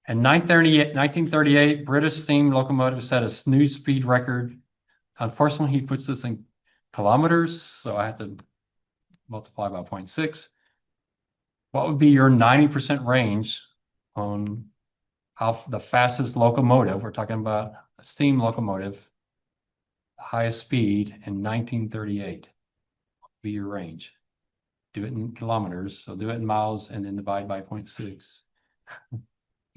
In 1938, British steam locomotive set a new speed record. Unfortunately, he puts this in kilometers, so I have to multiply by 0.6. What would be your 90% range on how the fastest locomotive, we're talking about a steam locomotive, highest speed in 1938, be your range. Do it in kilometers, so do it in miles and then divide by 0.6.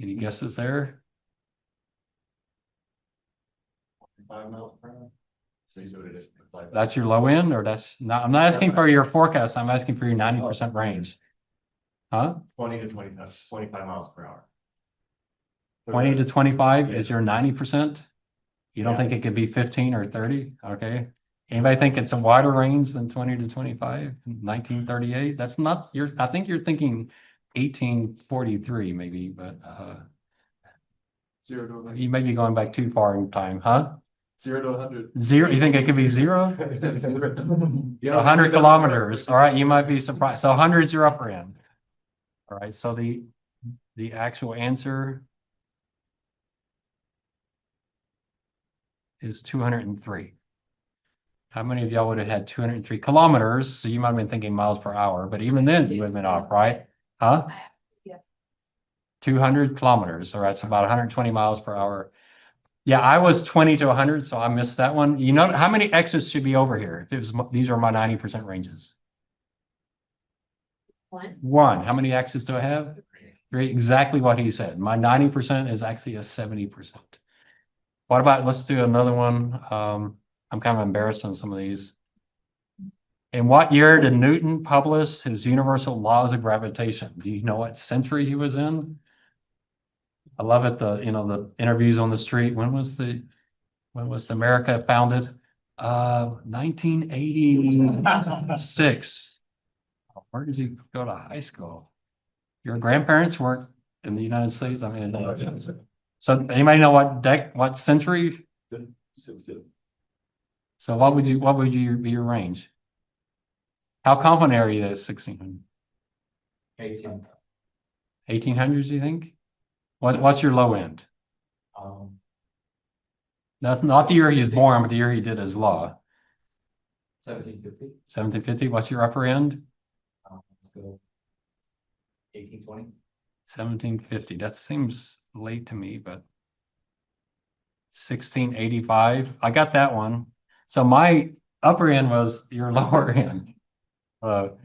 Any guesses there? 5 miles per hour. So you see what it is. Like That's your low end, or that's not, I'm not asking for your forecast, I'm asking for your 90% range. Huh? 20 to 25 miles per hour. 20 to 25 is your 90%? You don't Yeah. think it could be 15 or 30? Okay. Anybody think it's a wider range than 20 to 25? 1938? That's not your, I think you're thinking 1843 maybe, but 0 to 100. you may be going back too far in time, huh? 0 to 100. Zero, you think it could be zero? 100 kilometers. All right, you might be surprised. So 100 is your upper end. All right, so the actual answer is 203. How many of y'all would have had 203 kilometers? So you might have been thinking miles per hour, but even then you would have been off, right? Huh? Yes. 200 kilometers. All right, so about 120 miles per hour. Yeah, I was 20 to 100, so I missed that one. You know, how many X's should be over here? If it was, these are my 90% ranges. One. How many X's do I have? Three. Exactly what he said. My 90% is actually a 70%. What about, let's do another one. I'm kind of embarrassed on some of these. In what year did Newton publish his universal laws of gravitation? Do you know what century he was in? I love it, the interviews on the street. When was America founded? 1986. Where did you go to high school? Your grandparents weren't in the United States? I mean, so anybody know what century? So what would be your range? How confident are you that it's 1600? 1800s, you think? What's your low end? That's not the year he was born, but the year he did his law. 1750. 1750, what's your upper end? Let's go 1820. 1750, that seems late to me, but 1685, I got that one. So my upper end was your lower end. The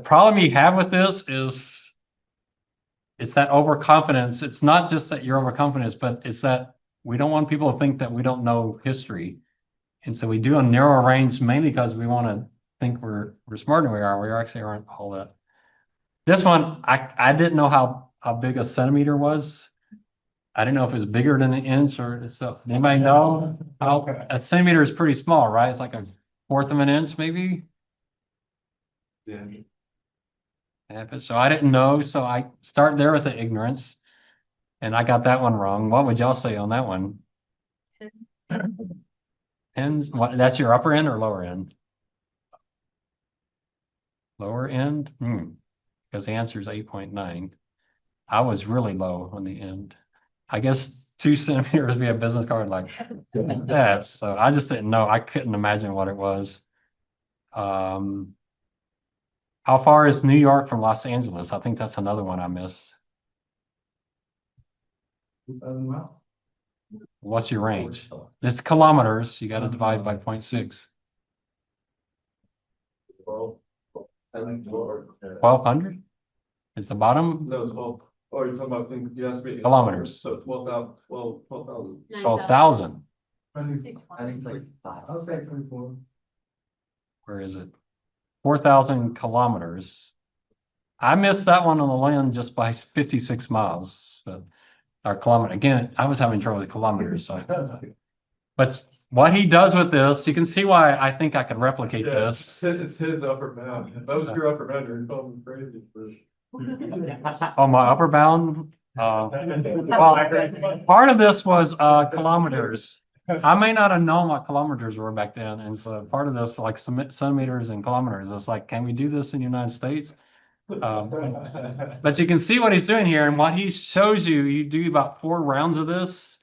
problem you have with this is it's that overconfidence. It's not just that you're overconfident, but it's that we don't want people to think that we don't know history. And so we do a narrow range mainly because we want to think we're smarter than we are. We actually aren't all that. This one, I didn't know how big a centimeter was. I didn't know if it was bigger than an inch or so. Anybody know? A centimeter is pretty small, right? It's like a fourth of an inch, maybe. Yeah. So I didn't know. So I start there with the ignorance, and I got that one wrong. What would y'all say on that one? 10. What? That's your upper end or lower end? Lower end. Because the answer is 8.9. I was really low on the end. I guess 2 centimeters would be a business card like that. So I just didn't know. I couldn't imagine what it was. How far is New York from Los Angeles? I think that's another one I missed. 2,000 miles. What's your range? It's kilometers. You got to divide by 0.6. 1,200 is the bottom. No, it's 12. Oh, you're talking about, you asked me. Kilometers. So 12,000. 12,000. I think it's like 5. I'll say 24. Where is it? 4,000 kilometers. I missed that one on the land just by 56 miles. Or kilometer. Again, I was having trouble with kilometers. So. But what he does with this, you can see why I think I could replicate this. It's his upper bound. If that was your upper bound, you're calling crazy. On my upper bound. Well, part of this was kilometers. I may not have known what kilometers were back then, and so part of this, like centimeters and kilometers, it's like, can we do this in the United States? But you can see what he's doing here, and what he shows you, you do about 4 rounds of this,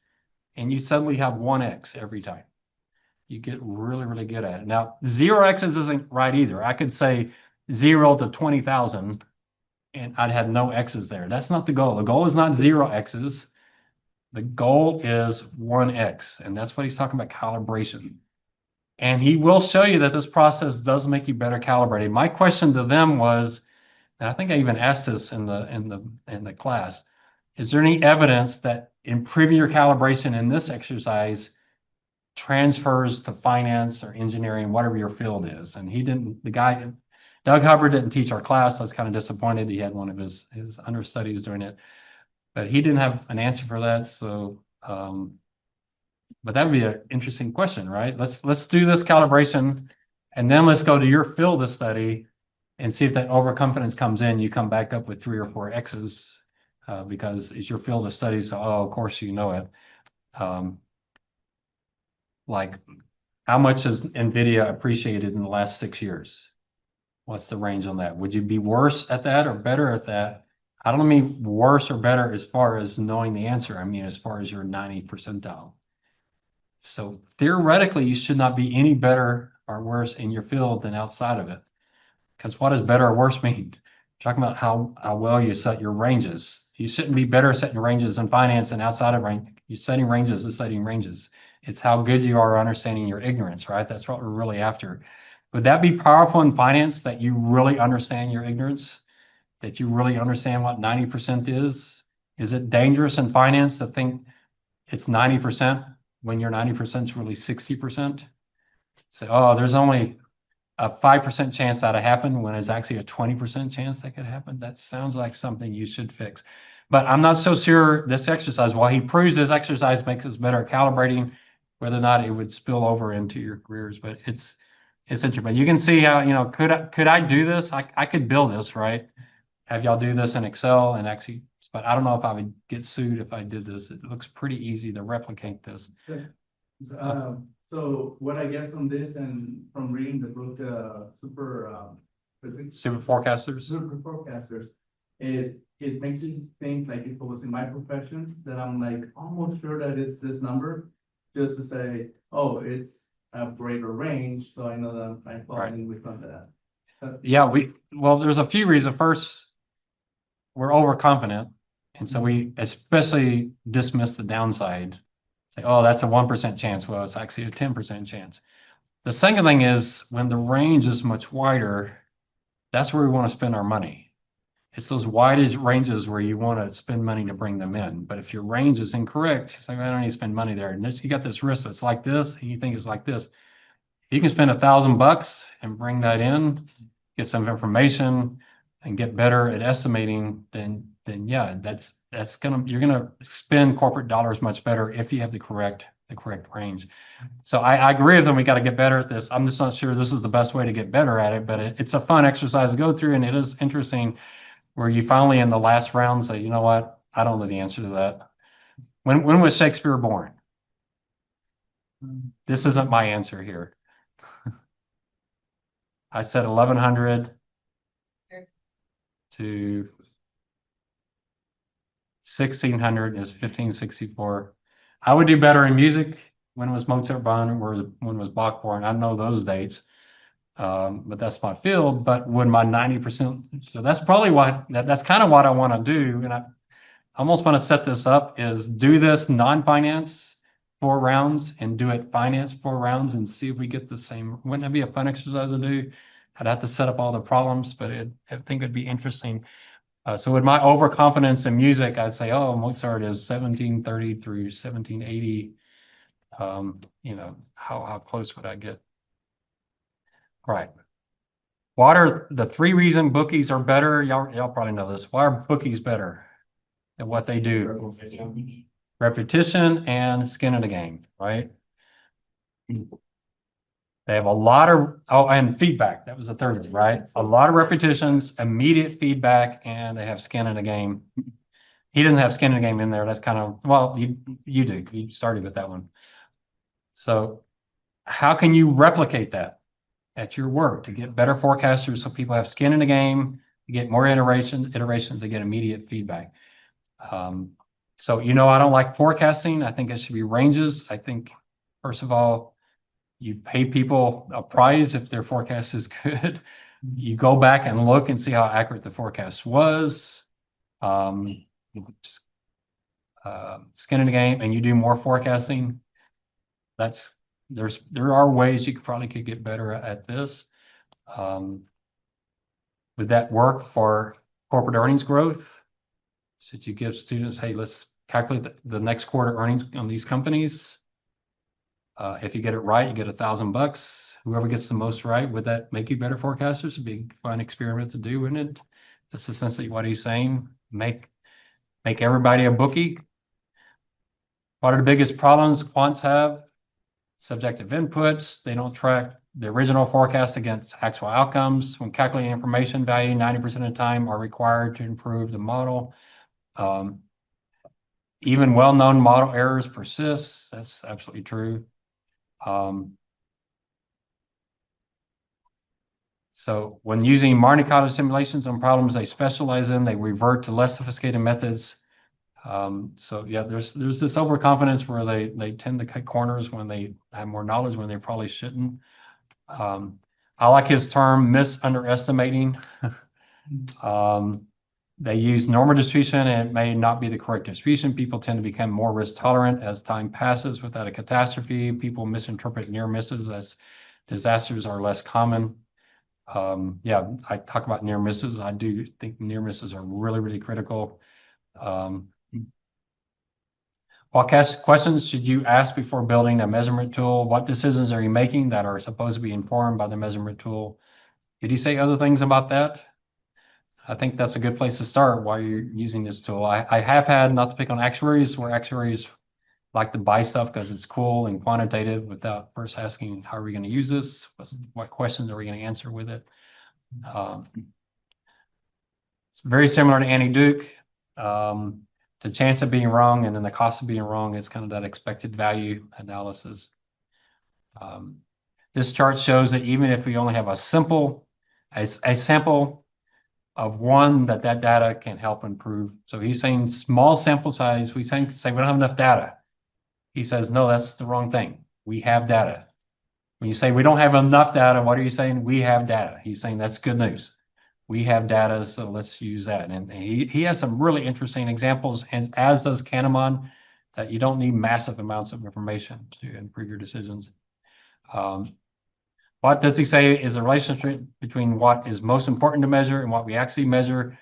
and you suddenly have 1x every time. You get really, really good at it. Now, 0x's isn't right either. I could say 0 to 20,000, and I'd have no x's there. That's not the goal. The goal is not 0x's. The goal is 1x, and that's what he's talking about, calibration. And he will show you that this process does make you better calibrated. My question to them was, and I think I even asked this in the class, is there any evidence that improving your calibration in this exercise transfers to finance or engineering, whatever your field is? And he didn't, the guy, Doug Hubbard didn't teach our class. I was kind of disappointed. He had one of his understudies doing it, but he didn't have an answer for that. So, but that would be an interesting question, right? Let's do this calibration, and then let's go to your field of study and see if that overconfidence comes in. You come back up with 3 or 4 X's because it's your field of study. So, oh, of course you know it. Like, how much has NVIDIA appreciated in the last 6 years? What's the range on that? Would you be worse at that or better at that? I don't mean worse or better as far as knowing the answer. I mean, as far as your 90 percentile. So theoretically, you should not be any better or worse in your field than outside of it. Because what does better or worse mean? Talking about how well you set your ranges. You shouldn't be better at setting ranges in finance than outside of range. You're setting ranges is setting ranges. It's how good you are understanding your ignorance, right? That's what we're really after. Would that be powerful in finance, that you really understand your ignorance? That you really understand what 90% is? Is it dangerous in finance to think it's 90% when your 90% is really 60%? Say, oh, there's only a 5% chance that'll happen when it's actually a 20% chance that could happen. That sounds like something you should fix. But I'm not so sure this exercise, while he proves this exercise makes us better at calibrating, whether or not it would spill over into your careers. But it's interesting. But you can see how, you know, could I do this? I could build this, right? Have y'all do this in Excel and actually, but I don't know if I would get sued if I did this. It looks pretty easy to replicate this. So what I get from this and from reading the book, Super forecasters. Super Forecasters, it makes you think like if it was in my profession, that I'm like almost sure that it's this number, just to say, oh, it's a greater range, so I know that I fall in with that. Yeah, well, there's a few reasons. First, we're overconfident, and so we especially dismiss the downside. Say, oh, that's a 1% chance. Well, it's actually a 10% chance. The second thing is when the range is much wider, that's where we want to spend our money. It's those wide ranges where you want to spend money to bring them in. But if your range is incorrect, it's like, I don't need to spend money there. And you got this risk that's like this, and you think it's like this. You can spend $1,000 and bring that in, get some information, and get better at estimating, then yeah, you're gonna spend corporate dollars much better if you have the correct range. So I agree with them. We got to get better at this. I'm just not sure this is the best way to get better at it, but it's a fun exercise to go through, and it is interesting where you finally in the last round say, you know what, I don't know the answer to that. When was Shakespeare born? This isn't my answer here. I said 1100 to 1600 is 1564. I would do better in music. When was Mozart born? When was Bach born? I know those dates, but that's my field. But when my 90%, so that's probably that's kind of what I want to do. And I almost want to set this up is do this non-finance 4 rounds and do it finance 4 rounds and see if we get the same. Wouldn't that be a fun exercise to do? I'd have to set up all the problems, but I think it'd be interesting. So with my overconfidence in music, I'd say, oh, Mozart is 1730 through 1780. You know, how close would I get? All right. What are the 3 reasons bookies are better? Y'all probably know this. Why are bookies better at what they do? Repetition and skin in the game, right? They have a lot of, and feedback. That was the third one, right? A lot of repetitions, immediate feedback, and they have skin in the game. He doesn't have skin in the game in there. That's kind of, well, you do. You started with that one. So how can you replicate that at your work to get better forecasters so people have skin in the game You get more iterations, they get immediate feedback. So, I don't like forecasting. I think it should be ranges. I think, first of all, you pay people a prize if their forecast is good. You go back and look and see how accurate the forecast was. Skin in the game, and you do more forecasting. There are ways you could get better at this. Would that work for corporate earnings growth? Should you give students, hey, let's calculate the next quarter earnings on these companies? If you get it right, you get $1,000. Whoever gets the most right, would that make you better forecasters? It'd be a fun experiment to do, wouldn't it? That's essentially what he's saying. Make everybody a bookie. What are the biggest problems quants have? Subjective inputs. They don't track the original forecast against actual outcomes. When calculating information value, 90% of the time are required to improve the model. Even well-known model errors persist. That's absolutely true. So when using Monte Carlo simulations on problems they specialize in, they revert to less sophisticated methods. So yeah, there's this overconfidence where they tend to cut corners when they have more knowledge when they probably shouldn't. I like his term misunderestimating. They use normal distribution and it may not be the correct distribution. People tend to become more risk tolerant as time passes without a catastrophe. People misinterpret near misses as disasters are less common. Yeah, I talk about near misses. I do think near misses are really, really critical. What questions should you ask before building a measurement tool? What decisions are you making that are supposed to be informed by the measurement tool? Did he say other things about that? I think that's a good place to start while you're using this tool. I have had, not to pick on actuaries, where actuaries like to buy stuff because it's cool and quantitative without first asking, how are we going to use this? What questions are we going to answer with it? It's very similar to Annie Duke. The chance of being wrong and then the cost of being wrong is kind of that expected value analysis. This chart shows that even if we only have a sample of one, that data can help improve. So he's saying small sample size. We say we don't have enough data. He says, no, that's the wrong thing. We have data. When you say we don't have enough data, what are you saying? We have data. He's saying that's good news. We have data, so let's use that. And he has some really interesting examples, and as does Kahneman, that you don't need massive amounts of information to improve your decisions. What does he say is the relationship between what is most important to measure and what we actually measure?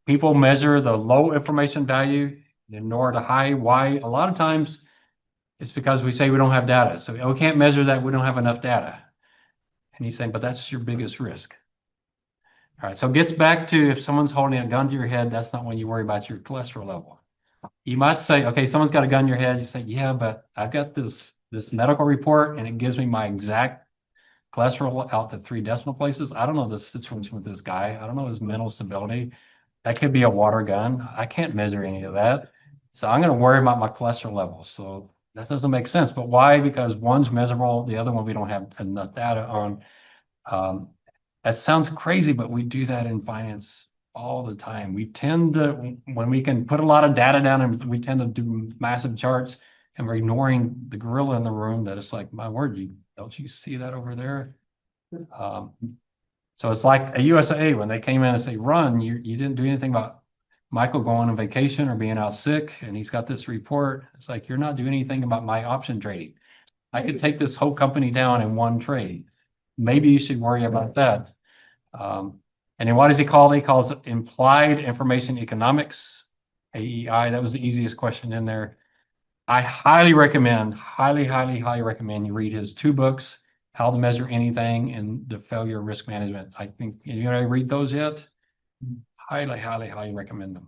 People measure the low information value, ignore the high. Why? A lot of times it's because we say we don't have data. So we can't measure that, we don't have enough data. And he's saying, but that's your biggest risk. All right, so it gets back to if someone's holding a gun to your head, that's not when you worry about your cholesterol level. You might say, okay, someone's got a gun to your head. You say, yeah, but I've got this medical report and it gives me my exact cholesterol out to 3 decimal places. I don't know the situation with this guy. I don't know his mental stability. That could be a water gun. I can't measure any of that. So I'm going to worry about my cholesterol level. So that doesn't make sense. But why? Because one's measurable, the other one we don't have enough data on. That sounds crazy, but we do that in finance all the time. We tend to, when we can put a lot of data down, and we tend to do massive charts, and we're ignoring the gorilla in the room that it's like, my word, don't you see that over there? So it's like a USAA, when they came in and say, run, you didn't do anything about Michael going on vacation or being out sick, and he's got this report. It's like, you're not doing anything about my option trading. I could take this whole company down in one trade. Maybe you should worry about that. And then what does he call it? He calls it implied information economics, AEI. That was the easiest question in there. I highly recommend, highly recommend you read his 2 books, How to Measure Anything and The Failure of Risk Management. I think, you know, read those yet? Highly recommend them.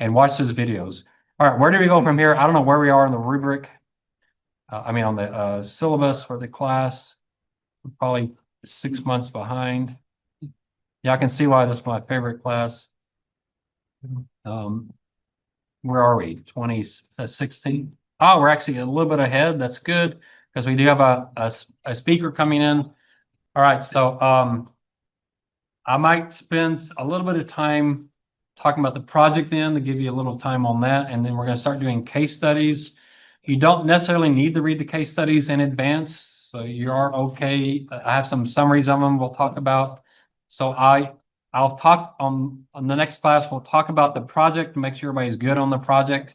And watch his videos. All right, where do we go from here? I don't know where we are in the rubric. On the syllabus for the class. We're probably 6 months behind. Yeah, I can see why this is my favorite class. Where are we? 20, is that 16? Oh, we're actually a little bit ahead. That's good because we do have a speaker coming in. All right, so I might spend a little bit of time talking about the project then to give you a little time on that. And then we're going to start doing case studies. You don't necessarily need to read the case studies in advance. So you are okay. I have some summaries of them we'll talk about. So I'll talk on the next class. We'll talk about the project to make sure everybody's good on the project.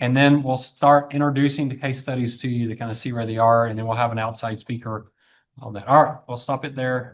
And then we'll start introducing the case studies to you to kind of see where they are. And then we'll have an outside speaker on that. All right, we'll stop it there.